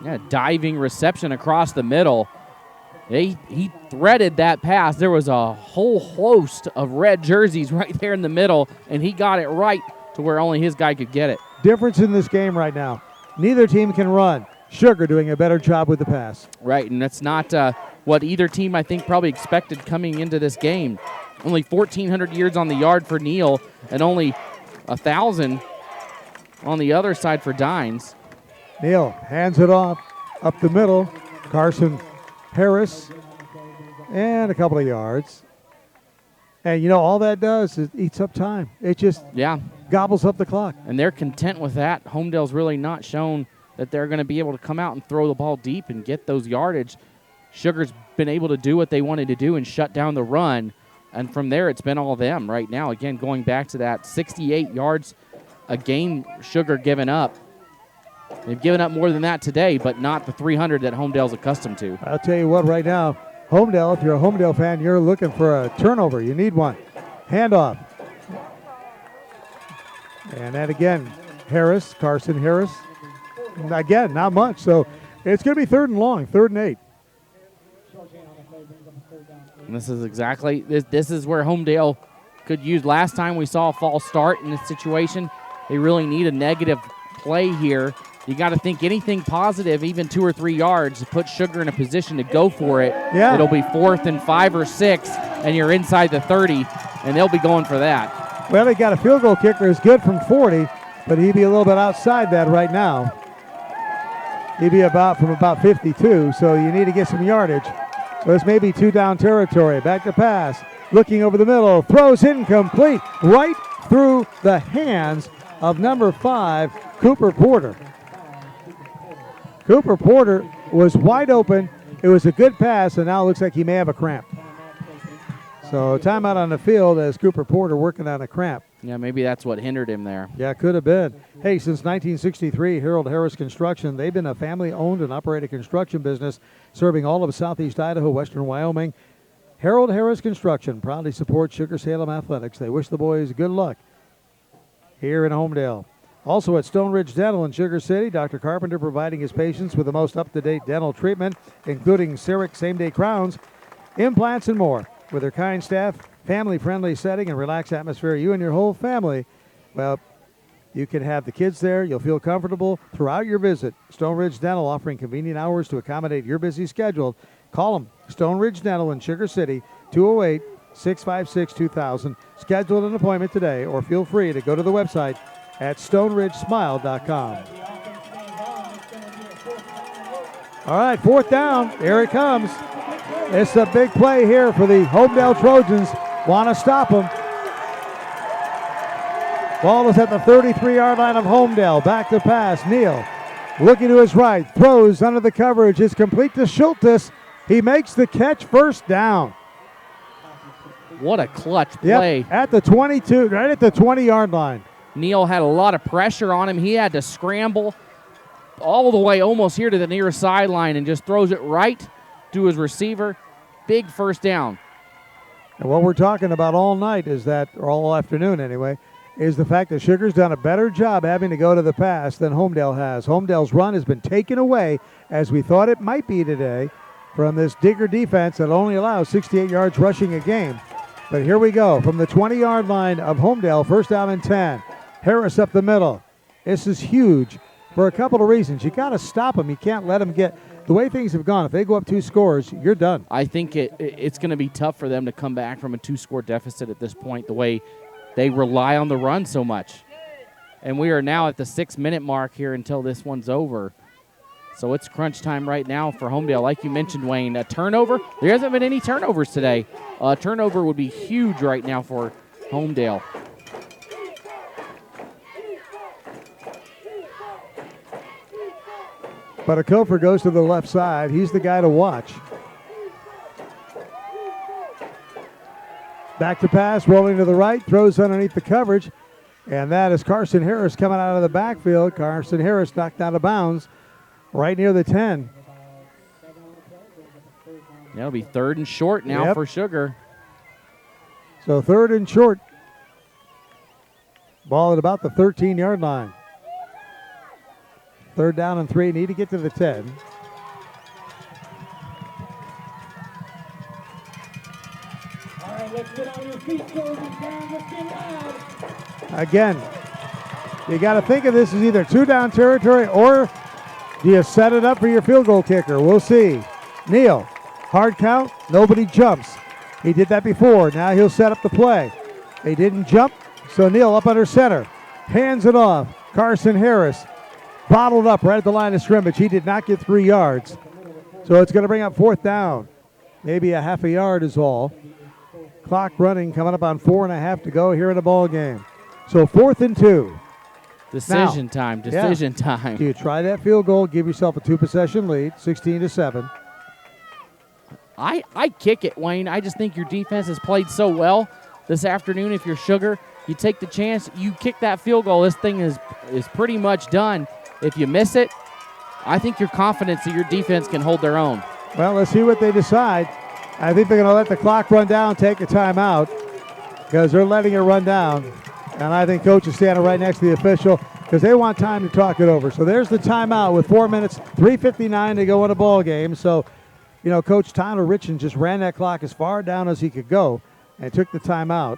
Yeah, diving reception across the middle. He threaded that pass. There was a whole host of red jerseys right there in the middle, and he got it right to where only his guy could get it. Difference in this game right now. Neither team can run. Sugar doing a better job with the pass. Right, and it's not what either team I think probably expected coming into this game. Only 1,400 yards on the yard for Neal and only 1,000 on the other side for Dines. Neal hands it off up the middle. Carson Harris, and a couple of yards. And, all that does is eats up time. It just gobbles up the clock. And they're content with that. Homedale's really not shown that they're going to be able to come out and throw the ball deep and get those yardage. Sugar's been able to do what they wanted to do and shut down the run. And from there, it's been all them right now. Again, going back to that 68 yards a game Sugar given up. They've given up more than that today, but not the 300 that Homedale's accustomed to. I'll tell you what, right now, Homedale, if you're a Homedale fan, you're looking for a turnover. You need one. Handoff. And then again, Carson Harris. Again, not much. So it's going to be 3rd and long, 3rd and 8. And this is exactly, this is where Homedale could use. Last time we saw a false start in this situation. They really need a negative play here. You got to think anything positive, even 2 or 3 yards, to put Sugar in a position to go for it. Yeah. It'll be 4th and 5 or 6, and you're inside the 30, and they'll be going for that. Well, they got a field goal kicker is good from 40, but he'd be a little bit outside that right now. He'd be from about 52, so you need to get some yardage. So this may be 2 down territory. Back to pass. Looking over the middle. Throws incomplete. Right through the hands of number 5, Cooper Porter. Cooper Porter was wide open. It was a good pass, and now it looks like he may have a cramp. So timeout on the field as Cooper Porter working on a cramp. Yeah, maybe that's what hindered him there. Yeah, could have been. Hey, since 1963, Harold Harris Construction, they've been a family-owned and operated construction business serving all of southeast Idaho, western Wyoming. Harold Harris Construction proudly supports Sugar-Salem Athletics. They wish the boys good luck here in Homedale. Also at Stone Ridge Dental in Sugar City, Dr. Carpenter providing his patients with the most up-to-date dental treatment, including CEREC same-day crowns, implants, and more. With their kind staff, family-friendly setting, and relaxed atmosphere, you and your whole family, well, you can have the kids there. You'll feel comfortable throughout your visit. Stone Ridge Dental offering convenient hours to accommodate your busy schedule. Call them, Stone Ridge Dental in Sugar City, 208-656-2000. Schedule an appointment today, or feel free to go to the website at stoneridgesmile.com. All right, 4th down. Here it comes. It's a big play here for the Homedale Trojans. Want to stop them. Ball is at the 33-yard line of Homedale. Back to pass. Neal looking to his right. Throws under the coverage. Is complete to Schultes. He makes the catch. 1st down. What a clutch play. Yep, at the 22, right at the 20-yard line. Neal had a lot of pressure on him. He had to scramble all the way almost here to the near sideline and just throws it right to his receiver. Big 1st down. And what we're talking about all night is that, or all afternoon anyway, is the fact that Sugar's done a better job having to go to the pass than Homedale has. Homedale's run has been taken away, as we thought it might be today, from this Digger defense that only allows 68 yards rushing a game. But here we go. From the 20-yard line of Homedale, 1st down and 10. Harris up the middle. This is huge for a couple of reasons. You got to stop them. You can't let them get – the way things have gone, if they go up 2 scores, you're done. I think it's going to be tough for them to come back from a 2-score deficit at this point, the way they rely on the run so much. And we are now at the 6-minute mark here until this one's over. So it's crunch time right now for Homedale. Like you mentioned, Wayne, a turnover. There hasn't been any turnovers today. A turnover would be huge right now for Homedale. But Akofer goes to the left side. He's the guy to watch. Back to pass, rolling to the right, throws underneath the coverage. And that is Carson Harris coming out of the backfield. Carson Harris knocked out of bounds right near the 10. That'll be 3rd and short now for Sugar. So 3rd and short. Ball at about the 13-yard line. 3rd down and 3. Need to get to the 10. All right, let's get on your feet, Jordan. Let's get loud. Again, you got to think of this as either 2-down territory, or do you set it up for your field goal kicker? We'll see. Neal Hard count, nobody jumps. He did that before. Now he'll set up the play. They didn't jump, so Neal up under center. Hands it off. Carson Harris bottled up right at the line of scrimmage. He did not get 3 yards. So it's going to bring up 4th down. Maybe a half a yard is all. Clock running, coming up on 4.5 to go here in the ball game. So 4th and 2. Decision time. Do you try that field goal, give yourself a 2-possession lead, 16-7? I kick it, Wayne. I just think your defense has played so well this afternoon. If you're Sugar, you take the chance, you kick that field goal. This thing is pretty much done. If you miss it, I think you're confident that your defense can hold their own. Well, let's see what they decide. I think they're going to let the clock run down, take a timeout, because they're letting it run down. And I think Coach is standing right next to the official because they want time to talk it over. So there's the timeout with 4 minutes, 3:59 to go in a ball game. So, Coach Tyler Richens just ran that clock as far down as he could go and took the timeout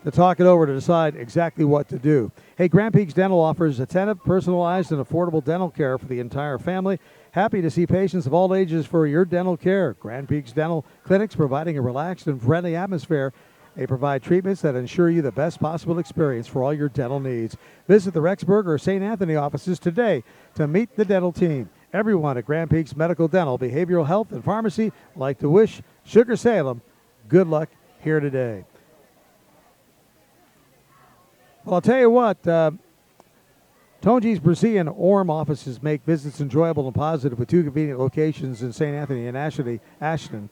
to talk it over to decide exactly what to do. Hey, Grand Peaks Dental offers attentive, personalized, and affordable dental care for the entire family. Happy to see patients of all ages for your dental care. Grand Peaks Dental Clinics providing a relaxed and friendly atmosphere. They provide treatments that ensure you the best possible experience for all your dental needs. Visit the Rexburg or St. Anthony offices today to meet the dental team. Everyone at Grand Peaks Medical Dental, Behavioral Health, and Pharmacy would like to wish Sugar-Salem good luck here today. Well, I'll tell you what, Tonji's Brazilian Orm offices make visits enjoyable and positive with 2 convenient locations in St. Anthony and Ashton.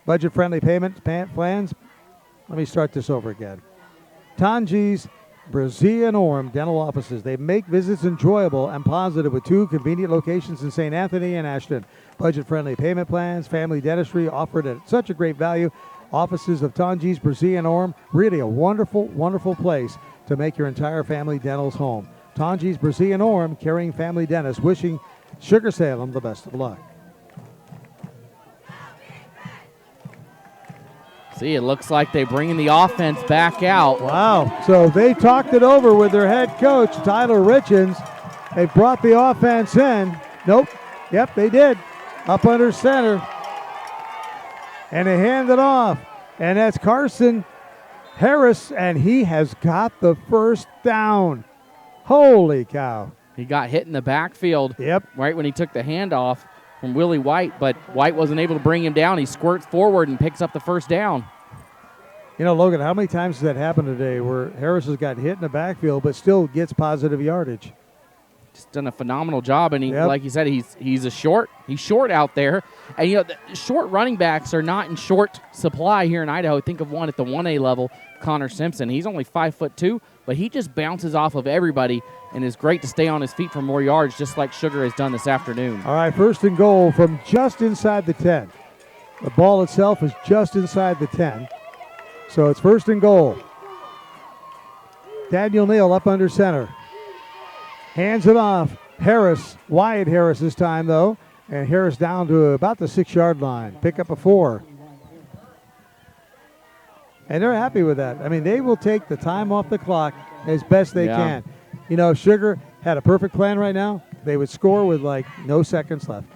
Budget-friendly payment plans. Let me start this over again. Tonji's Brazilian Orm dental offices. They make visits enjoyable and positive with 2 convenient locations in St. Anthony and Ashton. Budget-friendly payment plans, family dentistry offered at such a great value. Offices of Tonji's Brazilian Orm, really a wonderful, wonderful place to make your entire family dental's home. Tonji's Brazilian Orm, caring family dentists, wishing Sugar-Salem the best of luck. See, it looks like they're bringing the offense back out. Wow. So they talked it over with their head coach, Tyler Richens. They brought the offense in. Nope. Yep, they did. Up under center. And they hand it off. And that's Carson Harris, and he has got the first down. Holy cow. He got hit in the backfield. Yep. Right when he took the handoff from Willie White, but White wasn't able to bring him down. He squirts forward and picks up the first down. Logan, how many times has that happened today where Harris has got hit in the backfield but still gets positive yardage? Just done a phenomenal job, and like you said, he's short out there. And the short running backs are not in short supply here in Idaho. Think of one at the 1A level, Connor Simpson. He's only 5'2", but he just bounces off of everybody and is great to stay on his feet for more yards, just like Sugar has done this afternoon. All right, 1st and goal from just inside the 10. The ball itself is just inside the 10. So it's 1st and goal. Daniel Neal up under center. Hands it off. Harris, Wyatt Harris this time, though. And Harris down to about the 6-yard line. Pick up a 4. And they're happy with that. I mean, they will take the time off the clock as best they can. If Sugar had a perfect plan right now, they would score with no seconds left.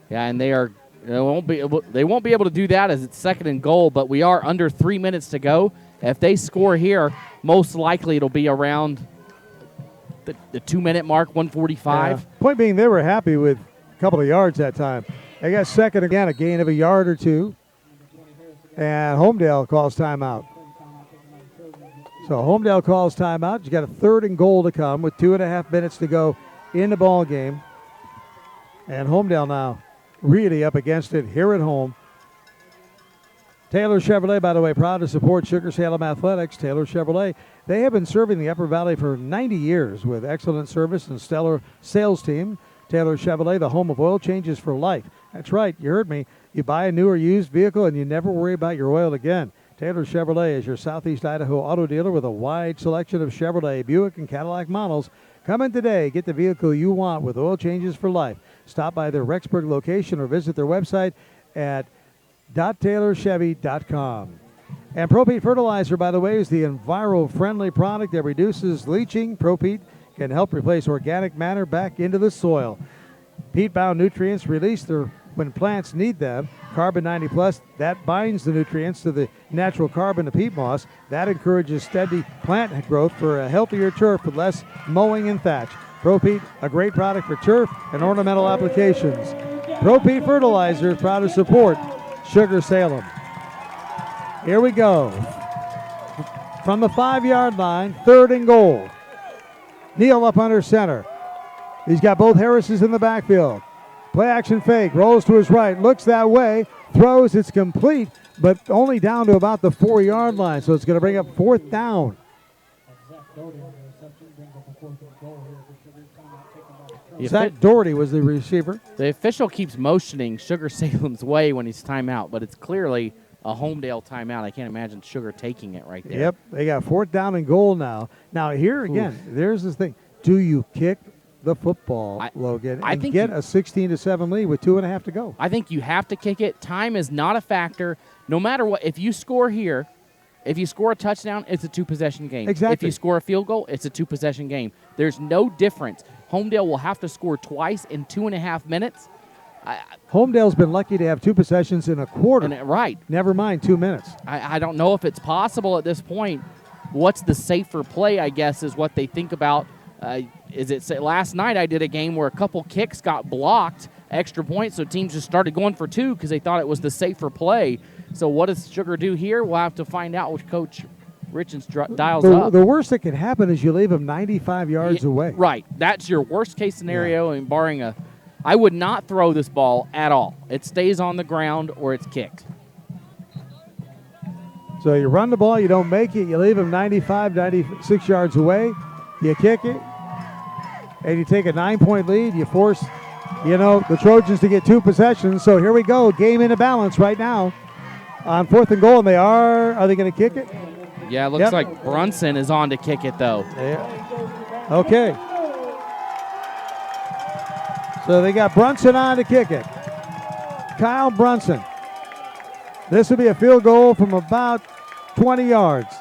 Yeah, and they won't be able to do that as it's 2nd and goal, but we are under 3 minutes to go. If they score here, most likely it'll be around the 2-minute mark, 1:45. Yeah. Point being, they were happy with a couple of yards that time. They got 2nd again, a gain of a yard or 2. And Homedale calls timeout. So Homedale calls timeout. You got a 3rd and goal to come with 2.5 minutes to go in the ball game. And Homedale now really up against it here at home. Taylor Chevrolet, by the way, proud to support Sugar-Salem Athletics. Taylor Chevrolet, they have been serving the Upper Valley for 90 years with excellent service and stellar sales team. Taylor Chevrolet, the home of oil changes for life. That's right, you heard me. You buy a new or used vehicle and you never worry about your oil again. Taylor Chevrolet is your Southeast Idaho auto dealer with a wide selection of Chevrolet, Buick, and Cadillac models. Come in today, get the vehicle you want with oil changes for life. Stop by their Rexburg location or visit their website at .taylorchevy.com. And Propete Fertilizer, by the way, is the enviro-friendly product that reduces leaching. Propete can help replace organic matter back into the soil. Peat-bound nutrients release their when plants need them. Carbon 90 Plus, that binds the nutrients to the natural carbon of peat moss. That encourages steady plant growth for a healthier turf with less mowing and thatch. ProPeat, a great product for turf and ornamental applications. ProPeat Fertilizer is proud to support Sugar-Salem. Here we go. From the 5-yard line, 3rd and goal. Neal up under center. He's got both Harrises in the backfield. Play action fake, rolls to his right, looks that way, throws, it's complete, but only down to about the 4-yard line, so it's going to bring up 4th down. Zach Doherty was the receiver. The official keeps motioning Sugar-Salem's way when he's timeout, but it's clearly a Homedale timeout. I can't imagine Sugar taking it right there. Yep, they got 4th down and goal now. Now here again, there's this thing. Do you kick the football, Logan, and get a 16-7 lead with 2.5 to go? I think you have to kick it. Time is not a factor. No matter what, if you score here, if you score a touchdown, it's a 2-possession game. Exactly. If you score a field goal, it's a 2-possession game. There's no difference. Homedale will have to score twice in 2.5 minutes. Homedale's been lucky to have 2 possessions in a quarter. Right. Never mind 2 minutes. I don't know if it's possible at this point. What's the safer play, I guess, is what they think about. Last night I did a game where a couple kicks got blocked, extra points, so teams just started going for 2 because they thought it was the safer play. So what does Sugar do here? We'll have to find out, which Coach Richens dials up. The worst that can happen is you leave them 95 yards away. Right. That's your worst-case scenario, and barring I would not throw this ball at all. It stays on the ground or it's kicked. So you run the ball, you don't make it, you leave them 95, 96 yards away, you kick it, and you take a 9-point lead. You force, the Trojans to get 2 possessions. So here we go, game into balance right now on 4th and goal, and are they going to kick it? Yeah, it looks like Brunson is on to kick it, though. Yeah. Okay. So they got Brunson on to kick it. Kyle Brunson. This will be a field goal from about 20 yards.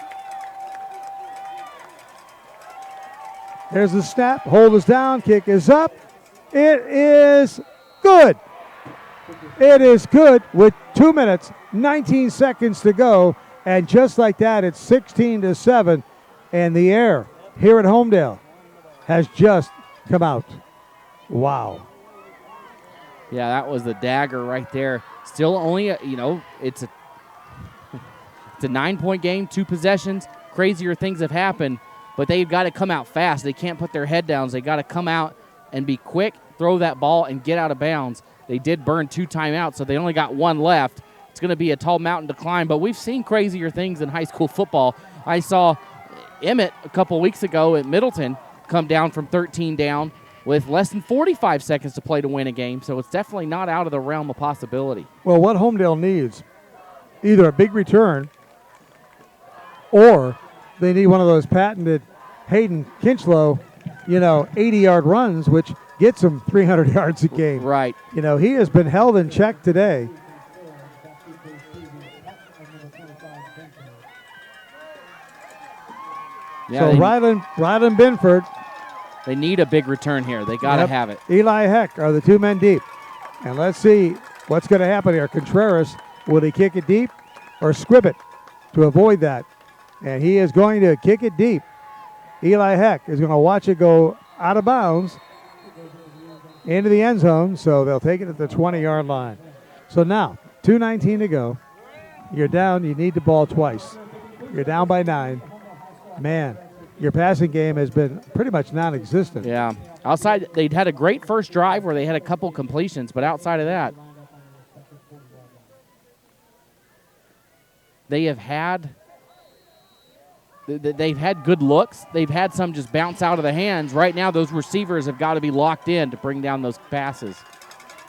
There's the snap. Hold is down. Kick is up. It is good. It is good with 2 minutes, 19 seconds to go. And just like that, it's 16-7. And the air here at Homedale has just come out. Wow. Yeah, that was the dagger right there. Still only, it's a 9-point game, 2 possessions. Crazier things have happened, but they've got to come out fast. They can't put their head down. They got to come out and be quick, throw that ball, and get out of bounds. They did burn 2 timeouts, so they only got 1 left. It's going to be a tall mountain to climb, but we've seen crazier things in high school football. I saw Emmett a couple weeks ago at Middleton come down from 13 down with less than 45 seconds to play to win a game, so it's definitely not out of the realm of possibility. Well, what Homedale needs, either a big return or they need one of those patented Hayden Kinchlow, 80-yard runs, which gets them 300 yards a game. Right. He has been held in check today. Yeah, so Ryland Binford. They need a big return here. They got to have it. Eli Heck are the 2 men deep. And let's see what's going to happen here. Contreras, will he kick it deep or squib it to avoid that? And he is going to kick it deep. Eli Heck is going to watch it go out of bounds into the end zone, so they'll take it at the 20-yard line. So now, 2:19 to go. You're down. You need the ball twice. You're down by 9. Man, your passing game has been pretty much non-existent. Yeah. Outside, they'd had a great first drive where they had a couple completions, but outside of that, they've had good looks. They've had some just bounce out of the hands. Right now, those receivers have got to be locked in to bring down those passes.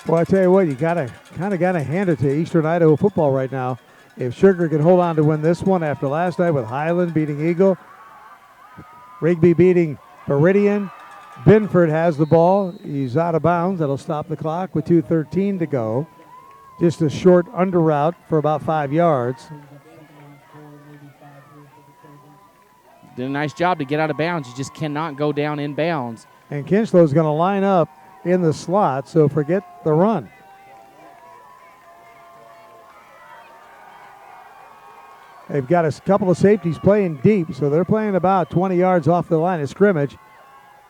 Well, I tell you what, you kind of got to hand it to Eastern Idaho football right now. If Sugar can hold on to win this one after last night with Highland beating Eagle, Rigby beating Meridian, Binford has the ball. He's out of bounds. That'll stop the clock with 2:13 to go. Just a short under route for about 5 yards. Did a nice job to get out of bounds. You just cannot go down in bounds. And Kinchlow's going to line up in the slot, so forget the run. They've got a couple of safeties playing deep, so they're playing about 20 yards off the line of scrimmage.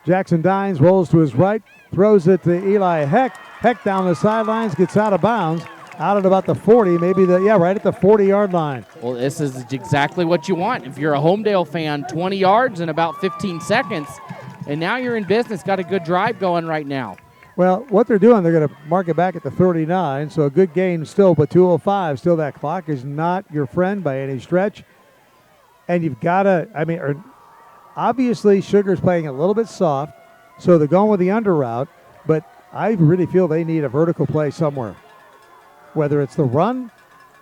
Jackson Dines rolls to his right, throws it to Eli Heck. Heck down the sidelines, gets out of bounds, out at about the 40, right at the 40-yard line. Well, this is exactly what you want. If you're a Homedale fan, 20 yards in about 15 seconds, and now you're in business. Got a good drive going right now. Well, what they're doing, they're going to mark it back at the 39, so a good gain still, but 2:05. Still, that clock is not your friend by any stretch. And you've got to, obviously Sugar's playing a little bit soft, so they're going with the under route, but I really feel they need a vertical play somewhere. Whether it's the run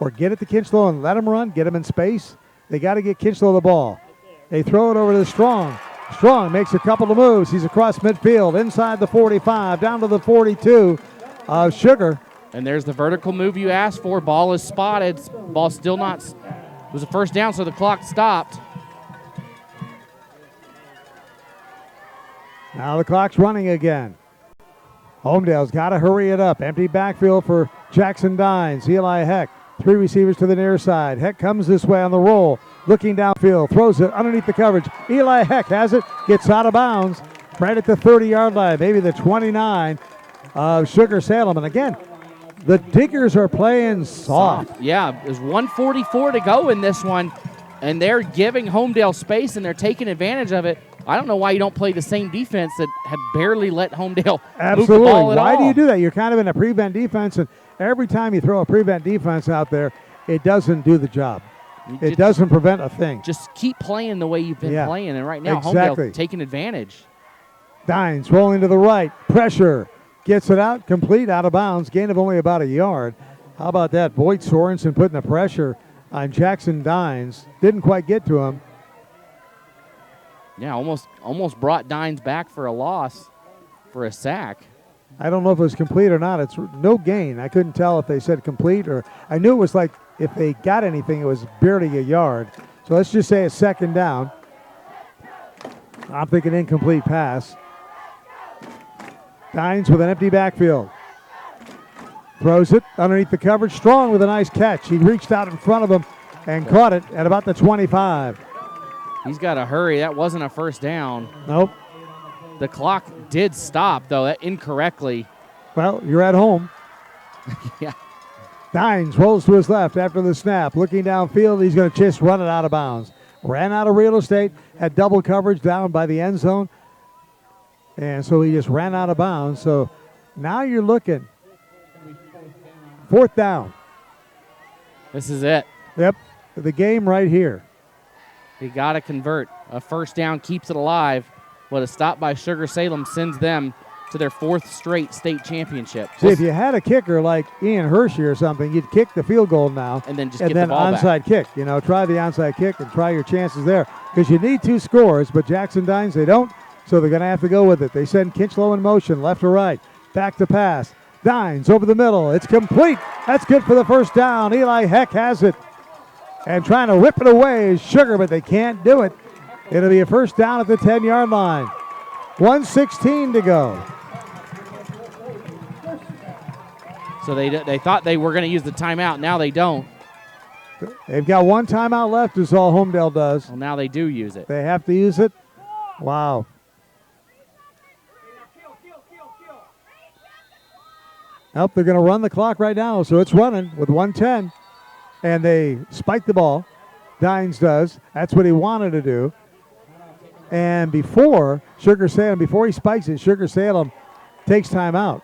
or get it to Kinchlow and let him run, get him in space, they got to get Kinchlow the ball. They throw it over to Strong. Strong makes a couple of moves. He's across midfield, inside the 45, down to the 42 of Sugar. And there's the vertical move you asked for. Ball is spotted. Ball still not. It was a first down, so the clock stopped. Now the clock's running again. Homedale's got to hurry it up. Empty backfield for Jackson Dines. Eli Heck. 3 receivers to the near side. Heck comes this way on the roll. Looking downfield. Throws it underneath the coverage. Eli Heck has it. Gets out of bounds. Right at the 30-yard line. Maybe the 29 of Sugar-Salem. And again, the Diggers are playing soft. Yeah, there's 1:44 to go in this one. And they're giving Homedale space, and they're taking advantage of it. I don't know why you don't play the same defense that have barely let Homedale move the ball at all. Why do you do that? You're kind of in a prevent defense, and every time you throw a prevent defense out there, it doesn't do the job. It doesn't prevent a thing. Just keep playing the way you've been playing, and right now exactly. Homedale taking advantage. Dines rolling to the right. Pressure. Gets it out. Complete. Out of bounds. Gain of only about a yard. How about that? Boyd Sorensen putting the pressure on Jackson Dines. Didn't quite get to him. Yeah, almost brought Dines back for a loss, for a sack. I don't know if it was complete or not. It's no gain. I couldn't tell if they said complete or I knew it was like if they got anything, it was barely a yard. So let's just say a second down. I'm thinking incomplete pass. Dines with an empty backfield. Throws it underneath the coverage. Strong with a nice catch. He reached out in front of him and caught it at about the 25. He's got to hurry. That wasn't a first down. Nope. The clock did stop, though, incorrectly. Well, you're at home. Yeah. Dines rolls to his left after the snap. Looking downfield, he's going to just run it out of bounds. Ran out of real estate, had double coverage down by the end zone. And so he just ran out of bounds. So now you're looking. 4th down. This is it. Yep. The game right here. You got to convert. A first down keeps it alive, but a stop by Sugar-Salem sends them to their 4th straight state championship. See, if you had a kicker like Ian Hershey or something, you'd kick the field goal now. And then just get the ball back. Onside kick. Try the onside kick and try your chances there. Because you need 2 scores, but Jackson Dines, they don't, so they're going to have to go with it. They send Kinchlow in motion, left to right. Back to pass. Dines over the middle. It's complete. That's good for the first down. Eli Heck has it. And trying to rip it away is Sugar, but they can't do it. It'll be a first down at the 10-yard line. 1:16 to go. So they thought they were going to use the timeout. Now they don't. They've got 1 timeout left is all Homedale does. Well, now they do use it. They have to use it. Wow. Nope, they're going to run the clock right now, so it's running with 1:10. And they spike the ball. Dines does. That's what he wanted to do. And before Sugar-Salem, before he spikes it, Sugar-Salem takes time out.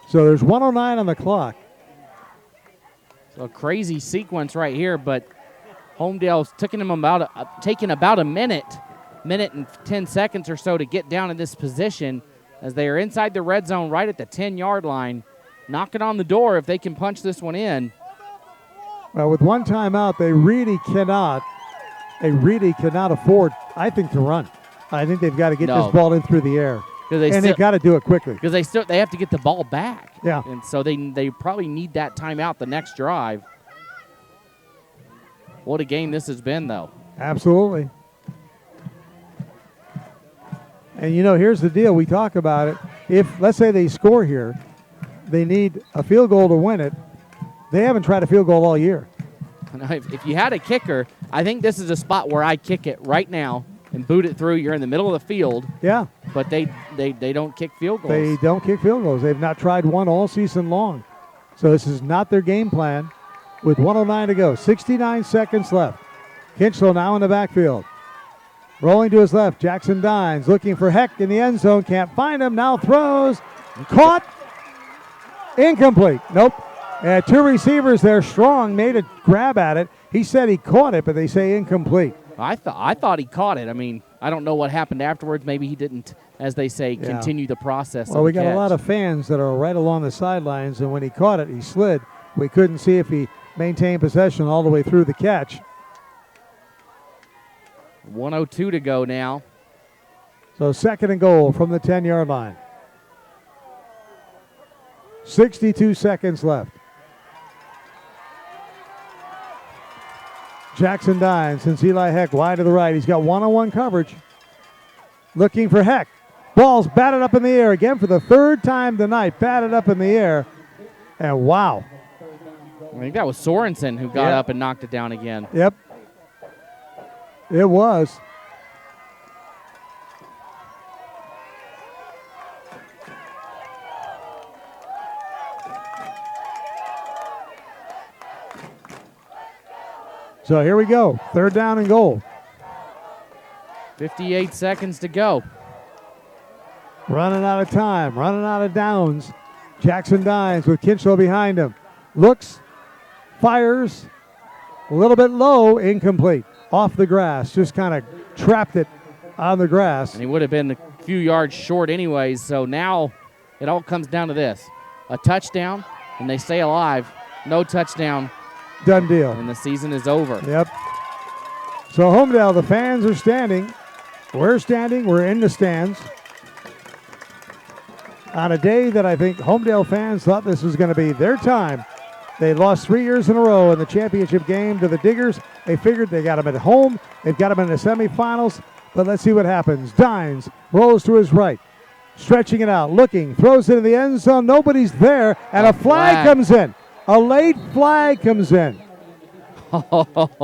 So there's 1:09 on the clock. So a crazy sequence right here, but Homedale's taking about a minute and 10 seconds or so to get down in this position as they are inside the red zone right at the 10-yard line, knocking on the door if they can punch this one in. Well, with 1 timeout, they really cannot afford, I think, to run. I think they've got to get this ball in through the air. They've got to do it quickly. Because they have to get the ball back. Yeah. And so they probably need that timeout the next drive. What a game this has been, though. Absolutely. And, here's the deal. We talk about it. If, let's say they score here, they need a field goal to win it. They haven't tried a field goal all year. if you had a kicker, I think this is a spot where I kick it right now and boot it through. You're in the middle of the field. Yeah. But they don't kick field goals. They don't kick field goals. They've not tried one all season long. So this is not their game plan. With 1:09 to go, 69 seconds left. Kinchlow now in the backfield. Rolling to his left, Jackson Dines looking for Heck in the end zone. Can't find him. Now throws. Caught. Incomplete. Nope. Two receivers there. Strong made a grab at it. He said he caught it, but they say incomplete. I thought he caught it. I mean, I don't know what happened afterwards. Maybe he didn't, as they say, continue the process. Well, we got a lot of fans that are right along the sidelines, and when he caught it, he slid. We couldn't see if he maintained possession all the way through the catch. 1:02 to go now. So 2nd and goal from the 10-yard line. 62 seconds left. Jackson Dines, since Eli Heck wide to the right. He's got one-on-one coverage. Looking for Heck. Ball's batted up in the air again for the 3rd time tonight. Batted up in the air. And wow. I think that was Sorensen who got up and knocked it down again. Yep. It was. So here we go. 3rd down and goal. 58 seconds to go. Running out of time. Running out of downs. Jackson Dines with Kinchlow behind him. Looks. Fires. A little bit low. Incomplete. Off the grass. Just kind of trapped it on the grass. And he would have been a few yards short anyways. So now it all comes down to this. A touchdown, and they stay alive. No touchdown. Done deal. And the season is over. Yep. So Homedale, the fans are standing. We're standing. We're in the stands. On a day that I think Homedale fans thought this was going to be their time. They lost 3 years in a row in the championship game to the Diggers. They figured they got them at home. They've got them in the semifinals. But let's see what happens. Dines rolls to his right. Stretching it out. Looking. Throws it in the end zone. Nobody's there. And a flag comes in. A late flag comes in.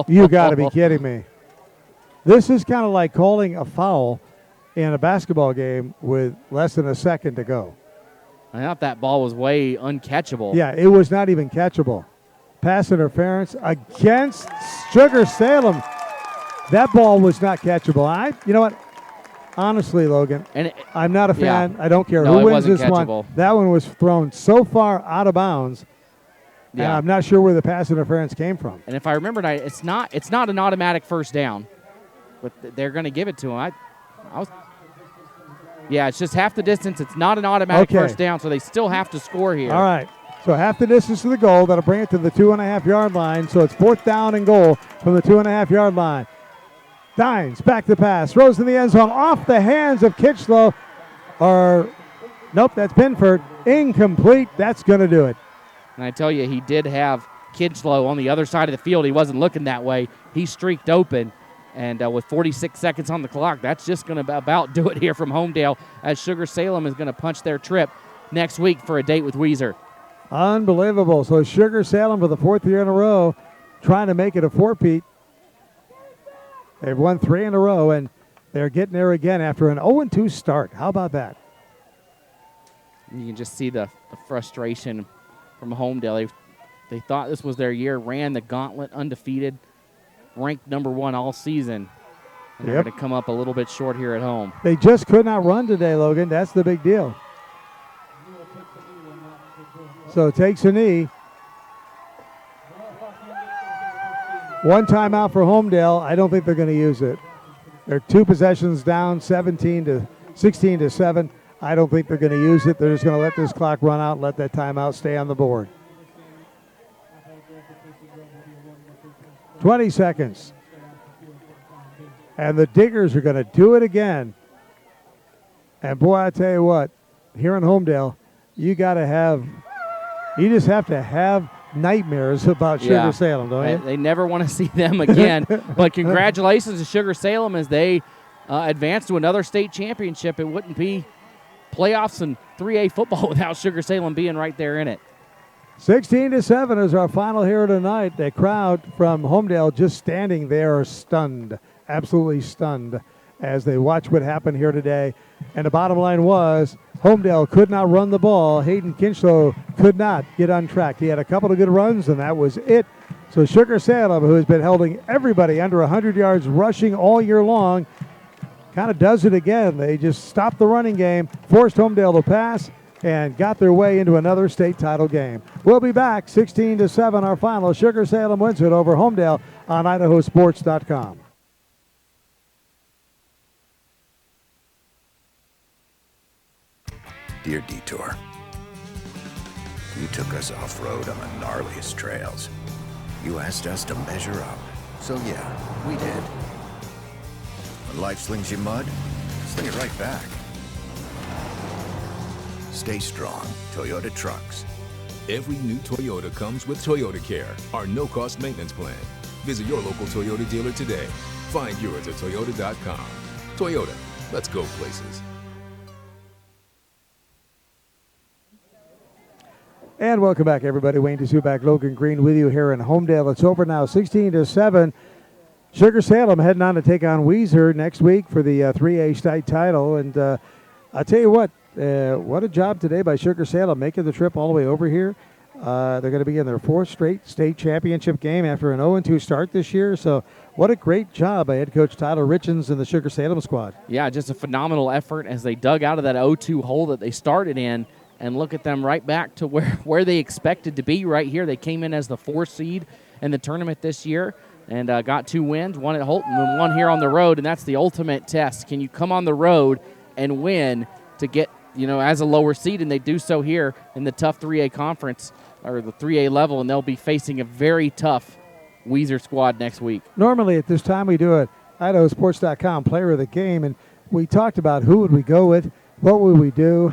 You got to be kidding me. This is kind of like calling a foul in a basketball game with less than a second to go. I thought that ball was way uncatchable. Yeah, it was not even catchable. Pass interference against Sugar-Salem. That ball was not catchable. You know what? Honestly, Logan, I'm not a fan. I don't care who wins this one. That one was thrown so far out of bounds. Yeah. And I'm not sure where the pass interference came from. And if I remember right, it's not an automatic first down, but they're going to give it to him. It's just half the distance. It's not an automatic first down, so they still have to score here. All right. So half the distance to the goal. That'll bring it to the 2.5-yard line. So it's 4th down and goal from the 2.5-yard line. Dines back to pass. Throws in the end zone off the hands of Kinchlow. Nope, that's Binford. Incomplete. That's going to do it. And I tell you, he did have Kinchlow on the other side of the field. He wasn't looking that way. He streaked open. And with 46 seconds on the clock, that's just going to about do it here from Homedale, as Sugar-Salem is going to punch their trip next week for a date with Weiser. Unbelievable. So Sugar-Salem for the 4th year in a row trying to make it a four-peat. They've won 3 in a row, and they're getting there again after an 0-2 start. How about that? You can just see the frustration from Homedale. They thought this was their year, ran the gauntlet undefeated, ranked number 1 all season. And they're going to come up a little bit short here at home. They just could not run today, Logan. That's the big deal. So takes a knee. 1 timeout for Homedale. I don't think they're going to use it. They're 2 possessions down, 16 to 7. I don't think they're going to use it. They're just going to let this clock run out and let that timeout stay on the board. 20 seconds. And the Diggers are going to do it again. And boy, I tell you what, here in Homedale, you just have to have nightmares about Sugar-Salem, don't you? They never want to see them again. But congratulations to Sugar-Salem as they advance to another state championship. It wouldn't be playoffs and 3A football without Sugar-Salem being right there in it. 16-7 is our final here tonight. The crowd from Homedale just standing there stunned, absolutely stunned, as they watch what happened here today. And the bottom line was Homedale could not run the ball. Hayden Kinchlow could not get on track. He had a couple of good runs, and that was it. So Sugar-Salem, who has been holding everybody under 100 yards rushing all year long, kind of does it again. They just stopped the running game, forced Homedale to pass, and got their way into another state title game. We'll be back 16-7, our final. Sugar-Salem wins it over Homedale on IdahoSports.com. Dear Detour, you took us off-road on the gnarliest trails. You asked us to measure up. So yeah, we did. When life slings you mud, sling it right back. Stay strong, Toyota trucks. Every new Toyota comes with Toyota Care, our no-cost maintenance plan. Visit your local Toyota dealer today. Find yours at Toyota.com. Toyota, let's go places. And welcome back, everybody. Wayne DeZubak, Logan Green with you here in Homedale. It's over now, 16-7. Sugar-Salem heading on to take on Weiser next week for the 3A state title. And I'll tell you what a job today by Sugar-Salem, making the trip all the way over here. They're going to be in their fourth straight state championship game after an 0-2 start this year. So what a great job by head coach Tyler Richens and the Sugar-Salem squad. Yeah, just a phenomenal effort as they dug out of that 0-2 hole that they started in. And look at them right back to where they expected to be right here. They came in as the 4th seed in the tournament this year and got 2 wins, one at Holton and one here on the road, and that's the ultimate test. Can you come on the road and win to get, as a lower seed? And they do so here in the tough 3A conference or the 3A level, and they'll be facing a very tough Weiser squad next week. Normally at this time we do a IdahoSports.com player of the game, and we talked about who would we go with, what would we do,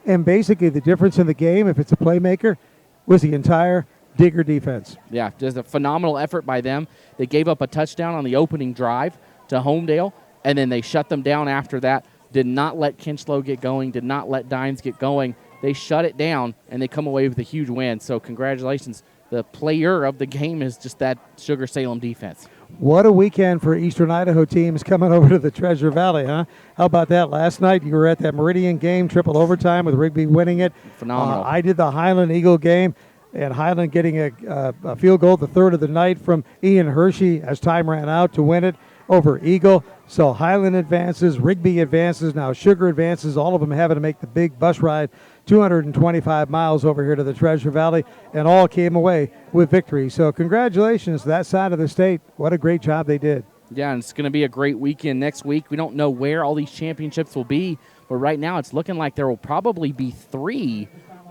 and basically the difference in the game, if it's a playmaker, was the entire Digger defense. Yeah, just a phenomenal effort by them. They gave up a touchdown on the opening drive to Homedale, and then they shut them down after that. Did not let Kinchlow get going, did not let Dines get going. They shut it down, and they come away with a huge win. So congratulations. The player of the game is just that Sugar-Salem defense. What a weekend for Eastern Idaho teams coming over to the Treasure Valley, huh? How about that? Last night you were at that Meridian game, triple overtime with Rigby winning it. Phenomenal. I did the Highland Eagle game, and Highland getting a field goal, the third of the night from Ian Hershey as time ran out to win it over Eagle. So Highland advances, Rigby advances, now Sugar advances, all of them having to make the big bus ride 225 miles over here to the Treasure Valley, and all came away with victory. So congratulations to that side of the state. What a great job they did. Yeah, and it's going to be a great weekend next week. We don't know where all these championships will be, but right now it's looking like there will probably be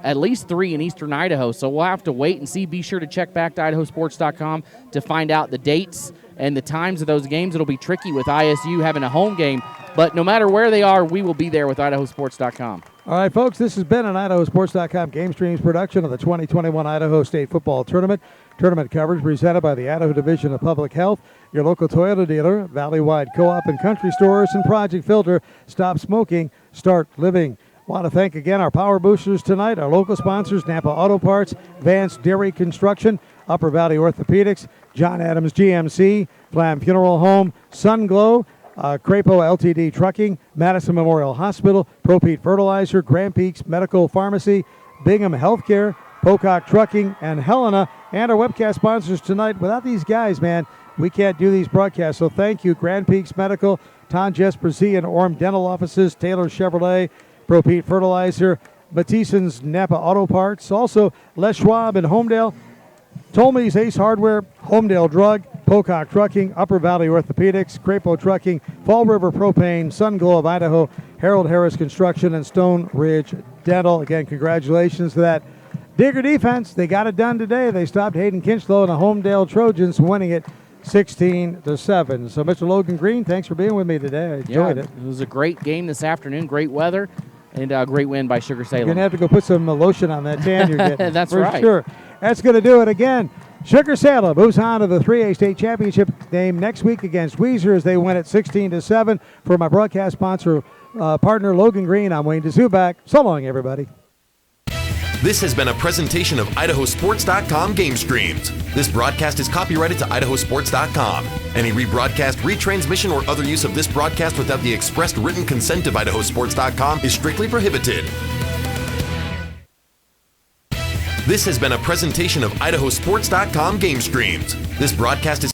at least three in Eastern Idaho. So we'll have to wait and see. Be sure to check back to IdahoSports.com to find out the dates and the times of those games. It'll be tricky with ISU having a home game, but no matter where they are, we will be there with IdahoSports.com. All right, folks, this has been an IdahoSports.com Game Streams production of the 2021 Idaho State Football Tournament. Tournament coverage presented by the Idaho Division of Public Health, your local Toyota dealer, Valley-wide Co-op and Country Stores, and Project Filter. Stop smoking, start living. Want to thank again our power boosters tonight, our local sponsors, Napa Auto Parts, Vance Dairy Construction, Upper Valley Orthopedics, John Adams GMC, Flam Funeral Home, Sunglow, Crapo LTD Trucking, Madison Memorial Hospital, Propete Fertilizer, Grand Peaks Medical Pharmacy, Bingham Healthcare, Pocock Trucking, and Helena, and our webcast sponsors tonight. Without these guys, man, we can't do these broadcasts. So thank you, Grand Peaks Medical, Ton Jesper Z and Orm Dental Offices, Taylor Chevrolet, Propete Fertilizer, Matison's Napa Auto Parts, also Les Schwab in Homedale, Tolmie's Ace Hardware, Homedale Drug, Pocock Trucking, Upper Valley Orthopedics, Crapo Trucking, Fall River Propane, Sunglow of Idaho, Harold Harris Construction, and Stone Ridge Dental. Again, congratulations to that Digger defense. They got it done today. They stopped Hayden Kinchlow and the Homedale Trojans, winning it 16-7. So, Mr. Logan Green, thanks for being with me today. I enjoyed it. It was a great game this afternoon, great weather, and a great win by Sugar-Salem. You're going to have to go put some lotion on that tan you're getting. That's for right. Sure. That's going to do it again. Sugar-Salem moves on to the 3A state championship game next week against Weiser as they win it 16-7. For my broadcast sponsor, partner Logan Green, I'm Wayne DeZubak. So long, everybody. This has been a presentation of IdahoSports.com game streams. This broadcast is copyrighted to IdahoSports.com. Any rebroadcast, retransmission, or other use of this broadcast without the expressed written consent of IdahoSports.com is strictly prohibited. This has been a presentation of IdahoSports.com game streams. This broadcast is